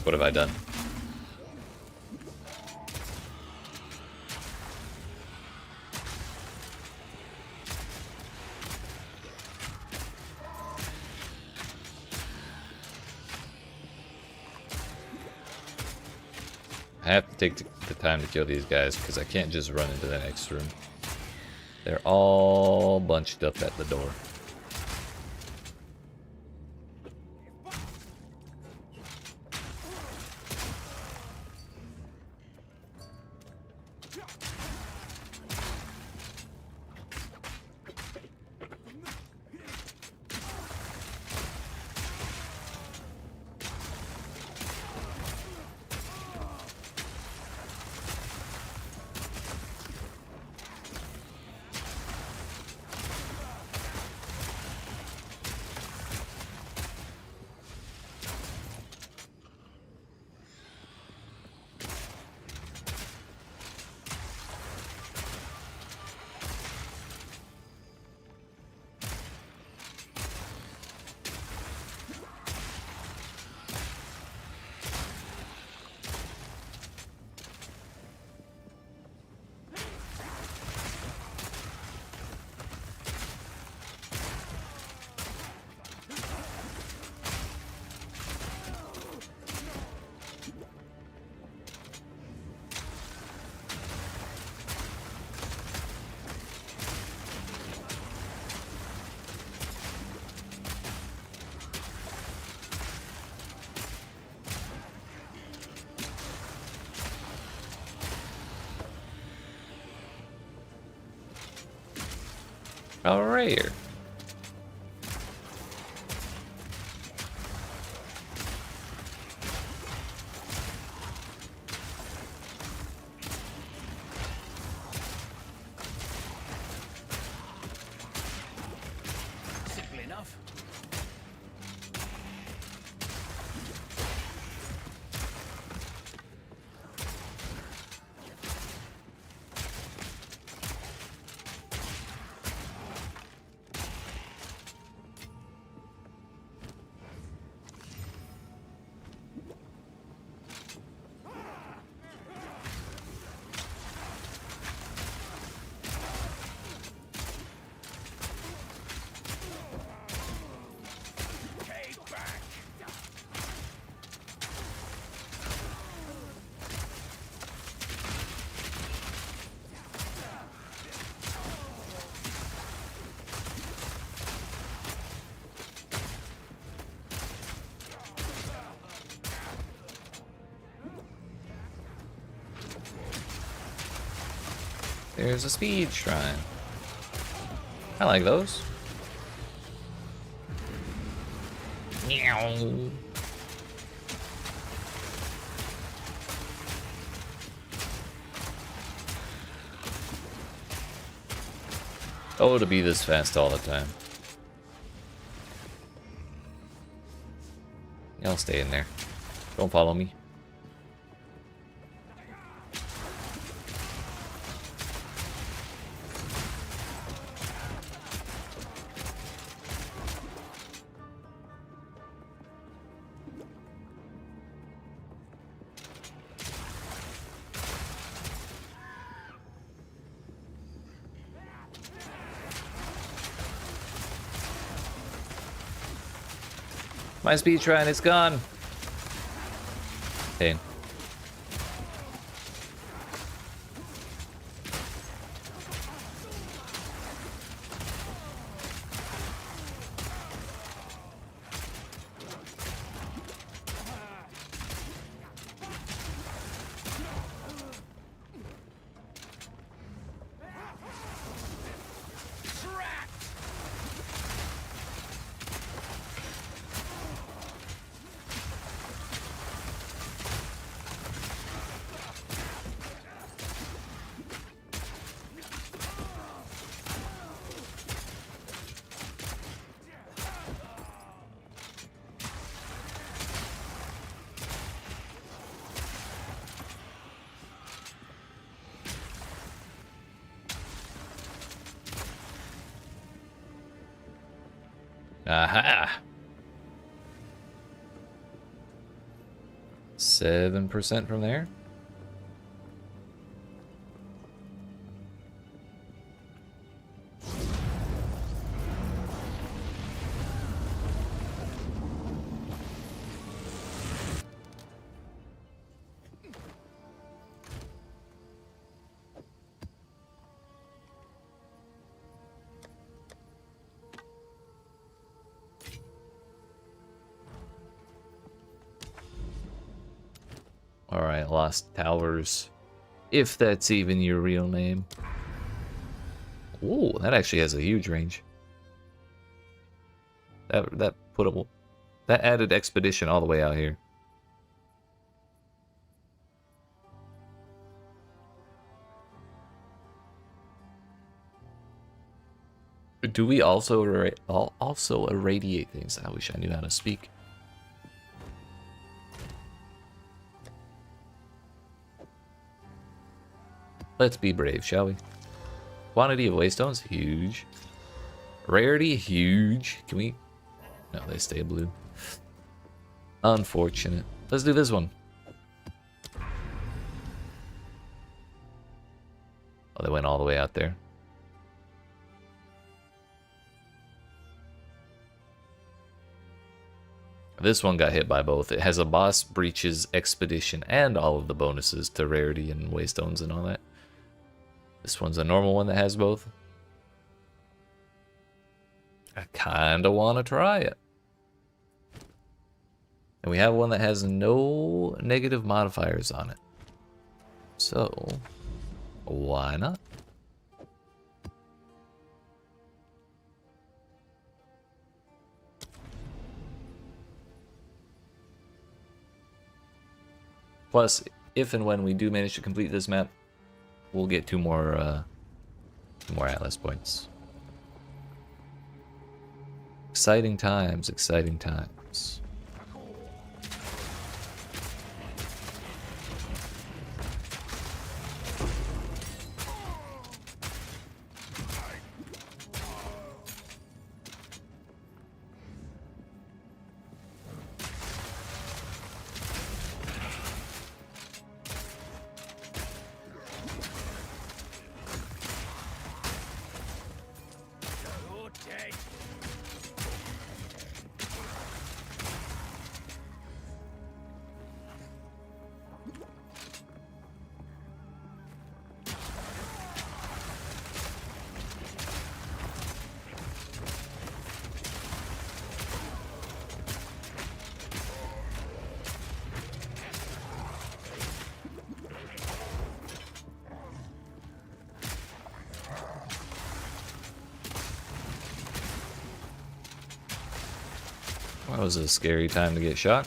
What have I done? I have to take the time to kill these guys because I can't just run into the next room. They're all bunched up at the door. All right. Simple enough. There's a speed shrine. I like those. Meow. Oh, to be this fast all the time. Y'all stay in there. Don't follow me. My speed shrine is gone. Pain. Aha! 7% from there. Alright, Lost Towers. If that's even your real name. Ooh, that actually has a huge range. That added expedition all the way out here. Do we also irradiate things? I wish I knew how to speak. Let's be brave, shall we? Quantity of waystones, huge. Rarity, huge. Can we? No, they stay blue. Unfortunate. Let's do this one. Oh, they went all the way out there. This one got hit by both. It has a boss breaches expedition and all of the bonuses to rarity and waystones and all that. This one's a normal one that has both. I kinda wanna try it. And we have one that has no negative modifiers on it. So, why not? Plus, if and when we do manage to complete this map, we'll get two more Atlas points. Exciting times, exciting times. You're dead. That was a scary time to get shot.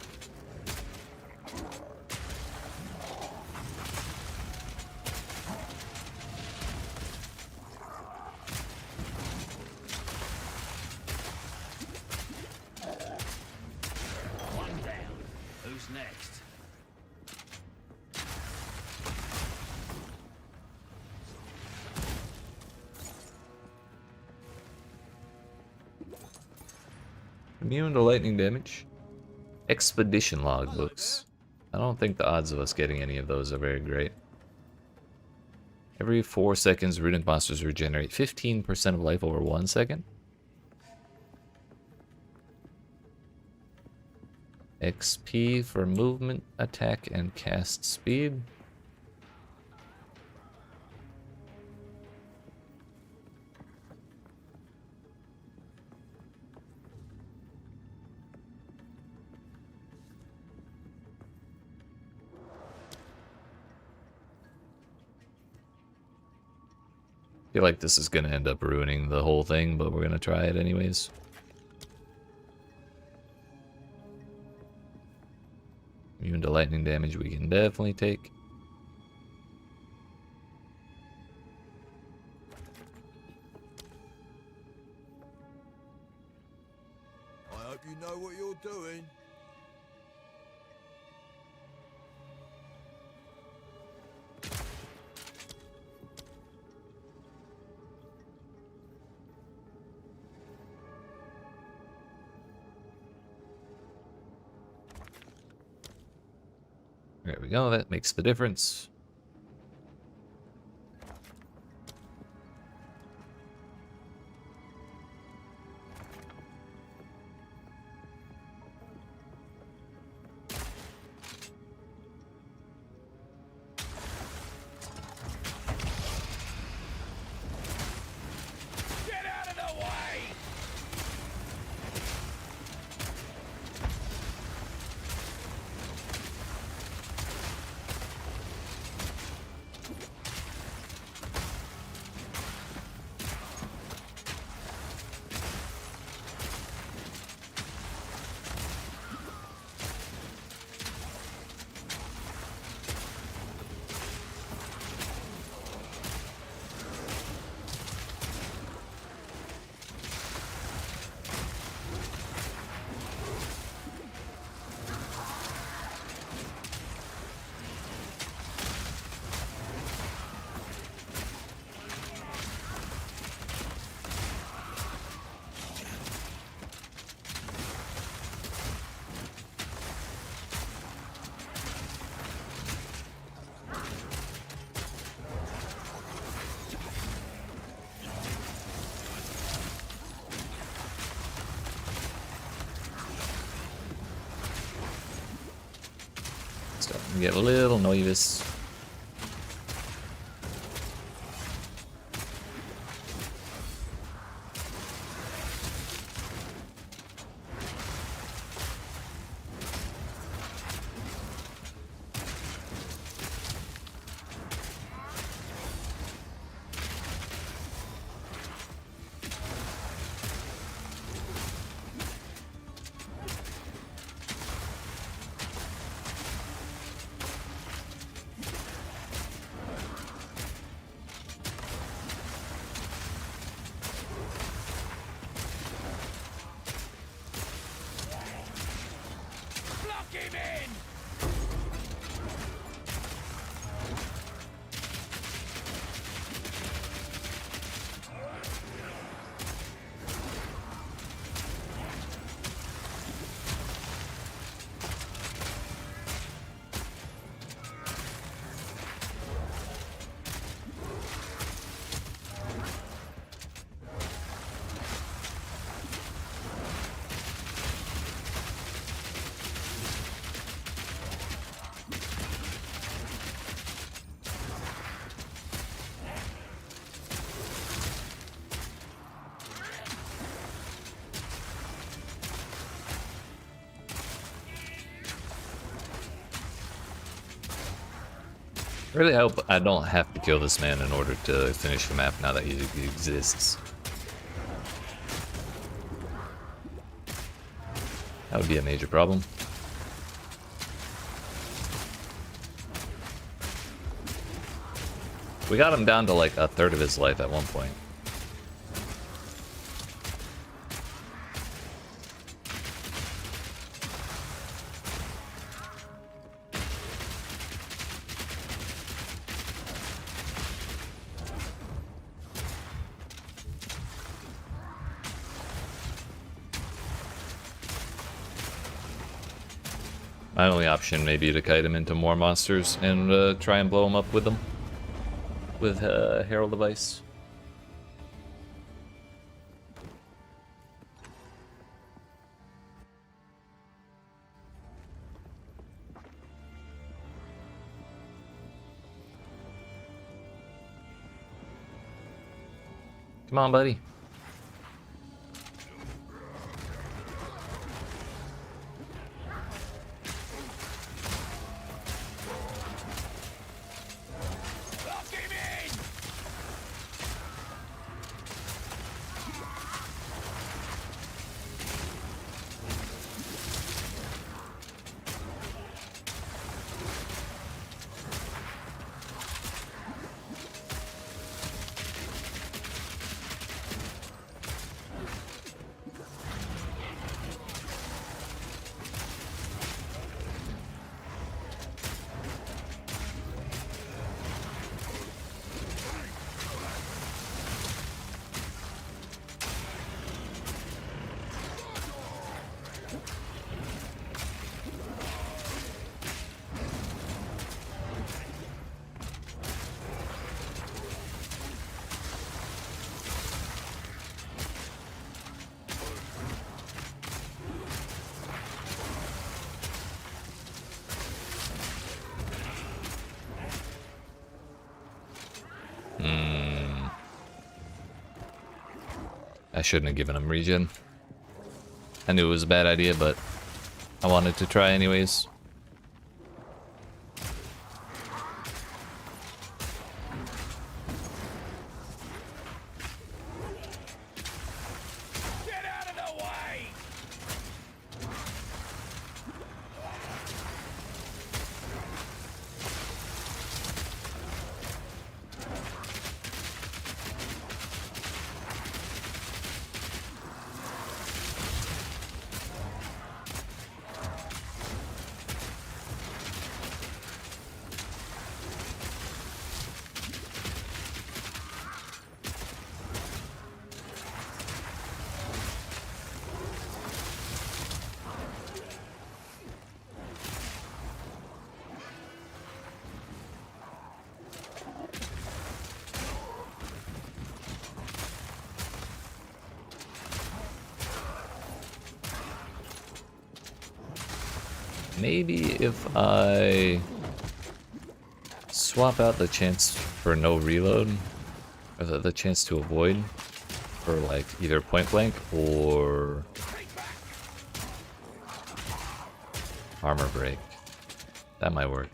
One down. Who's next? Immune to lightning damage. Expedition logbooks. I don't think the odds of us getting any of those are very great. Every 4 seconds, runic monsters regenerate 15% of life over 1 second. XP for movement, attack, and cast speed. I feel like this is going to end up ruining the whole thing, but we're going to try it anyways. Immune to lightning damage we can definitely take. I hope you know what you're doing. There we go, that makes the difference. Get out of the way! Starting to get a little nervous. Block him in! Really hope I don't have to kill this man in order to finish the map now that he exists. That would be a major problem. We got him down to like a third of his life at one point. My only option may be to kite him into more monsters and try and blow him up with them. With Herald of Ice. Come on, buddy. Block him in! I shouldn't have given him regen. I knew it was a bad idea, but I wanted to try anyways. Get out of the way! Maybe if I swap out the chance for no reload, or the chance to avoid, for like either point blank or armor break, that might work.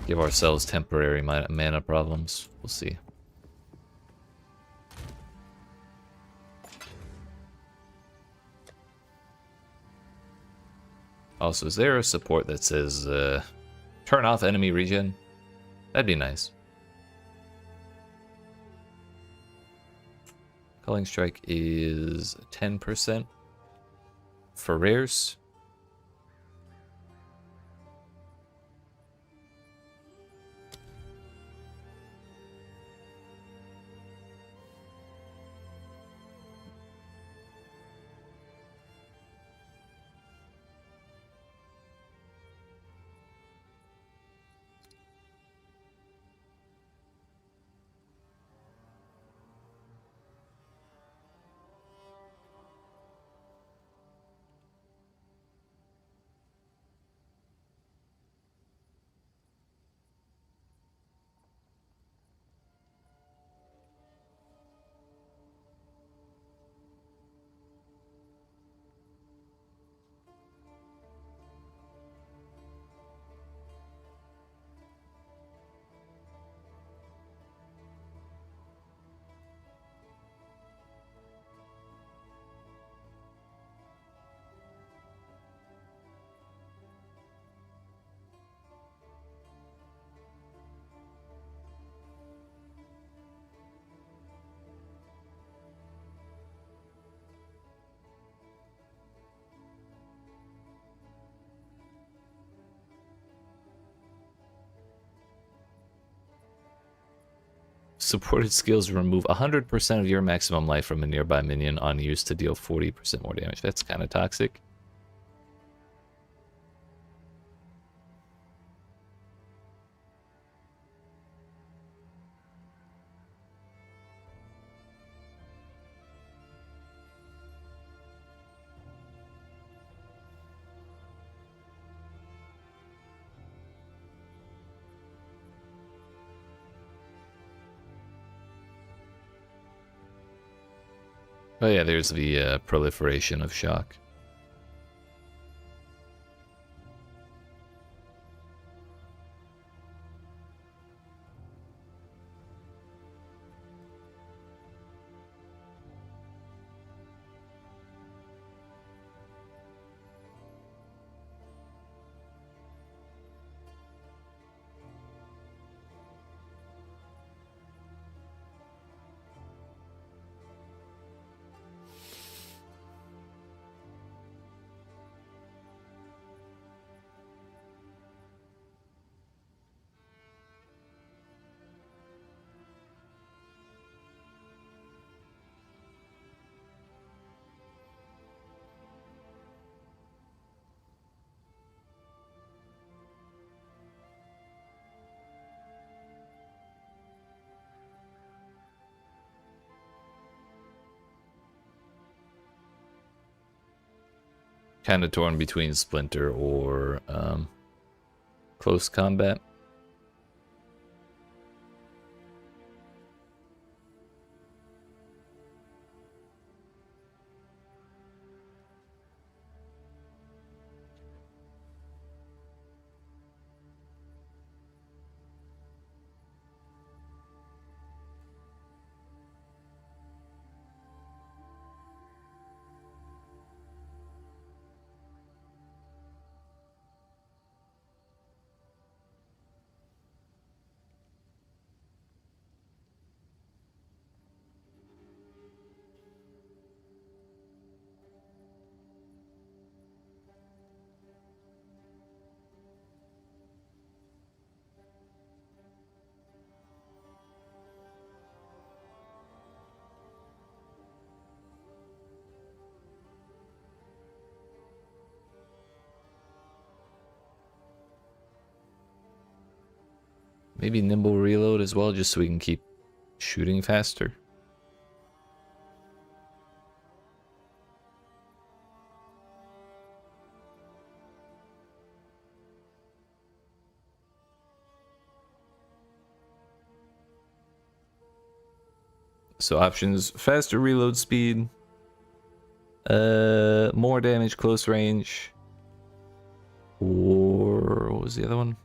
Give ourselves temporary mana problems. We'll see. Also, is there a support that says turn off enemy regen? That'd be nice. Culling Strike is 10% for rares. Supported skills remove 100% of your maximum life from a nearby minion on use to deal 40% more damage. That's kind of toxic. Oh yeah, there's the proliferation of shock. Kind of torn between Splinter or close combat. Maybe nimble reload as well, just so we can keep shooting faster. So options: faster reload speed, more damage close range, or what was the other one?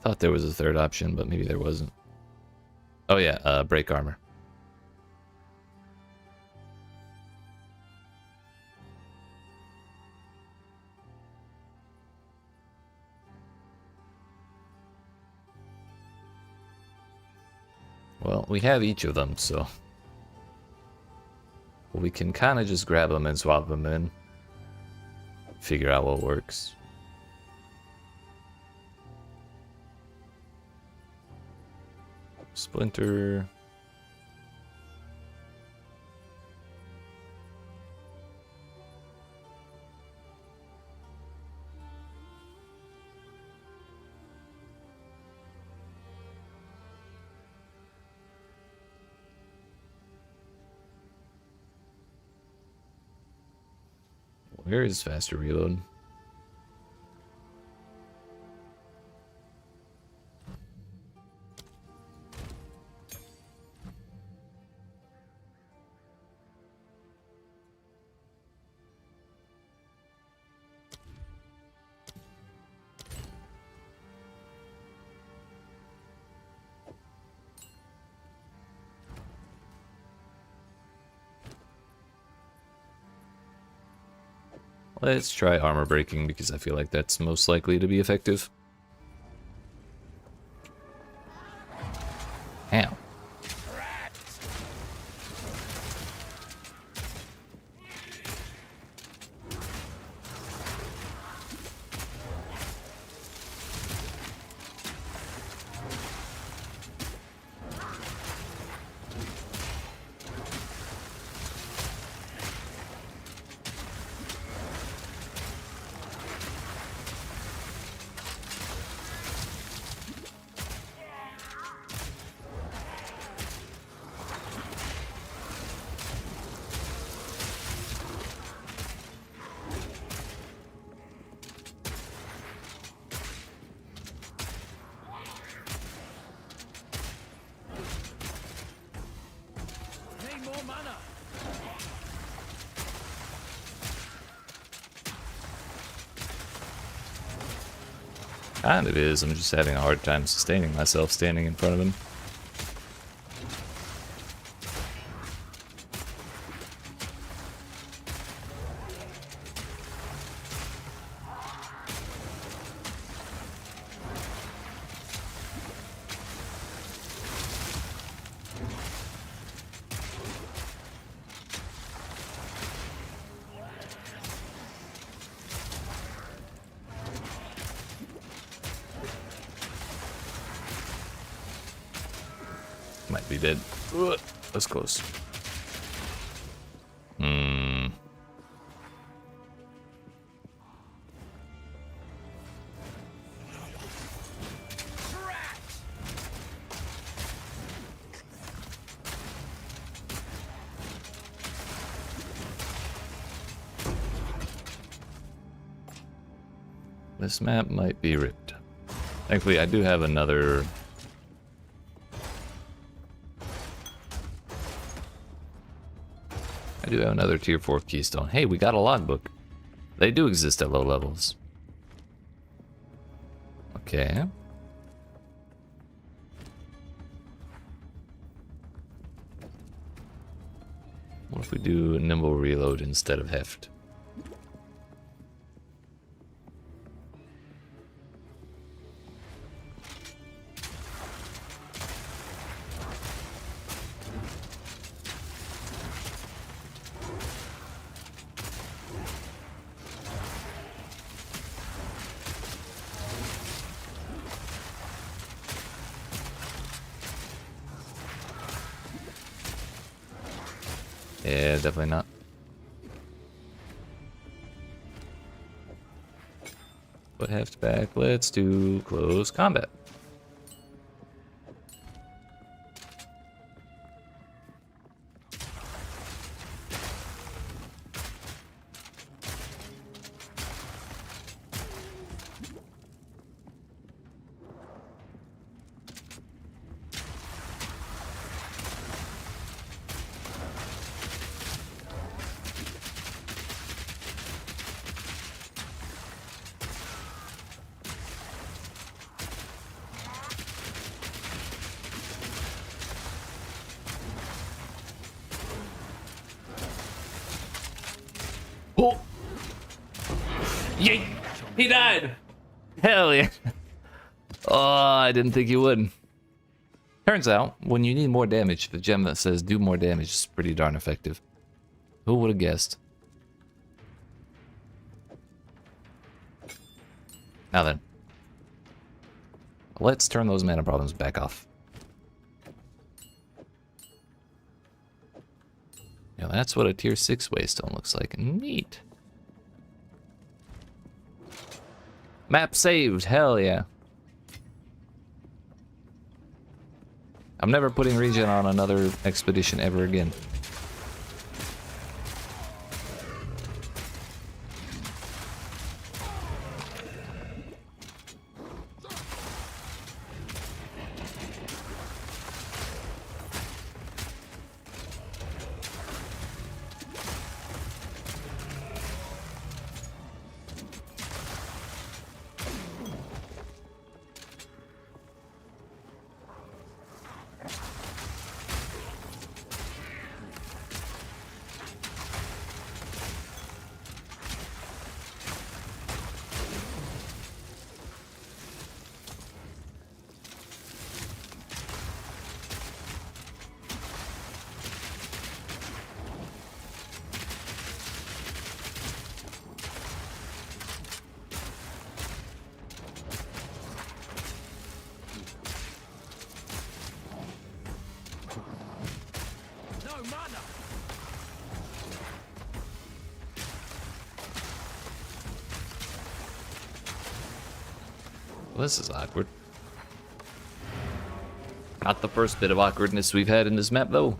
Thought there was a third option, but maybe there wasn't. Oh yeah, break armor. Well, we have each of them, so we can kind of just grab them and swap them in. Figure out what works. Splinter. Where is faster reload? Let's try armor breaking because I feel like that's most likely to be effective. Ow. Need more mana. Kind of is. I'm just having a hard time sustaining myself standing in front of him. Might be dead. Ugh, that's close. This map might be ripped. Thankfully, I do have another... I do have another tier 4 keystone. Hey, we got a logbook. They do exist at low levels. Okay. What if we do nimble reload instead of heft? Yeah, definitely not. Put heft back. Let's do close combat. Oh! Yeet! He died! Hell yeah! Oh, I didn't think he would. Turns out, when you need more damage, the gem that says do more damage is pretty darn effective. Who would have guessed? Now then. Let's turn those mana problems back off. Yeah, that's what a tier 6 waystone looks like. Neat. Map saved. Hell yeah. I'm never putting regen on another expedition ever again. No mana. Well, this is awkward. Not the first bit of awkwardness we've had in this map, though.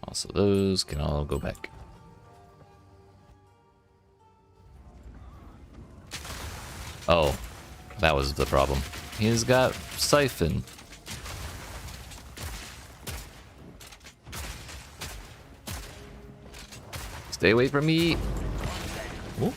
Also, those can all go back. Oh, that was the problem. He's got Siphon. Stay away from me. Ooh.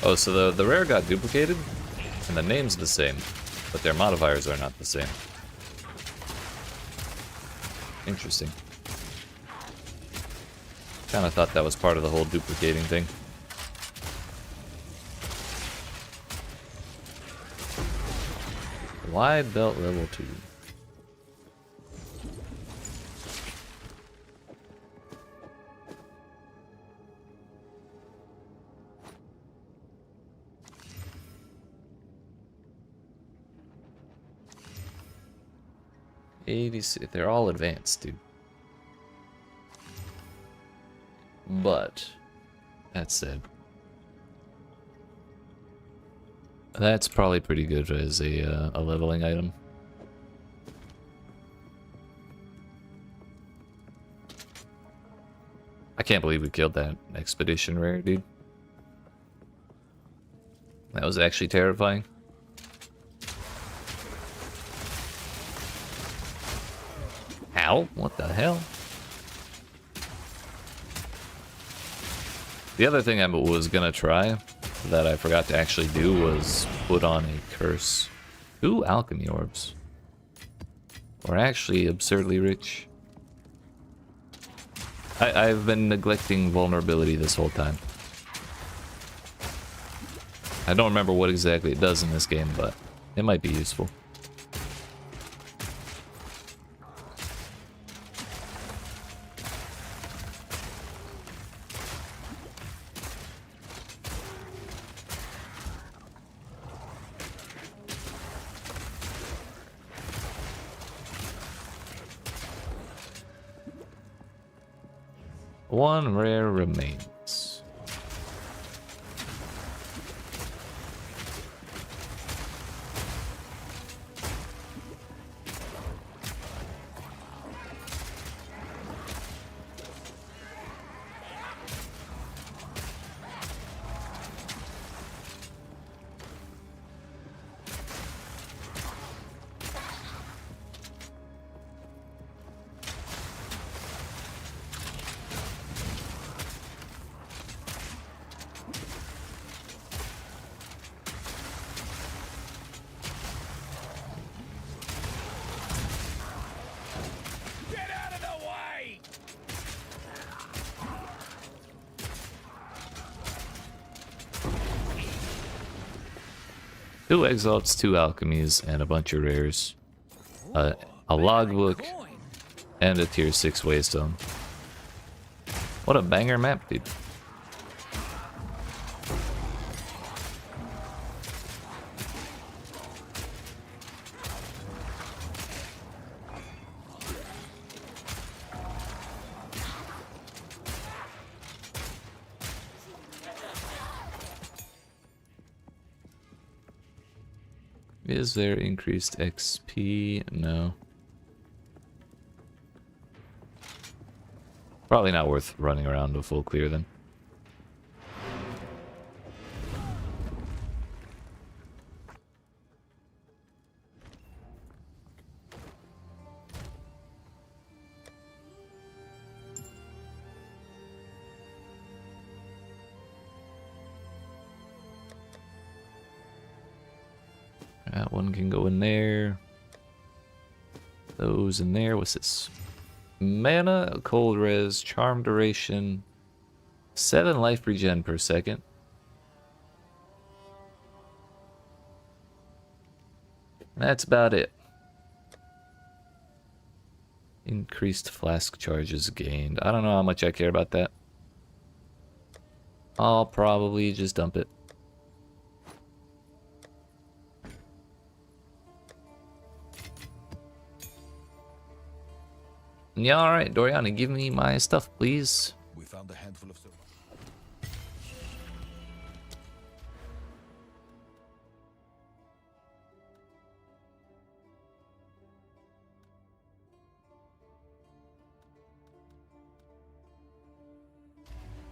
Oh, so the rare got duplicated, and the name's the same, but their modifiers are not the same. Interesting. Kinda thought that was part of the whole duplicating thing. Wide belt level 2. They're all advanced, dude. But that said, that's probably pretty good as a leveling item. I can't believe we killed that expedition rare, dude. That was actually terrifying. Ow, what the hell? The other thing I was gonna try that I forgot to actually do was put on a curse. Ooh, alchemy orbs. We're actually absurdly rich. I've been neglecting vulnerability this whole time. I don't remember what exactly it does in this game, but it might be useful. One rare remains. Get out of the way! 2 exalts, 2 alchemies, and a bunch of rares. A logbook, Coin. and a tier 6 waystone. What a banger map, dude. Is there increased XP? No. Probably not worth running around to full clear then. That one can go in there. Those in there. What's this? Mana, cold res, charm duration, 7 life regen per second. That's about it. Increased flask charges gained. I don't know how much I care about that. I'll probably just dump it. Yeah, alright, Doriani, give me my stuff, please. We found a handful of silver.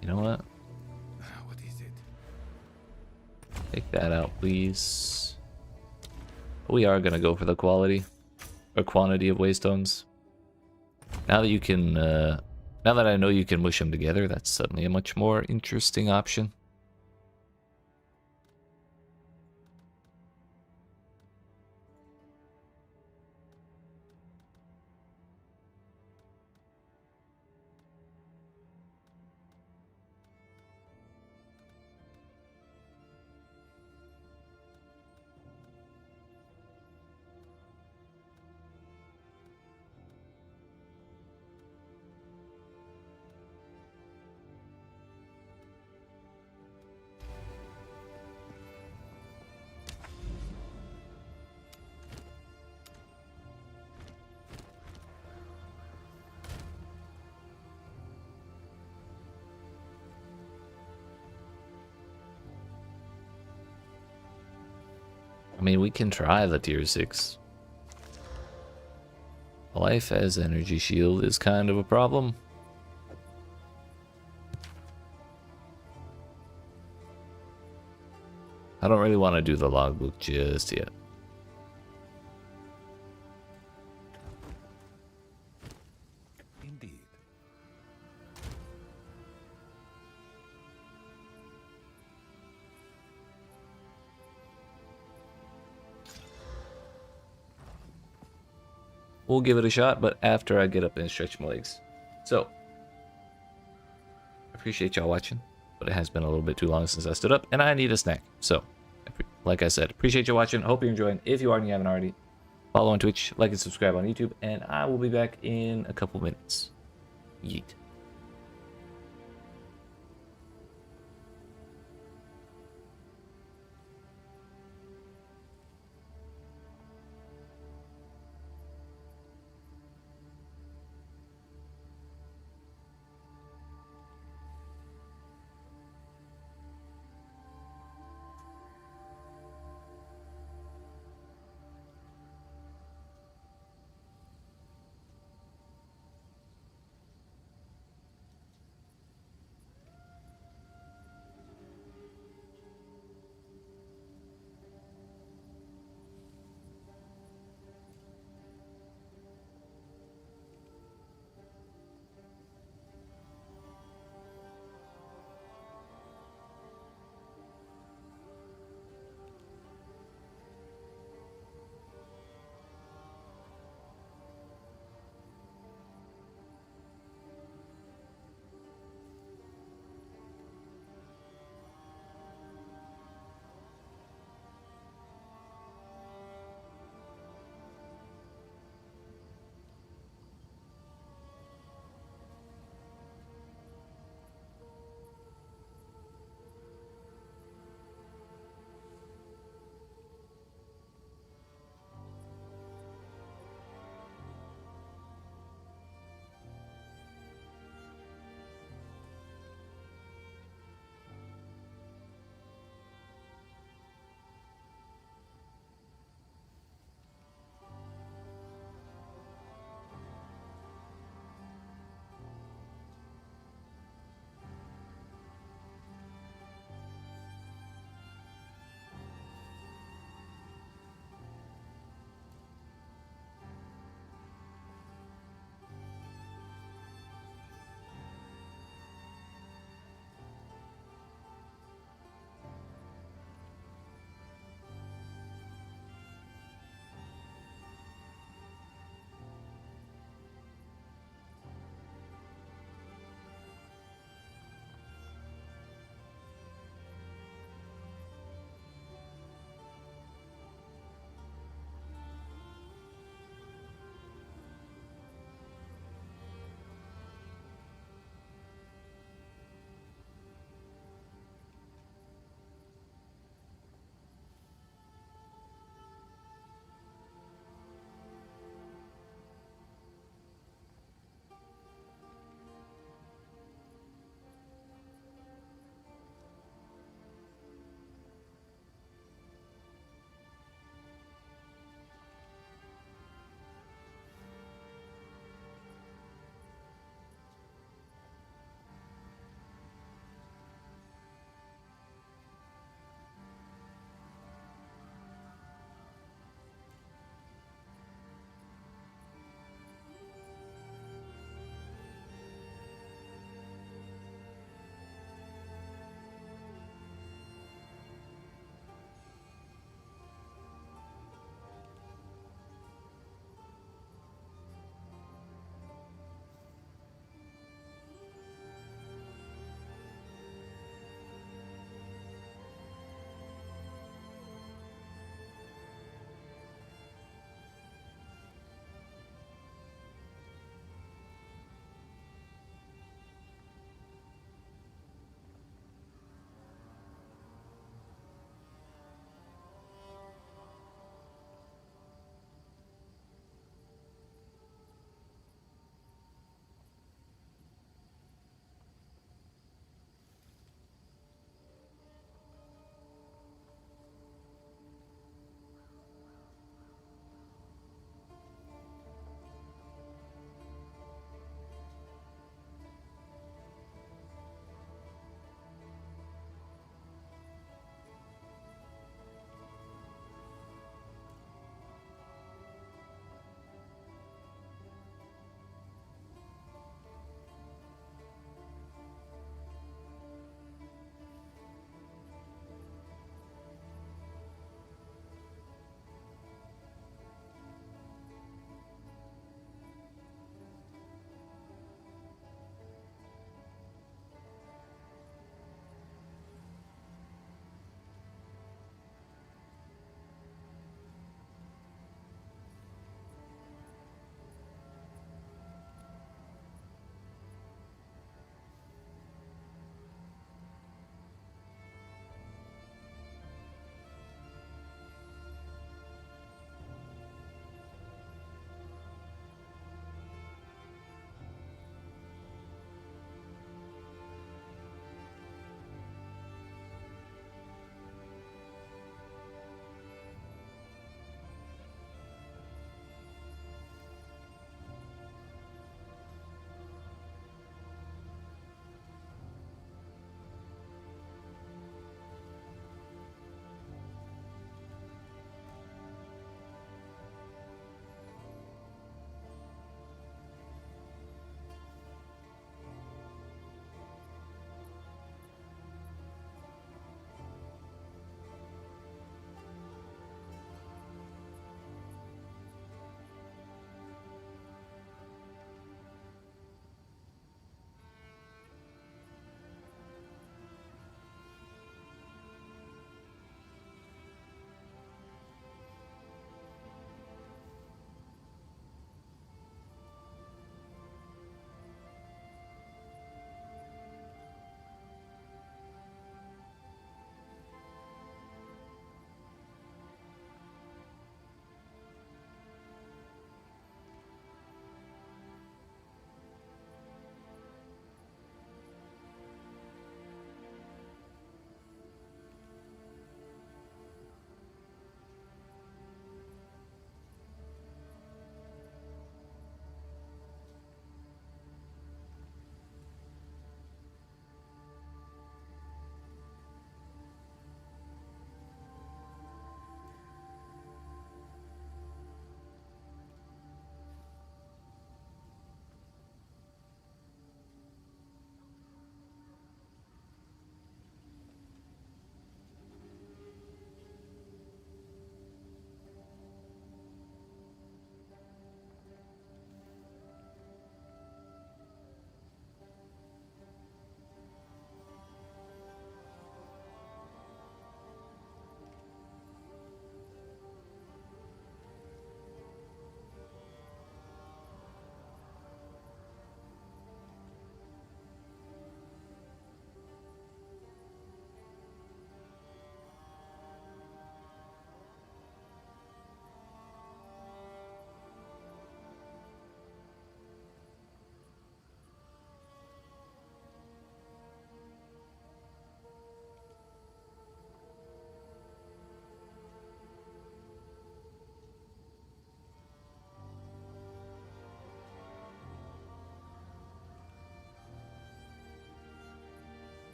You know what? What is it? Take that out, please. We are gonna go for the quality or quantity of waystones. Now that you can, now that I know you can mush them together, that's suddenly a much more interesting option. I mean, we can try the tier 6. Life as energy shield is kind of a problem. I don't really want to do the logbook just yet. Indeed. We'll give it a shot, but after I get up and stretch my legs. So, appreciate y'all watching, but it has been a little bit too long since I stood up, and I need a snack. So, like I said, appreciate you watching. Hope you're enjoying. If you are and you haven't already, follow on Twitch, like and subscribe on YouTube, and I will be back in a couple minutes. Yeet.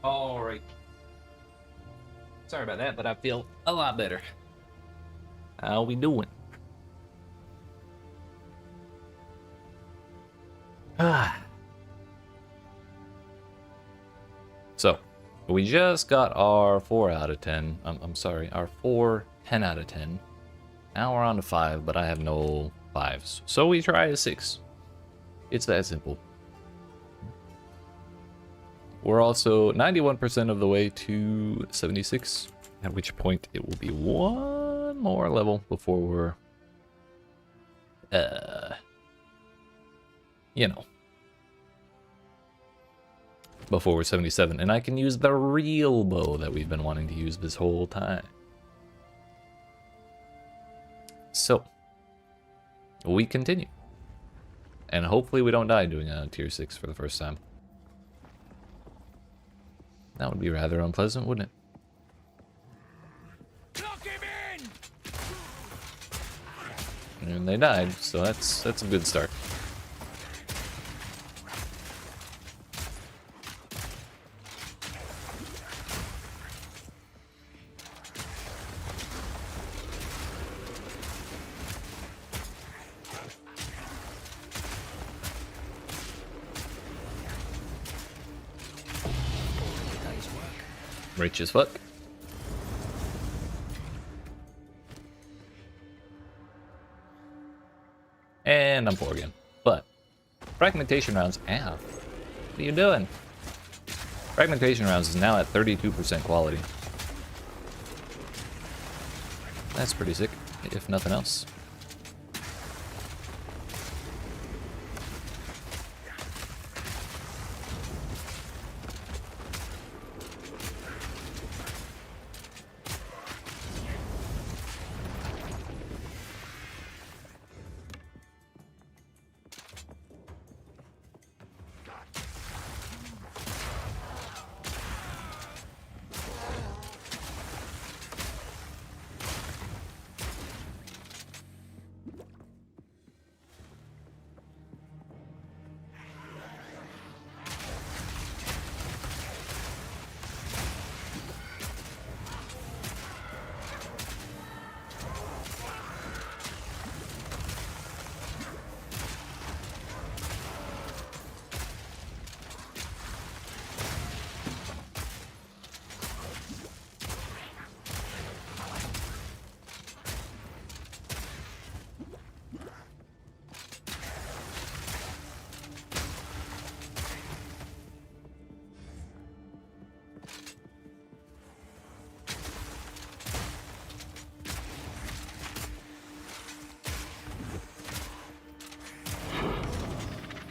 All right. Sorry about that, but I feel a lot better. How we doing? So, we just got our 4 out of 10. I'm sorry, our 4 10 out of 10. Now we're on to 5, but I have no 5s. So we try a 6. It's that simple. We're also 91% of the way to 76, at which point it will be one more level before we're, you know, before we're 77. And I can use the real bow that we've been wanting to use this whole time. So, we continue. And hopefully we don't die doing a tier 6 for the first time. That would be rather unpleasant, wouldn't it? Lock him in! And they died, so that's a good start. Rich as fuck. And I'm poor again. But fragmentation rounds, ow. What are you doing? Fragmentation rounds is now at 32% quality. That's pretty sick, if nothing else.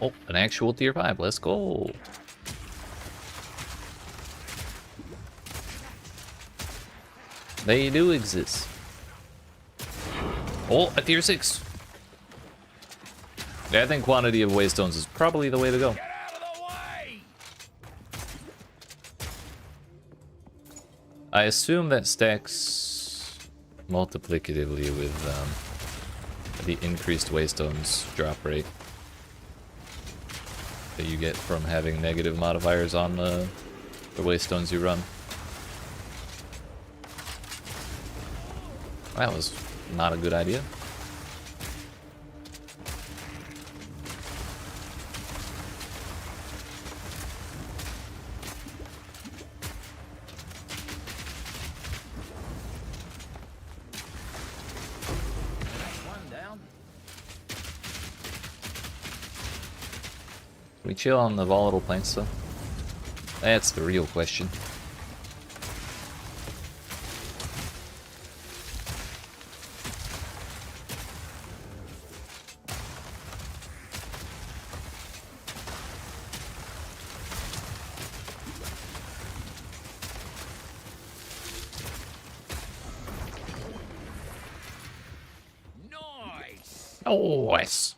Oh, an actual tier 5. Let's go. They do exist. Oh, a tier 6. Yeah, I think quantity of waystones is probably the way to go. Get out of the way! I assume that stacks multiplicatively with the increased waystones drop rate that you get from having negative modifiers on the waystones you run. That was not a good idea. One down. Can we chill on the volatile plants though? That's the real question. Nice! Oh, yes.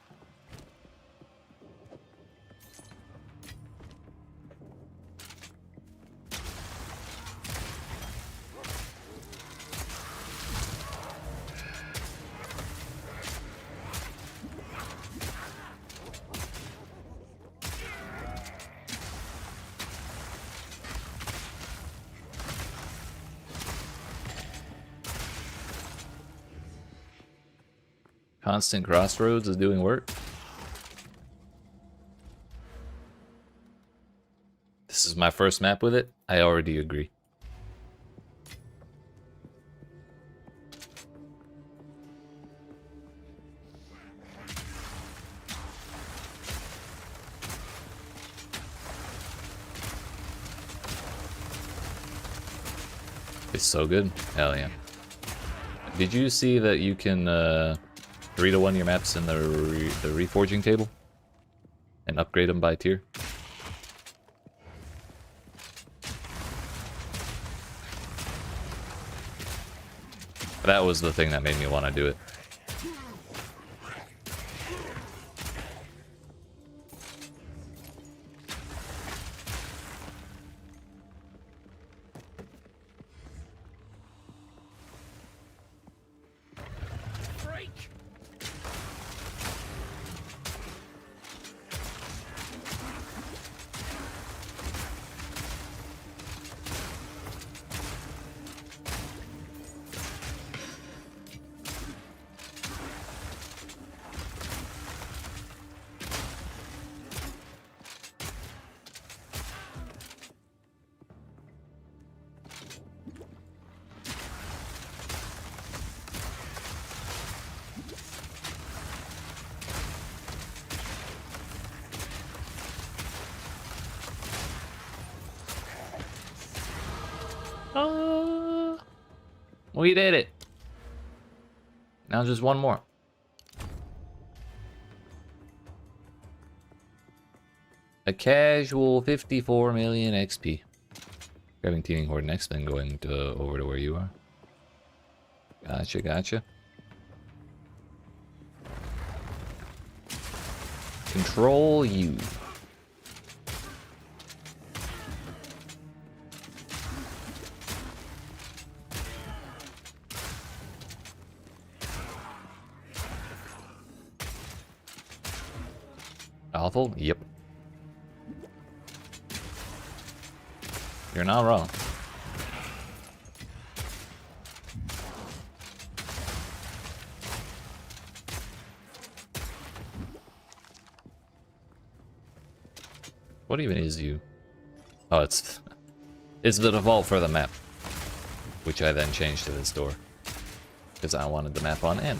Constant crossroads is doing work. This is my first map with it. I already agree. It's so good. Hell yeah. Did you see that you can 3-to-1 your maps in the reforging table? And upgrade them by tier? That was the thing that made me want to do it. We did it. Now just one more. A casual 54 million XP. Grabbing Teeming Horde next, then going over to where you are. Gotcha, gotcha. Control you. Awful? Yep. You're not wrong. What even is you? Oh, it's the default for the map, which I then changed to this door because I wanted the map on end.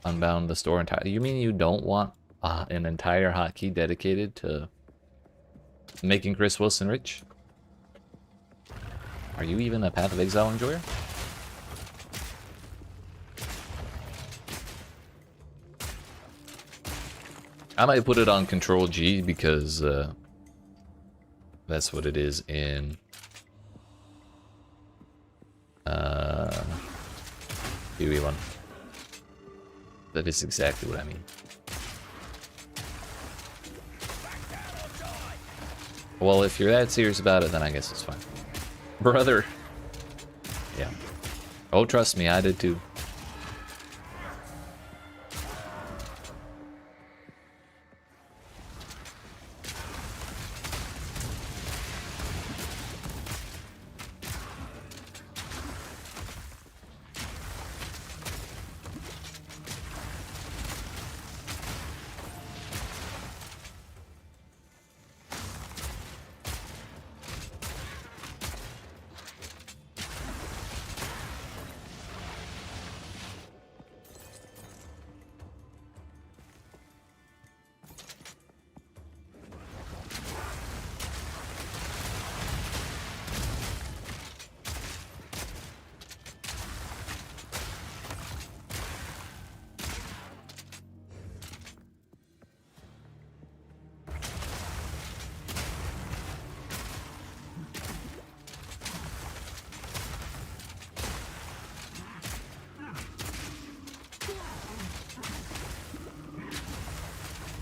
Unbound the store entirely. You mean you don't want an entire hotkey dedicated to making Chris Wilson rich? Are you even a Path of Exile enjoyer? I might put it on Control G because that's what it is in PoE1. That is exactly what I mean. Well, if you're that serious about it, then I guess it's fine. Brother. Yeah. Oh, trust me, I did too.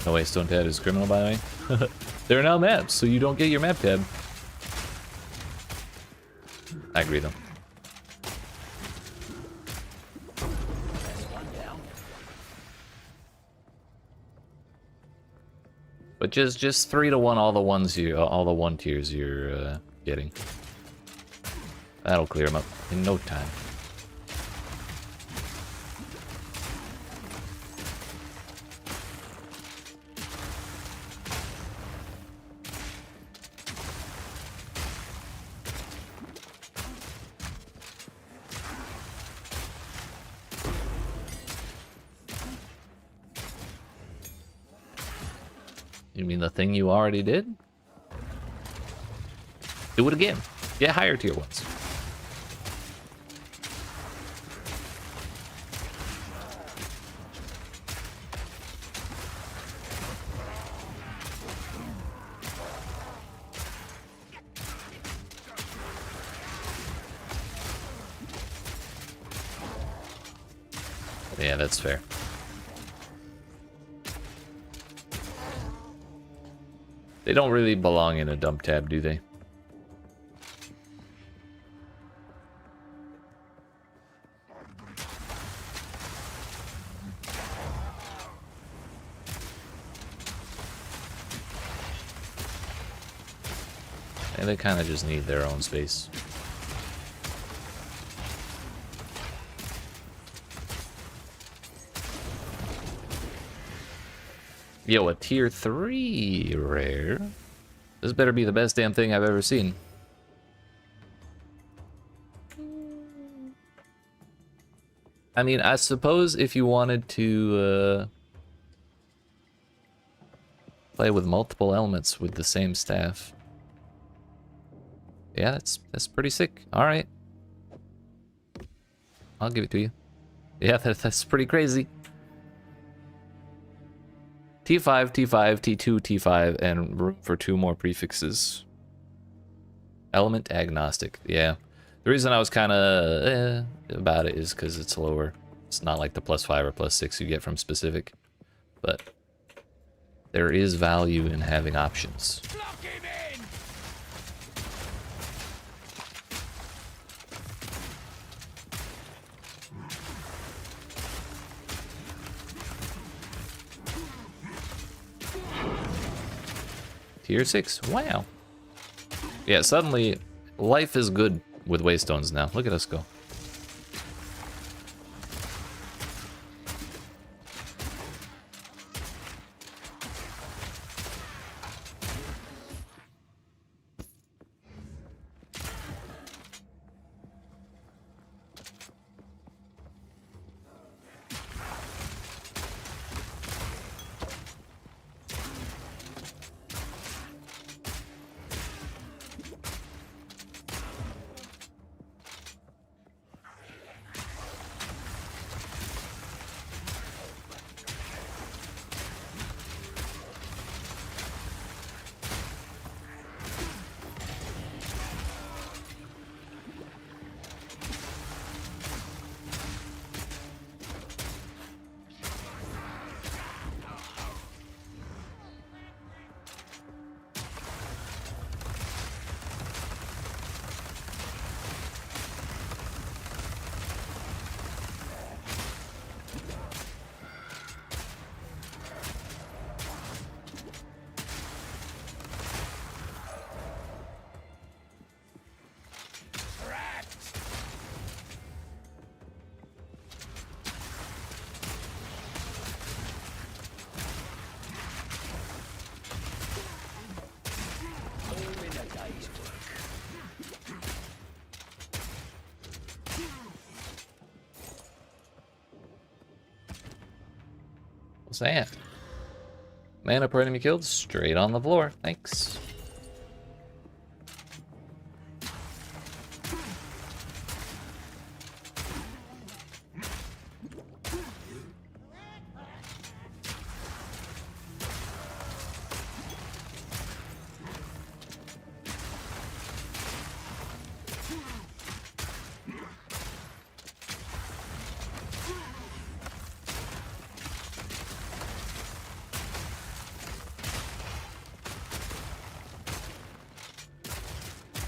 No way, Stone Tab is criminal, by the way. There are now maps, so you don't get your map tab. I agree, though. But but just 3 to 1 all the one tiers you're getting. That'll clear them up in no time. You mean the thing you already did? Do it again. Get higher tier ones. Yeah, that's fair. They don't really belong in a dump tab, do they? And they kind of just need their own space. Yo, a tier 3 rare. This better be the best damn thing I've ever seen. I mean, I suppose if you wanted to play with multiple elements with the same staff. Yeah, that's pretty sick. All right. I'll give it to you. Yeah, that's pretty crazy. T5, T5, T2, T5, and room for 2 more prefixes. Element agnostic, yeah. The reason I was kind of about it is because it's lower. It's not like the +5 or +6 you get from specific. But there is value in having options. Lock him in! Tier 6, wow. Yeah, suddenly life is good with Waystones now. Look at us go. What's that? Mana per enemy killed, straight on the floor. Thanks.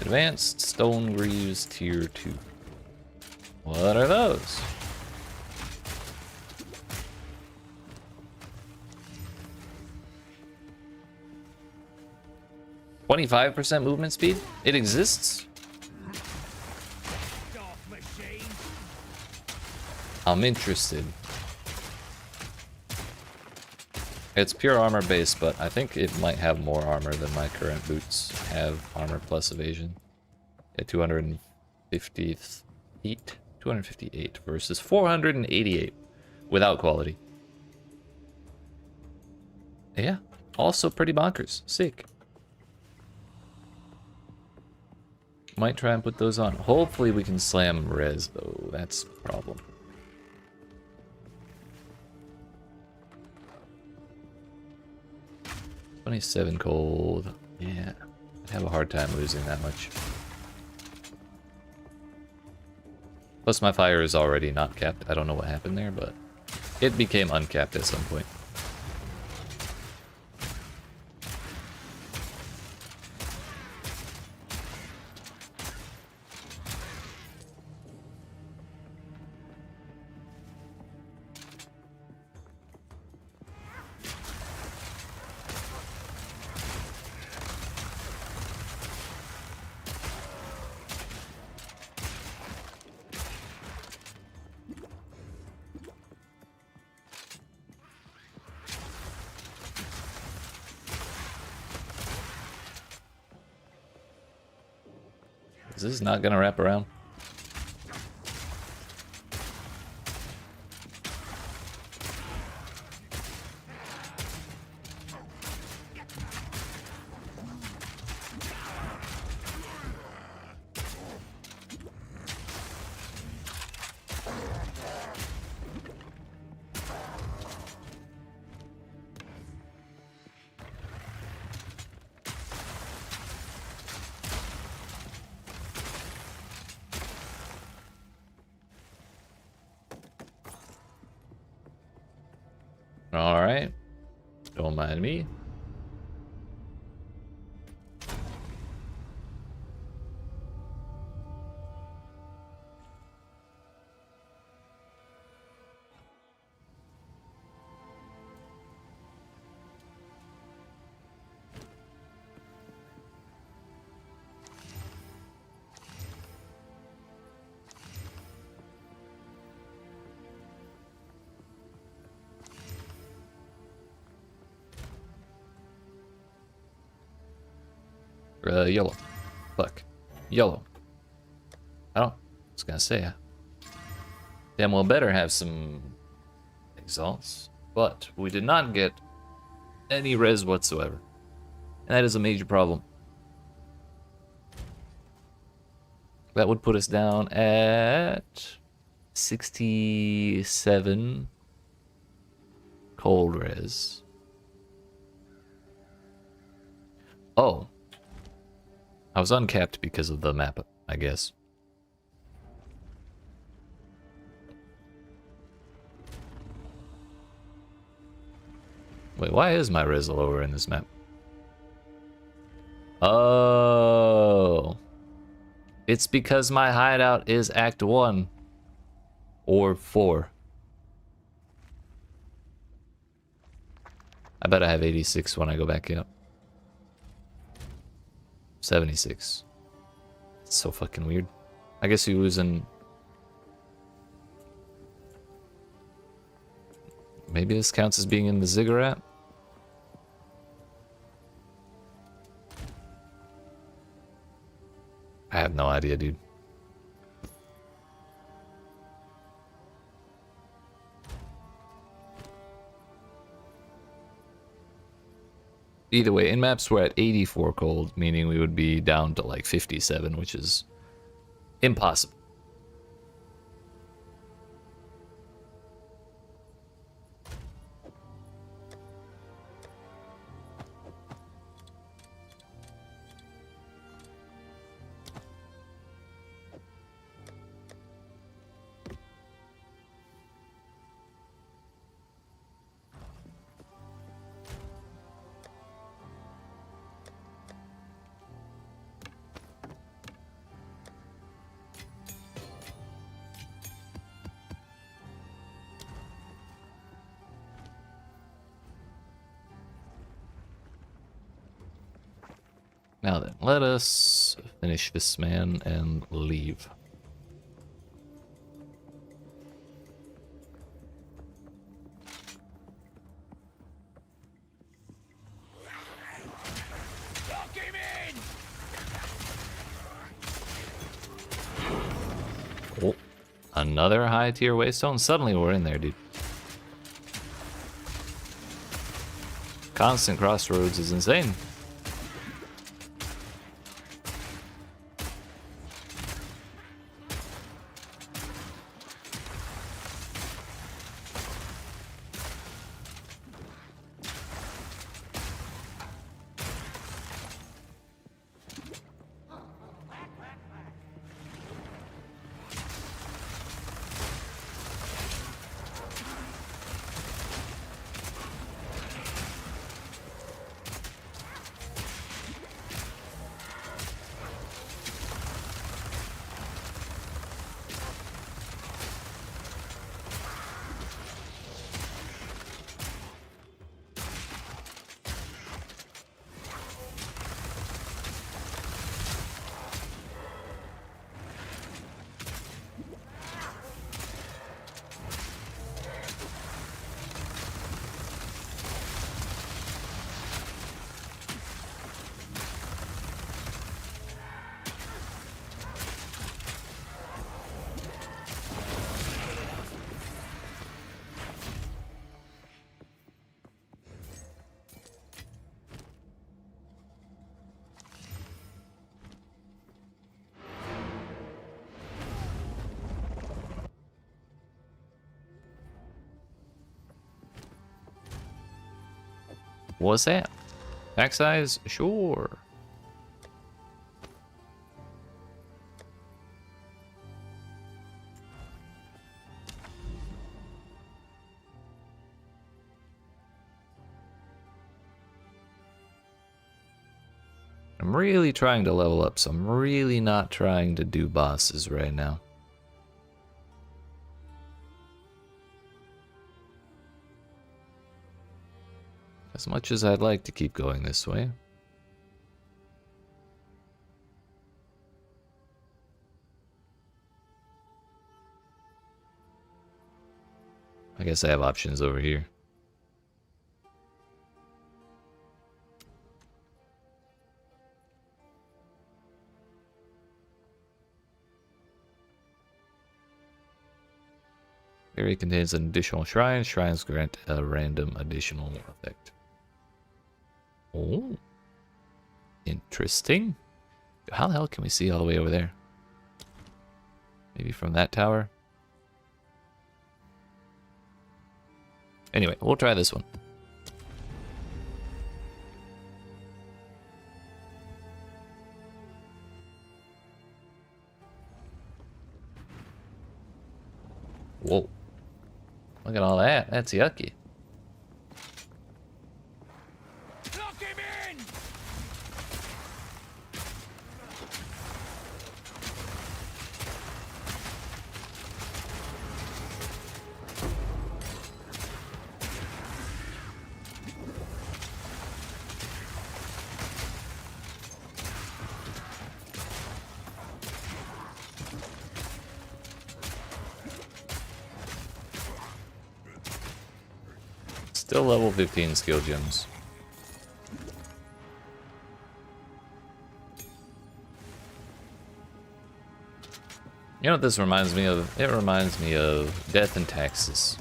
Advanced Stone Greaves Tier 2. What are those? 25% movement speed? It exists? I'm interested. It's pure armor base, but I think it might have more armor than my current boots have. Armor plus evasion. Yeah, 250 feet. 258 versus 488 without quality. Yeah, also pretty bonkers. Sick. Might try and put those on. Hopefully we can slam res, though. That's the problem. $27 cold. Yeah, I'd have a hard time losing that much. Plus my fire is already not capped. I don't know what happened there, but it became uncapped at some point. This is not gonna wrap around. Alright. Don't mind me. Yellow. Fuck. Yellow. I was gonna say, damn well better have some exalts, but we did not get any res whatsoever. And that is a major problem. That would put us down at 67 cold res. Oh. I was uncapped because of the map, I guess. Wait, why is my res lower in this map? Oh. It's because my hideout is Act 1. Or 4. I bet I have 86 when I go back up. 76. It's so fucking weird. I guess he was in... Maybe this counts as being in the ziggurat? I have no idea, dude. Either way, in maps we're at 84 cold, meaning we would be down to like 57, which is impossible. Now then, let us finish this man and leave. Oh, another high tier waystone. Suddenly we're in there, dude. Constant crossroads is insane. What's that? Pack size? Sure. I'm really trying to level up, so I'm really not trying to do bosses right now. As much as I'd like to keep going this way. I guess I have options over here. Area contains an additional shrine. Shrines grant a random additional effect. Oh. Interesting. How the hell can we see all the way over there? Maybe from that tower? Anyway, we'll try this one. Whoa. Look at all that. That's yucky. Lock him in! Still level 15 skill gems. You know what this reminds me of? It reminds me of Death and Taxes.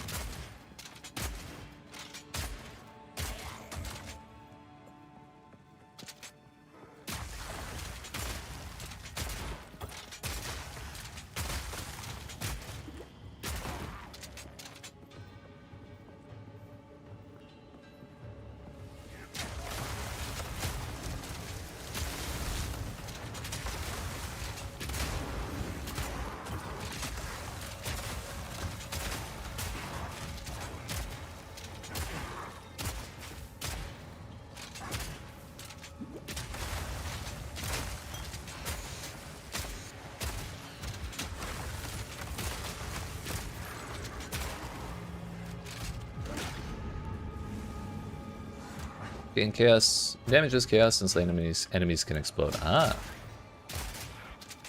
Gain chaos. Damages chaos and slain enemies can explode. Ah.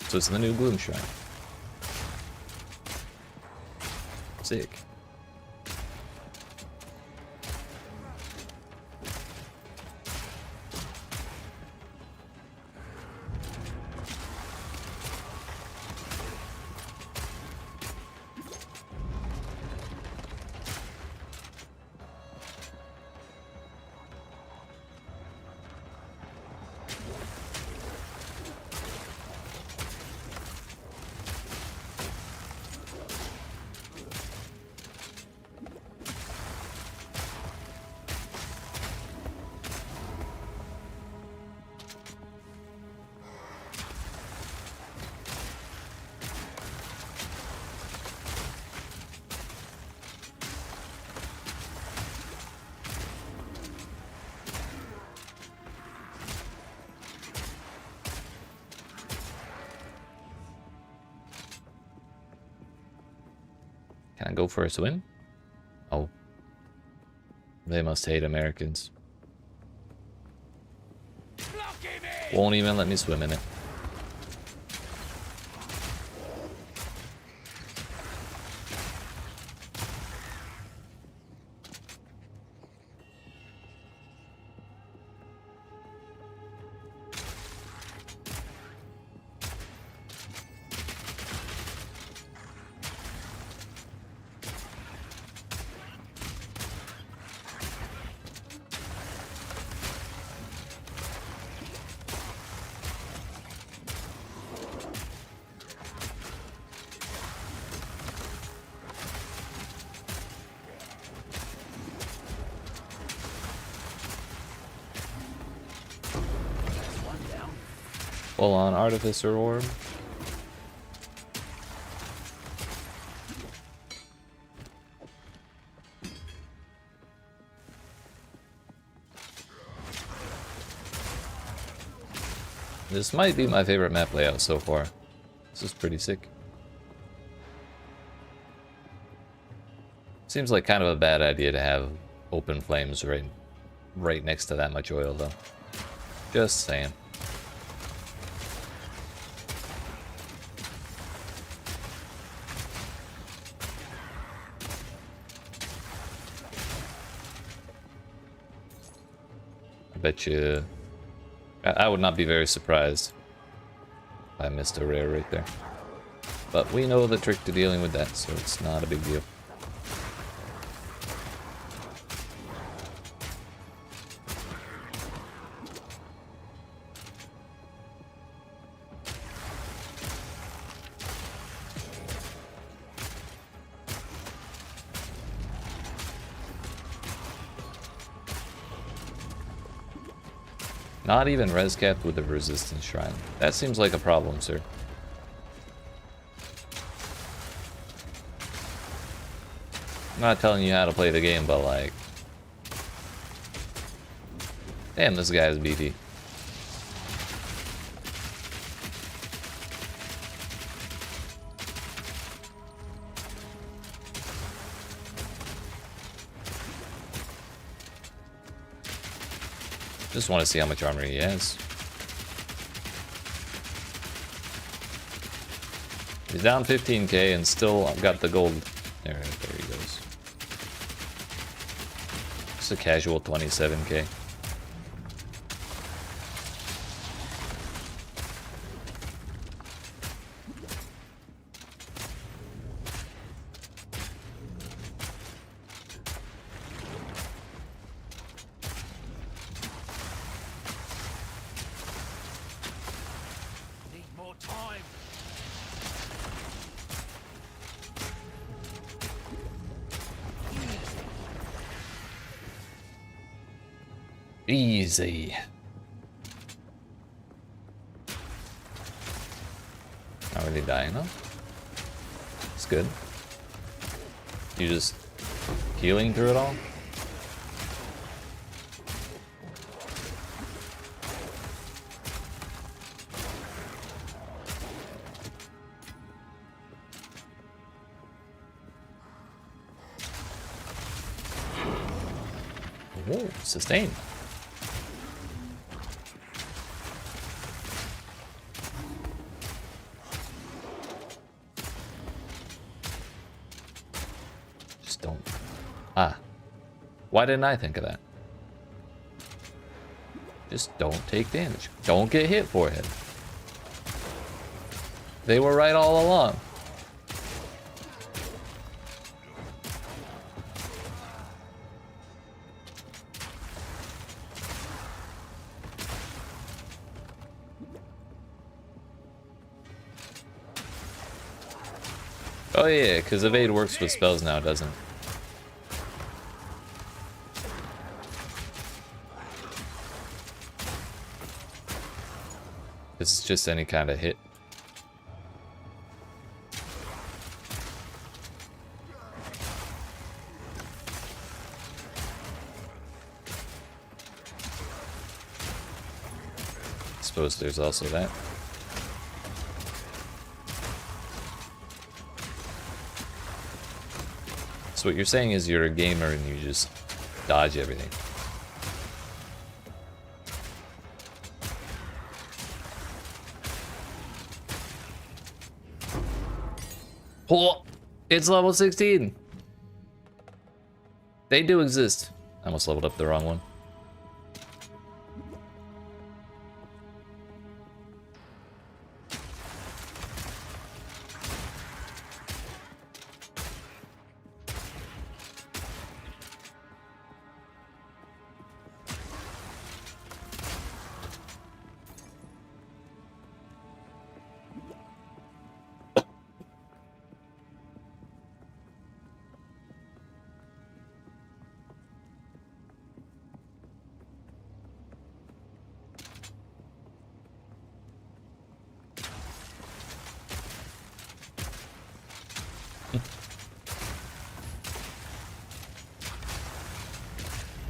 So it's the new Gloom Shrine. Sick. Can I go for a swim? Oh. They must hate Americans. Won't even let me swim in it. Full on Artificer Orb. This might be my favorite map layout so far. This is pretty sick. Seems like kind of a bad idea to have open flames right next to that much oil though. Just saying. I bet you... I would not be very surprised if I missed a rare right there. But we know the trick to dealing with that, so it's not a big deal. Not even res capped with a resistance shrine. That seems like a problem, sir. I'm not telling you how to play the game, but like... Damn, this guy is beefy. Just want to see how much armor he has. He's down 15k and still got the gold. There he goes. Just a casual 27k. Easy. Not really dying though. It's good. You just healing through it all? Oh, sustain. Just don't. Ah. Why didn't I think of that? Just don't take damage. Don't get hit, forehead. They were right all along. Oh yeah, because evade works with spells now, doesn't it? It's just any kind of hit. I suppose there's also that. So what you're saying is you're a gamer and you just dodge everything. Oh, it's level 16. They do exist. I almost leveled up the wrong one.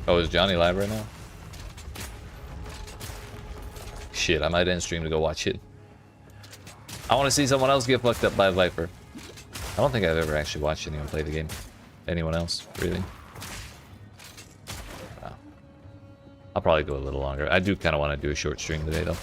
Oh, is Johnny live right now? Shit, I might end stream to go watch it. I want to see someone else get fucked up by a Viper. I don't think I've ever actually watched anyone play the game. Anyone else, really? Wow. I'll probably go a little longer. I do kind of want to do a short stream today, though.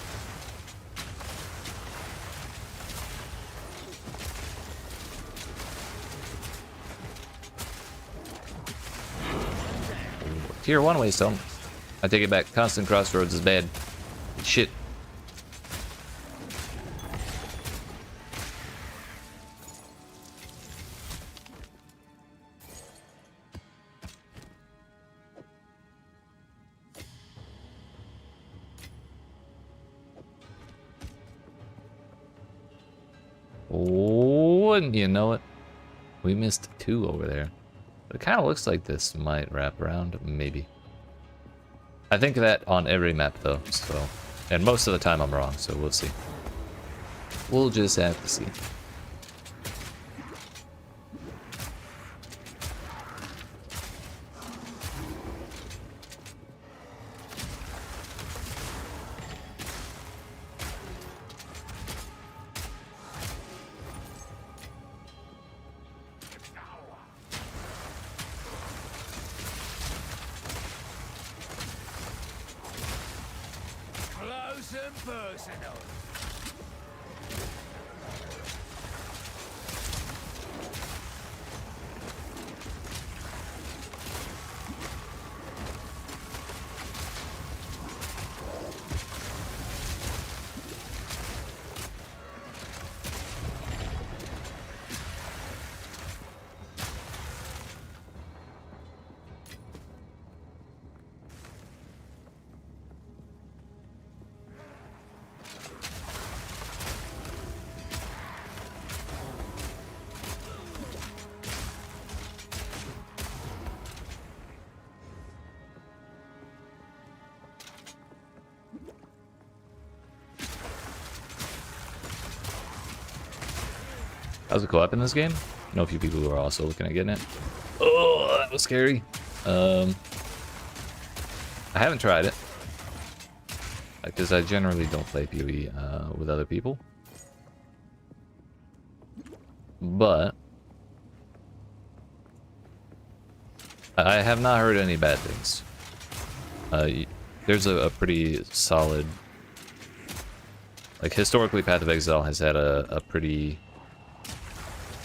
Tier 1 waystone. I take it back. Constant crossroads is bad. Shit. Wouldn't you know it? We missed 2 over there. It kind of looks like this might wrap around, maybe. I think that on every map, though, so... And most of the time I'm wrong, so we'll see. We'll just have to see. Close and personal. How's it co-op in this game? I know a few people who are also looking at getting it. Oh, that was scary. I haven't tried it. Because I generally don't play PoE with other people. But I have not heard any bad things. There's a pretty solid... Like, historically, Path of Exile has had a pretty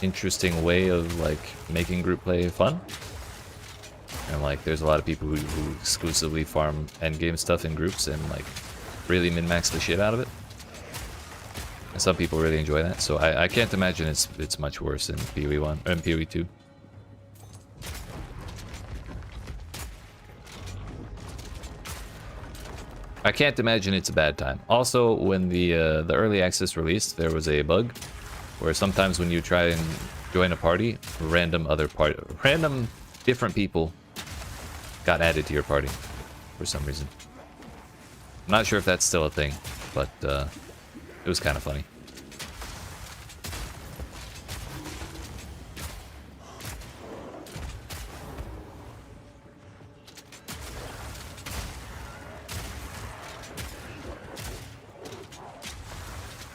interesting way of like making group play fun. And like there's a lot of people who exclusively farm endgame stuff in groups and like really min-max the shit out of it. And some people really enjoy that, so I can't imagine it's much worse in PoE 1 or in PoE 2. I can't imagine it's a bad time. Also, when the early access released, there was a bug where sometimes when you try and join a party, random different people got added to your party for some reason. I'm not sure if that's still a thing, but it was kind of funny.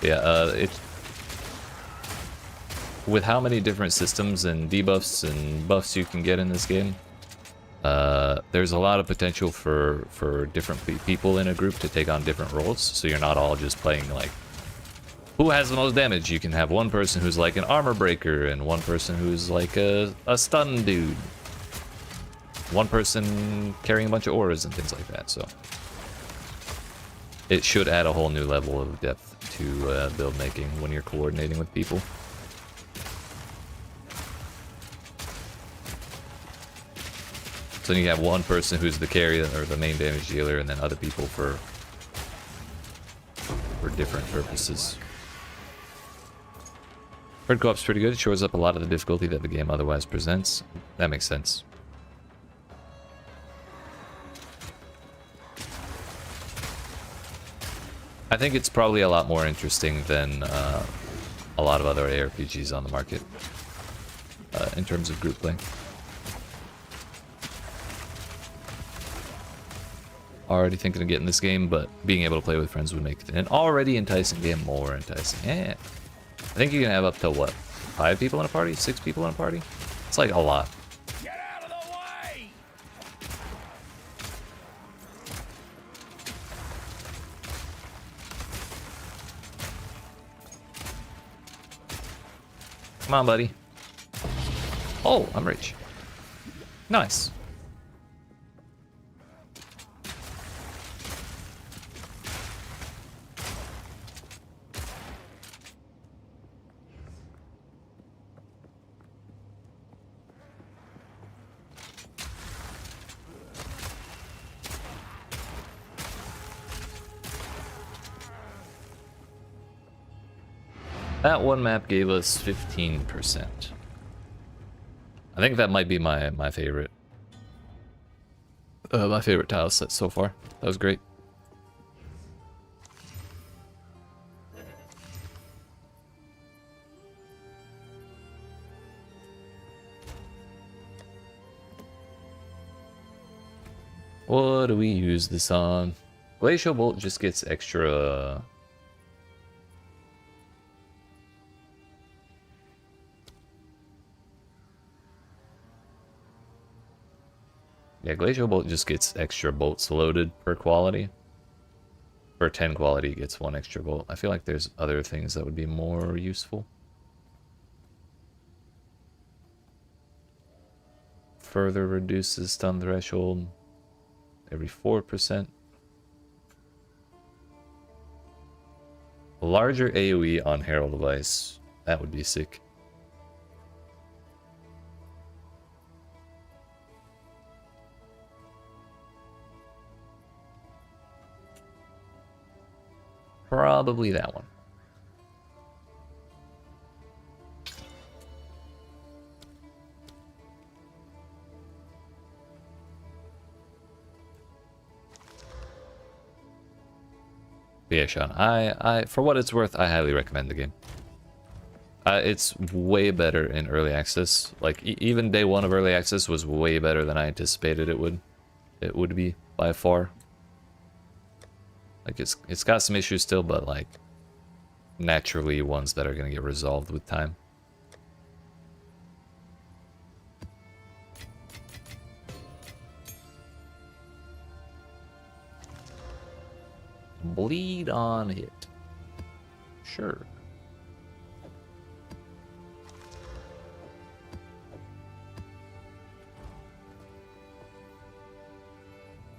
Yeah, it's with how many different systems and debuffs and buffs you can get in this game. There's a lot of potential for different people in a group to take on different roles, so you're not all just playing like who has the most damage. You can have one person who's like an armor breaker and one person who's like a stun dude, one person carrying a bunch of auras and things like that. So it should add a whole new level of depth to build making when you're coordinating with people. So you have one person who's the carry or the main damage dealer, and then other people for different purposes. Herd co-op's pretty good. It shores up a lot of the difficulty that the game otherwise presents. That makes sense. I think it's probably a lot more interesting than a lot of other ARPGs on the market in terms of group play. Already thinking of getting this game, but being able to play with friends would make an already enticing game more enticing. Yeah. I think you can have up to, what, 5 people in a party? 6 people in a party? It's like a lot. Get out of the way! Come on, buddy. Oh, I'm rich. Nice. That one map gave us 15%. I think that might be my favorite. My favorite tile set so far. That was great. What do we use this on? Glacial Bolt just gets extra... Yeah, Glacial Bolt just gets extra bolts loaded per quality. For 10 quality, it gets 1 extra bolt. I feel like there's other things that would be more useful. Further reduces stun threshold every 4%. Larger AoE on Herald of Ice. That would be sick. Probably that one. But yeah, Sean, I for what it's worth, I highly recommend the game. It's way better in early access. Like even day 1 of early access was way better than I anticipated it would. It would be by far. Like it's got some issues still, but like naturally ones that are gonna get resolved with time. Bleed on hit. Sure.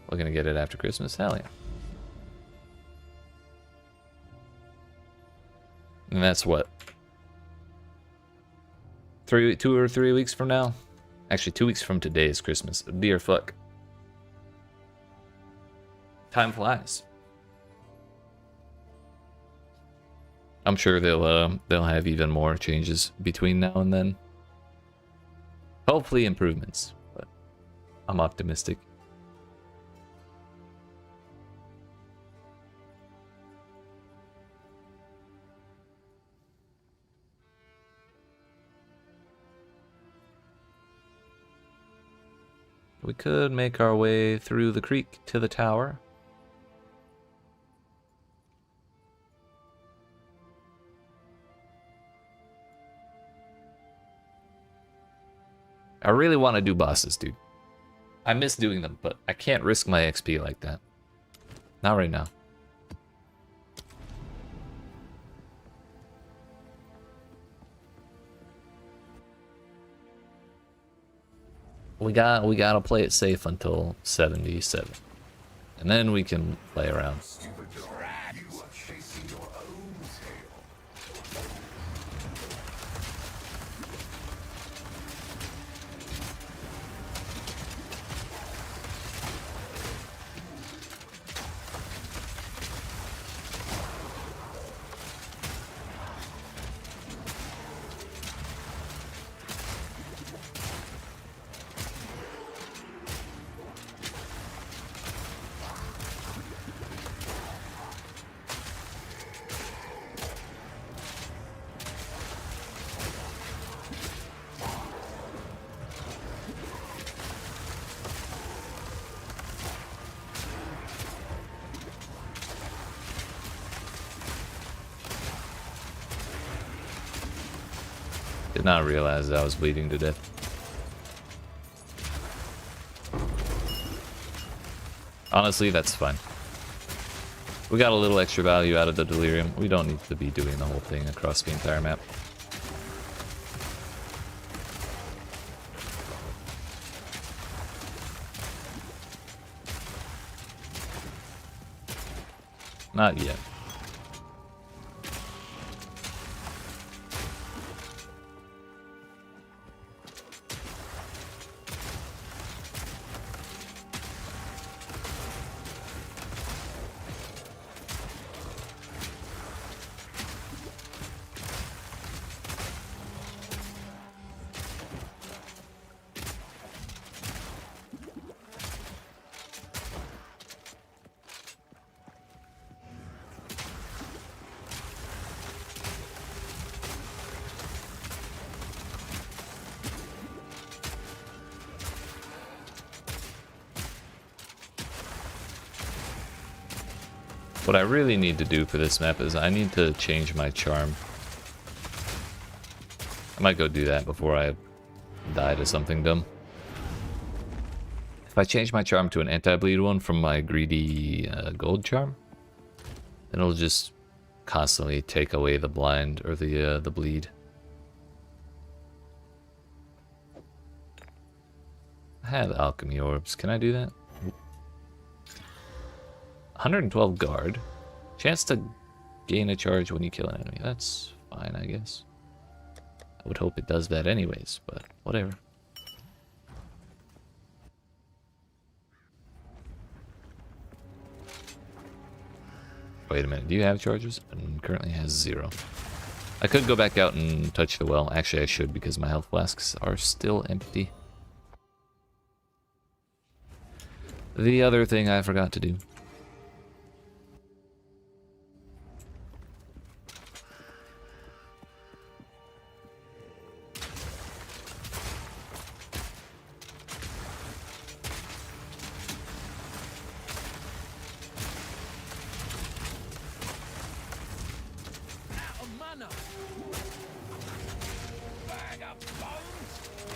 Looking to get it after Christmas? Hell yeah. And that's what? 2 or 3 weeks from now? Actually, 2 weeks from today is Christmas. Dear fuck. Time flies. I'm sure they'll have even more changes between now and then. Hopefully improvements, but I'm optimistic. We could make our way through the creek to the tower. I really want to do bosses, dude. I miss doing them, but I can't risk my XP like that. Not right now. We gotta play it safe until 77. And then we can play around. Did not realize I was bleeding to death. Honestly, that's fine. We got a little extra value out of the delirium. We don't need to be doing the whole thing across the entire map. Not yet. What I really need to do for this map is I need to change my charm. I might go do that before I die to something dumb. If I change my charm to an anti-bleed one from my greedy gold charm, then it'll just constantly take away the blind or the bleed. I have alchemy orbs. Can I do that? 112 guard. Chance to gain a charge when you kill an enemy. That's fine, I guess. I would hope it does that anyways, but whatever. Wait a minute, do you have charges? And currently has 0. I could go back out and touch the well. Actually, I should because my health flasks are still empty. The other thing I forgot to do.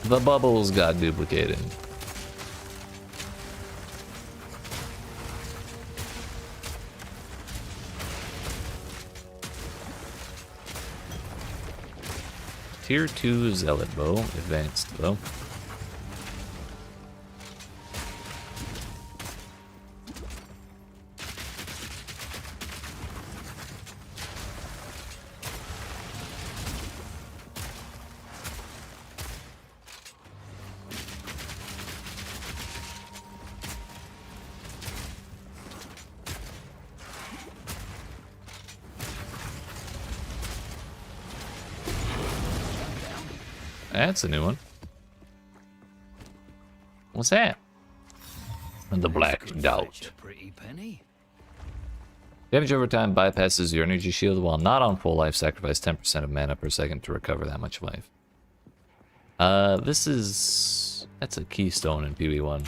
The bubbles got duplicated. Tier 2 Zealot Bow, advanced though. That's a new one. What's that? The Black Could Doubt. fetch a pretty penny. Damage over time bypasses your energy shield while not on full life. Sacrifice 10% of mana per second to recover that much life. That's a keystone in PB1.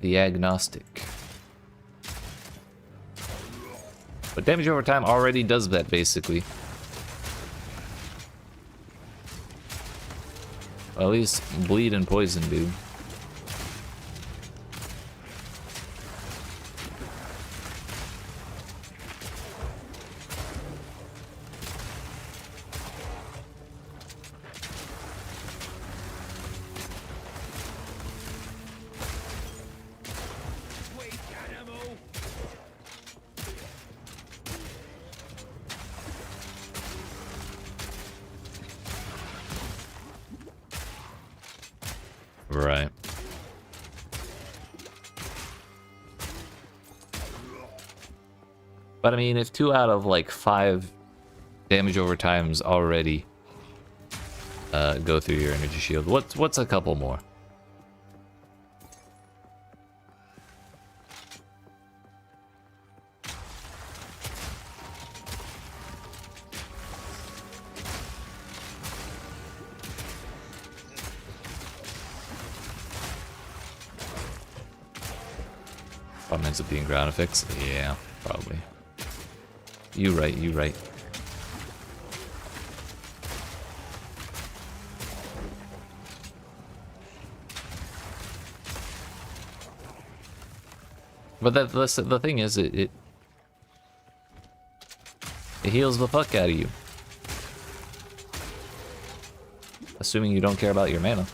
The Agnostic. But damage over time already does that, basically. Well, at least bleed and poison do. Right. But I mean, if 2 out of like 5 damage over times already go through your energy shield, what's a couple more? Probably ends up being ground effects. Yeah, probably. You right, you right. But the thing is, it heals the fuck out of you. Assuming you don't care about your mana.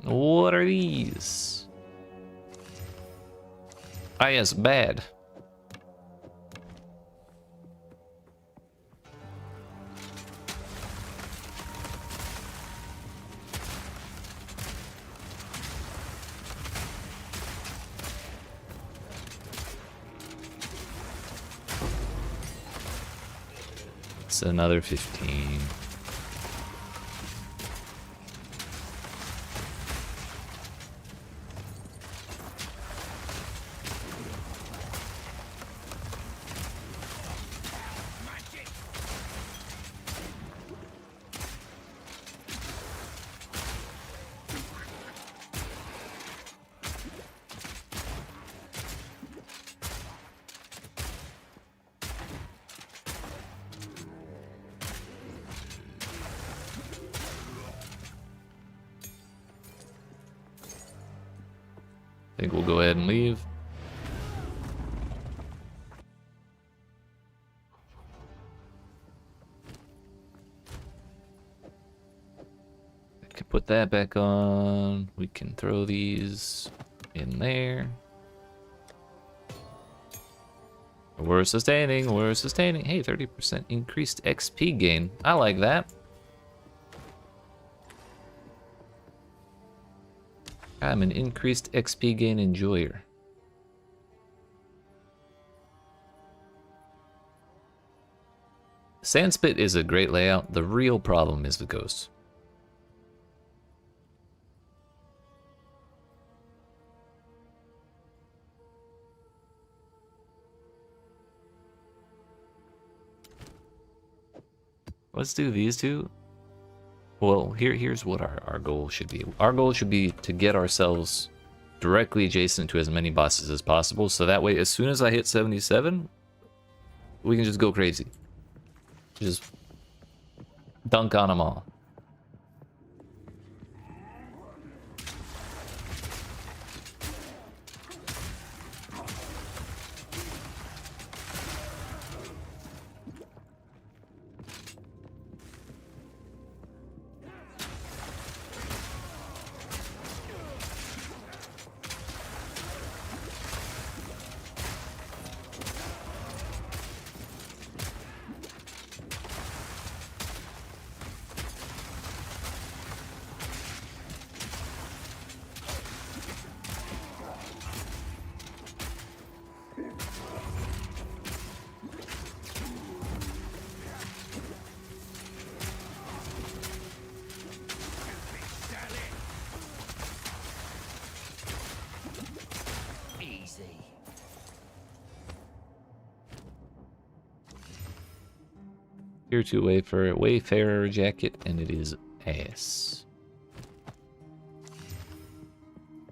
What are these? Ah, yes, bad. It's another 15. I think we'll go ahead and leave. I can put that back on. We can throw these in there. We're sustaining, we're sustaining. Hey, 30% increased XP gain. I like that. I'm an increased XP gain enjoyer. Sandspit is a great layout. The real problem is the ghosts. Let's do these two. Well, here's what our goal should be. Our goal should be to get ourselves directly adjacent to as many bosses as possible, so that way, as soon as I hit 77, we can just go crazy. Just dunk on them all. Easy. Tier 2 Wayfarer jacket, and it is ass.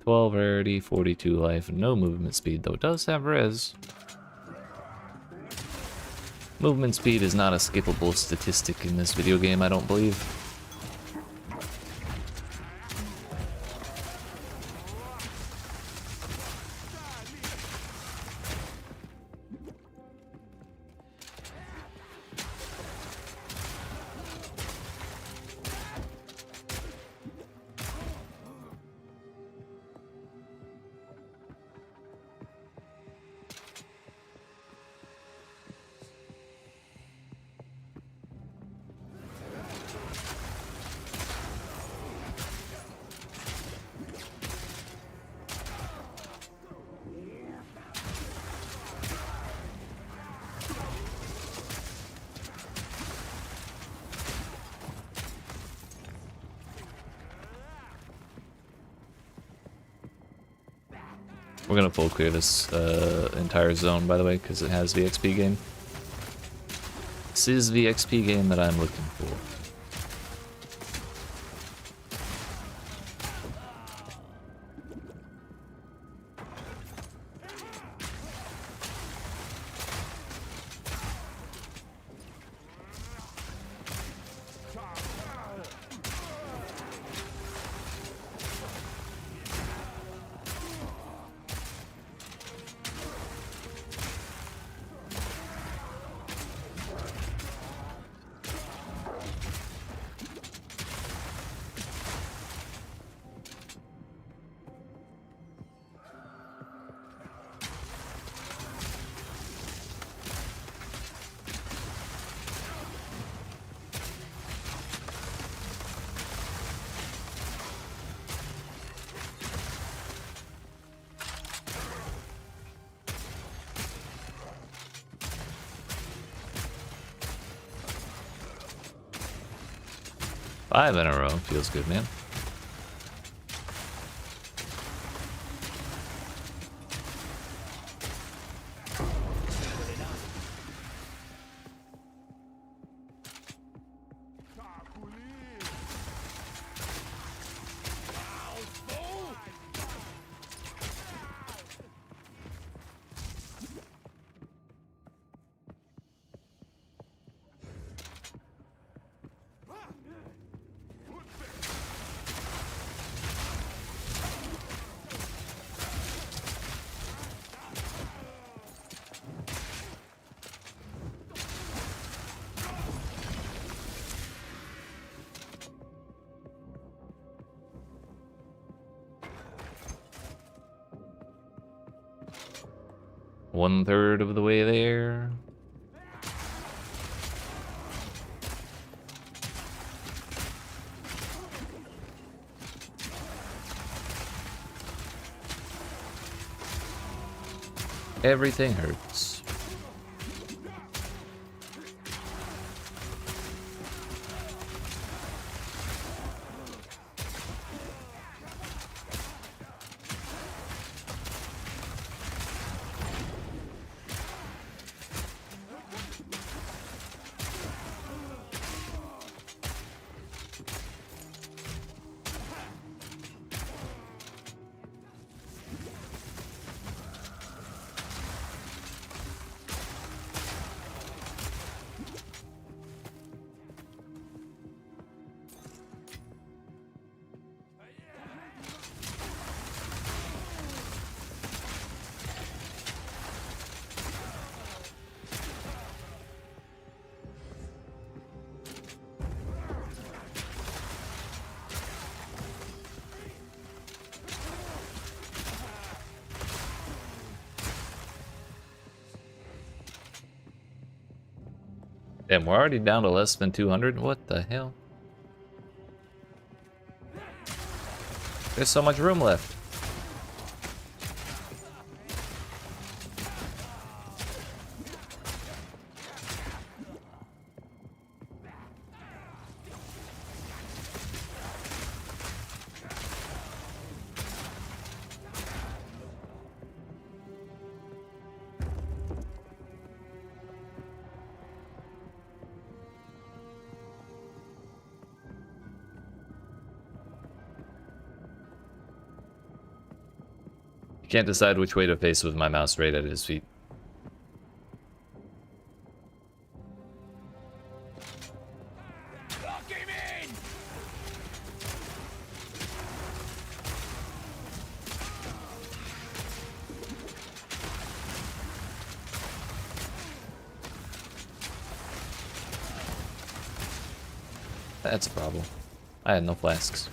12 rarity, 42 life, no movement speed, though it does have res. Movement speed is not a skippable statistic in this video game, I don't believe. We're gonna full clear this entire zone, by the way, because it has the XP gain. This is the XP gain that I'm looking for. Five in a row. Feels good, man. One third of the way there. Everything hurts. Damn, we're already down to less than 200? What the hell? There's so much room left. Can't decide which way to face with my mouse right at his feet. Lock him in! That's a problem. I had no flasks.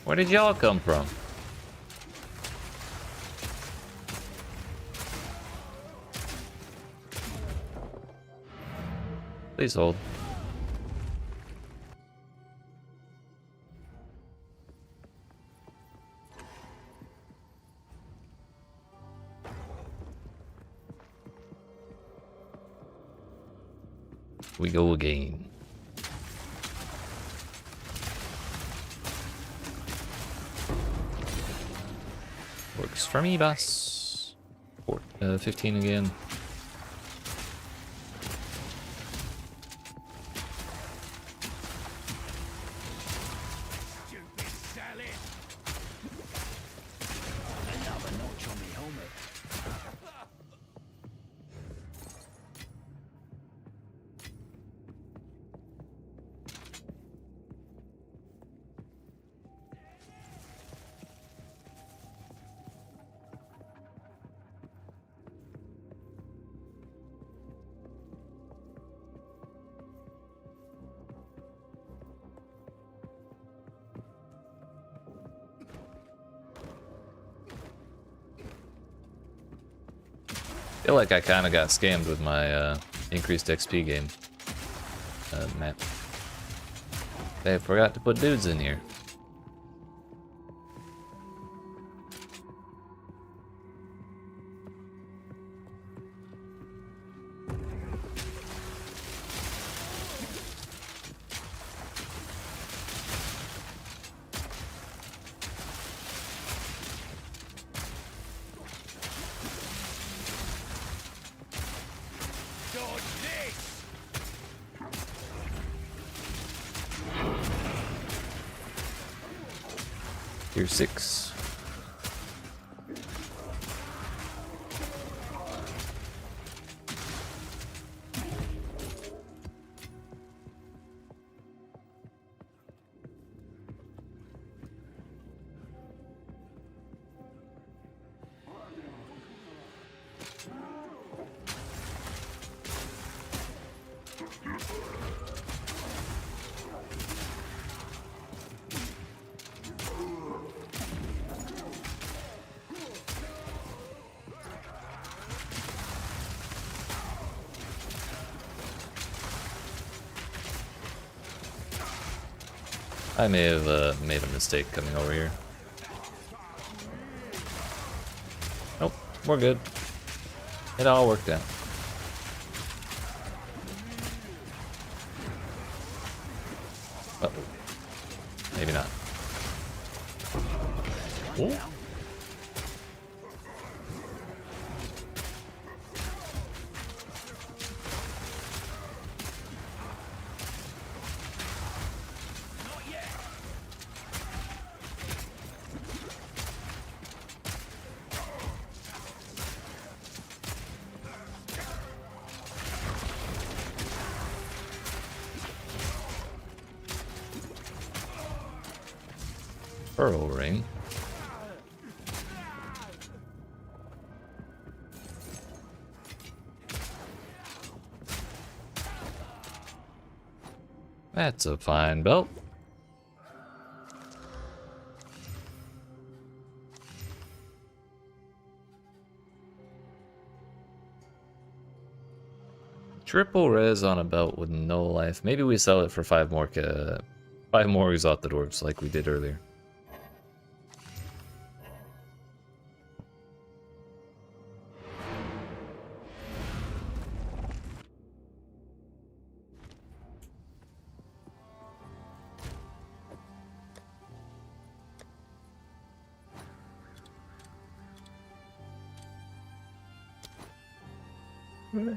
Where did y'all come from? Please hold. We go again. Works for me, boss. 15 again. Stupid salad! Another notch on the helmet. Feel like I kind of got scammed with my increased XP game map. They forgot to put dudes in here. Dodge this! Tier 6. I may have made a mistake coming over here. Nope, we're good. It all worked out. Uh-oh. Maybe not. Ooh. Pearl ring. That's a fine belt. Triple res on a belt with no life. Maybe we sell it for 5 more Exalt the Dwarves like we did earlier. Right.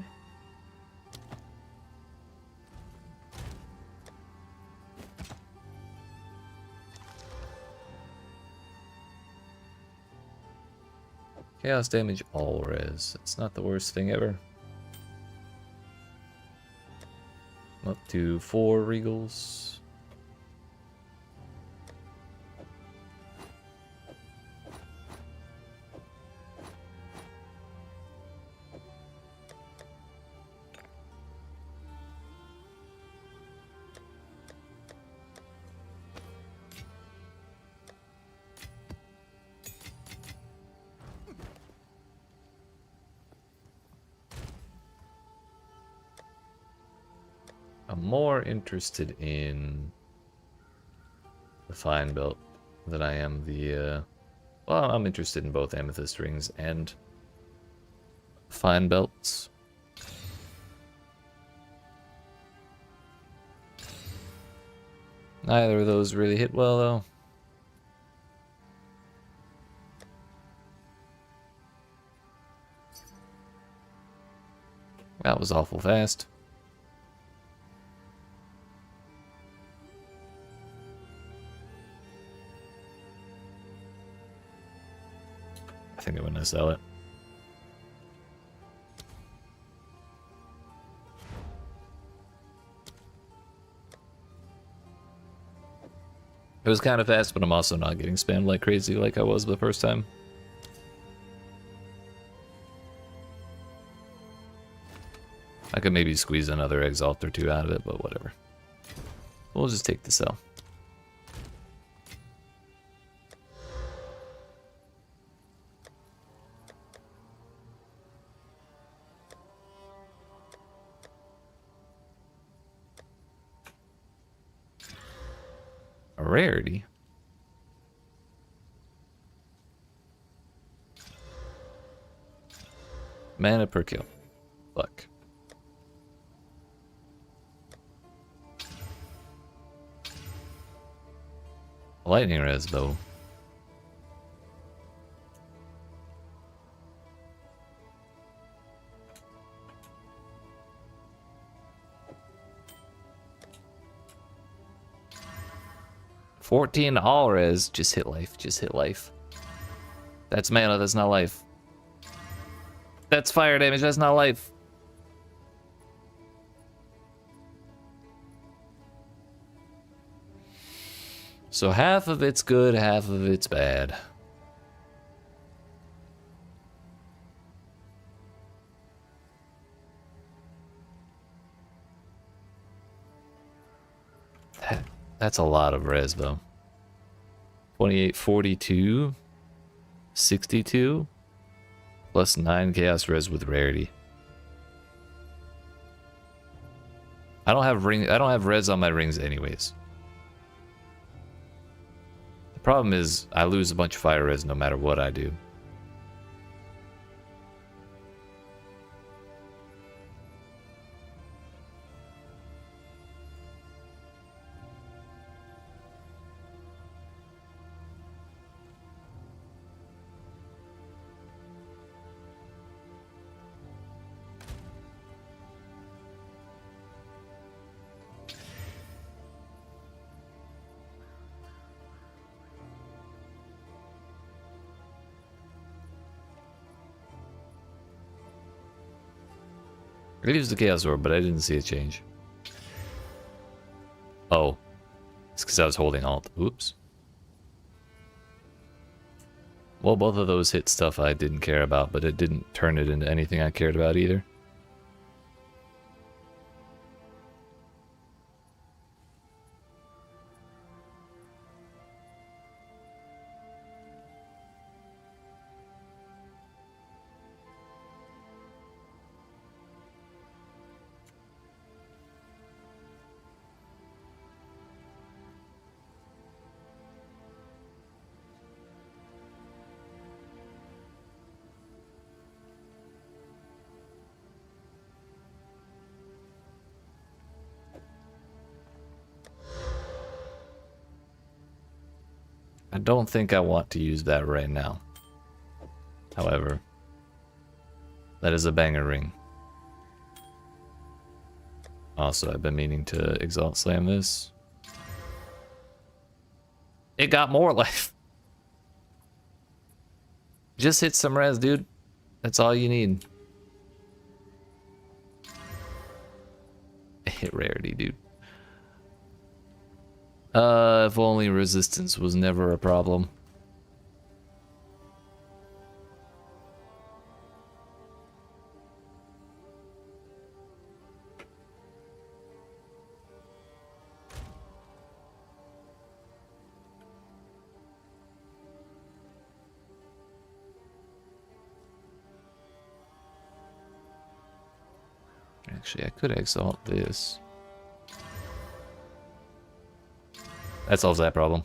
Chaos damage all res. It's not the worst thing ever. I'm up to 4 regals. I'm more interested in the fine belt than I am the well, I'm interested in both amethyst rings and fine belts. Neither of those really hit well though. That was awful fast. I think I'm gonna sell it. It was kind of fast, but I'm also not getting spammed like crazy like I was the first time. I could maybe squeeze another Exalt or 2 out of it, but whatever. We'll just take the sell. A rarity? Mana per kill. Fuck. Lightning res though. $14 all res. Just hit life. Just hit life. That's mana. That's not life. That's fire damage. That's not life. So half of it's good, half of it's bad. That's a lot of res though. 28, 42, 62, plus 9 chaos res with rarity. I don't have res on my rings anyways. The problem is I lose a bunch of fire res no matter what I do. I used the Chaos Orb, but I didn't see a change. Oh. It's because I was holding Alt. Oops. Well, both of those hit stuff I didn't care about, but it didn't turn it into anything I cared about either. I don't think I want to use that right now. However, that is a banger ring. Also, I've been meaning to Exalt Slam this. It got more life. Just hit some res, dude. That's all you need. Hit rarity, dude. If only resistance was never a problem. Actually, I could exalt this. That solves that problem.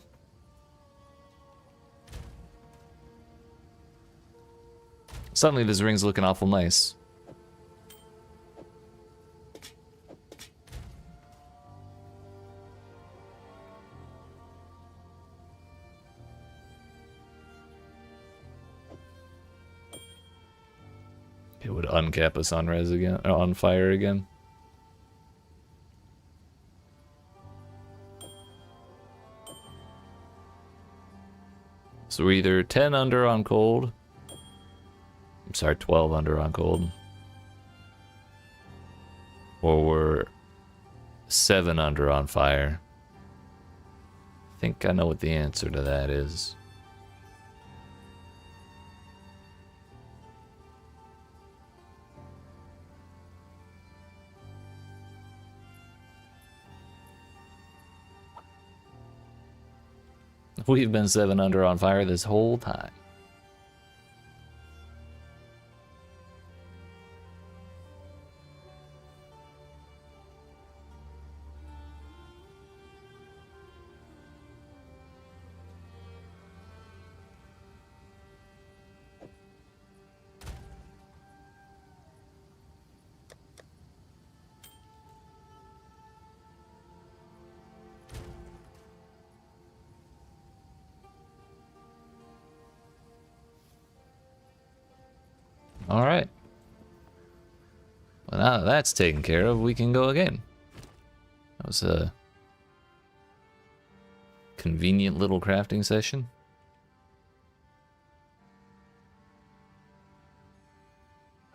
Suddenly this ring's looking awful nice. It would uncap us on res again, or on fire again. So we're either 10 under on cold. I'm sorry, 12 under on cold. Or we're 7 under on fire. I think I know what the answer to that is. We've been 7 under on fire this whole time. All right. Well, now that that's taken care of, we can go again. That was a convenient little crafting session.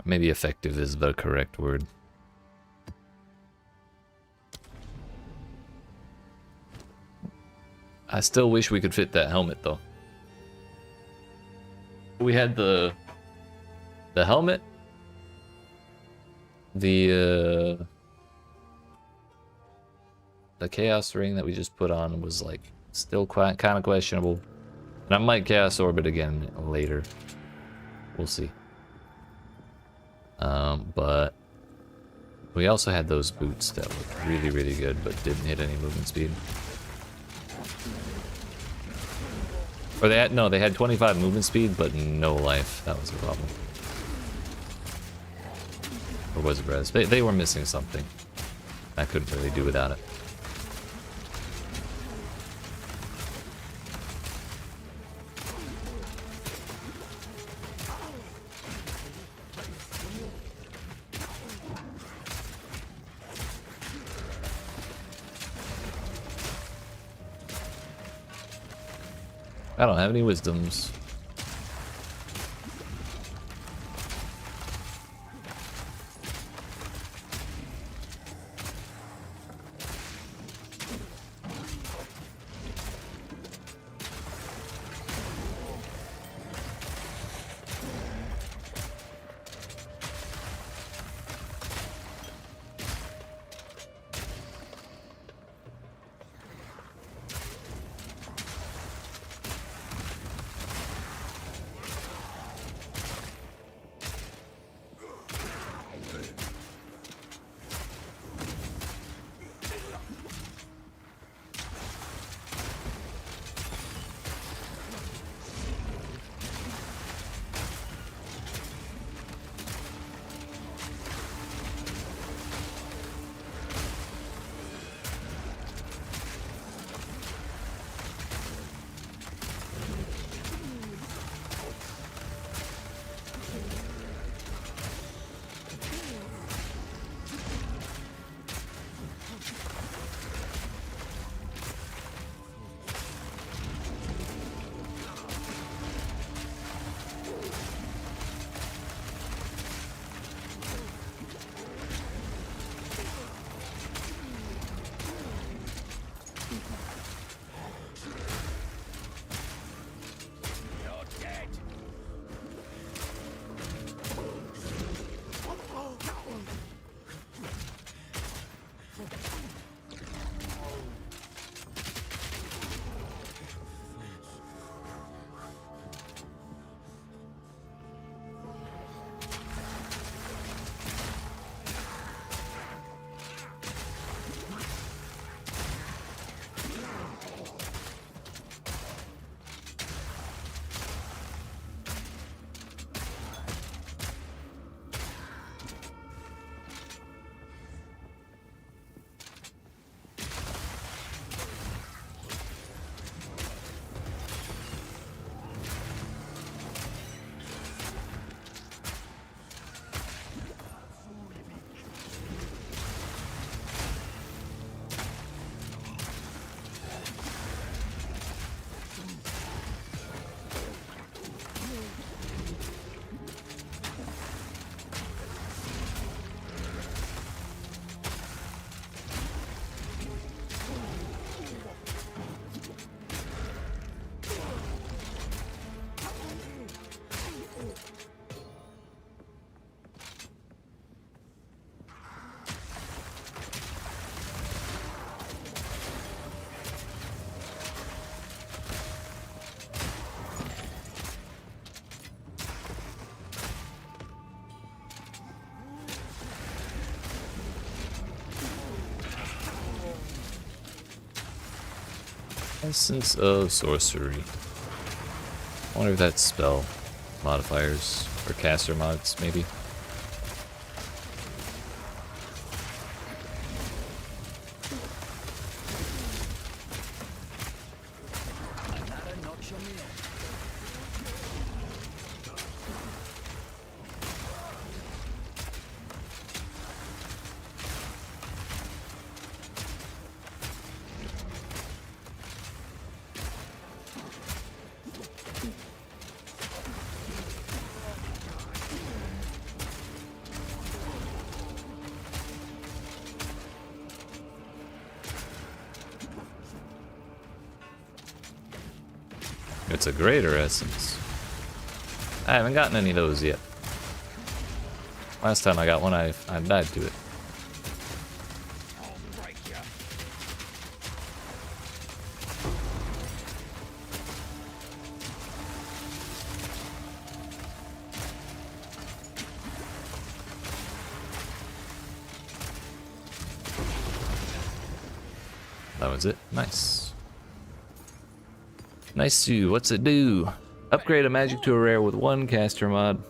Maybe effective is the correct word. I still wish we could fit that helmet though. We had the helmet, the chaos ring that we just put on was like still quite kind of questionable, and I might chaos orbit again later. We'll see. But we also had those boots that looked really, really good, but didn't hit any movement speed. Or they had 25 movement speed, but no life. That was the problem. Or was it res? They were missing something. I couldn't really do without it. I don't have any wisdoms. Essence of Sorcery. I wonder if that's spell modifiers or caster mods, maybe. Another notch on the end. It's a greater essence. I haven't gotten any of those yet. Last time I got one, I died to it. I'll break ya. That was it. Nice. Nice too. What's it do? Upgrade a magic to a rare with one caster mod.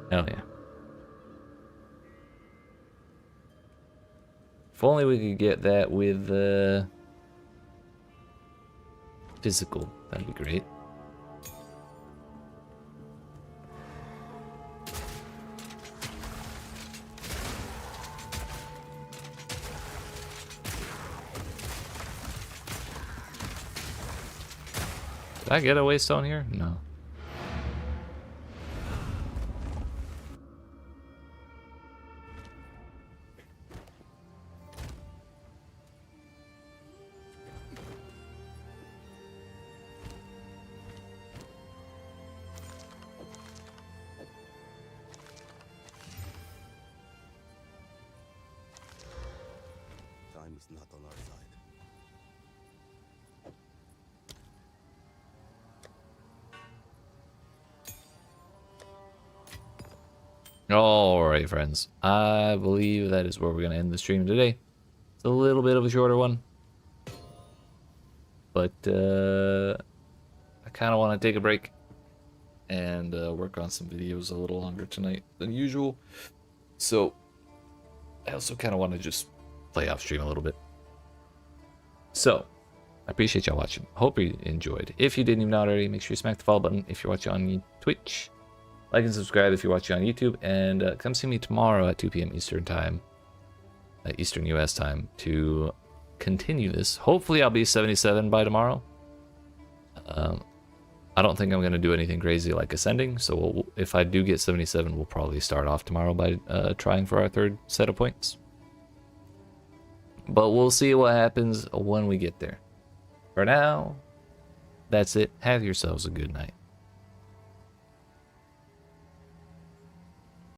Hell yeah. If only we could get that with physical, that'd be great. Did I get a waystone here? No. Time is not on our side. Alright, friends. I believe that is where we're going to end the stream today. It's a little bit of a shorter one. But I kind of want to take a break and work on some videos a little longer tonight than usual. So I also kind of want to just play off stream a little bit. So I appreciate y'all watching. Hope you enjoyed. If you didn't even know already, make sure you smack the follow button if you're watching on Twitch. Like and subscribe if you're watching on YouTube, and come see me tomorrow at 2 p.m. Eastern time, Eastern US time, to continue this. Hopefully I'll be 77 by tomorrow. I don't think I'm going to do anything crazy like ascending, so if I do get 77, we'll probably start off tomorrow by trying for our third set of points. But we'll see what happens when we get there. For now, that's it. Have yourselves a good night.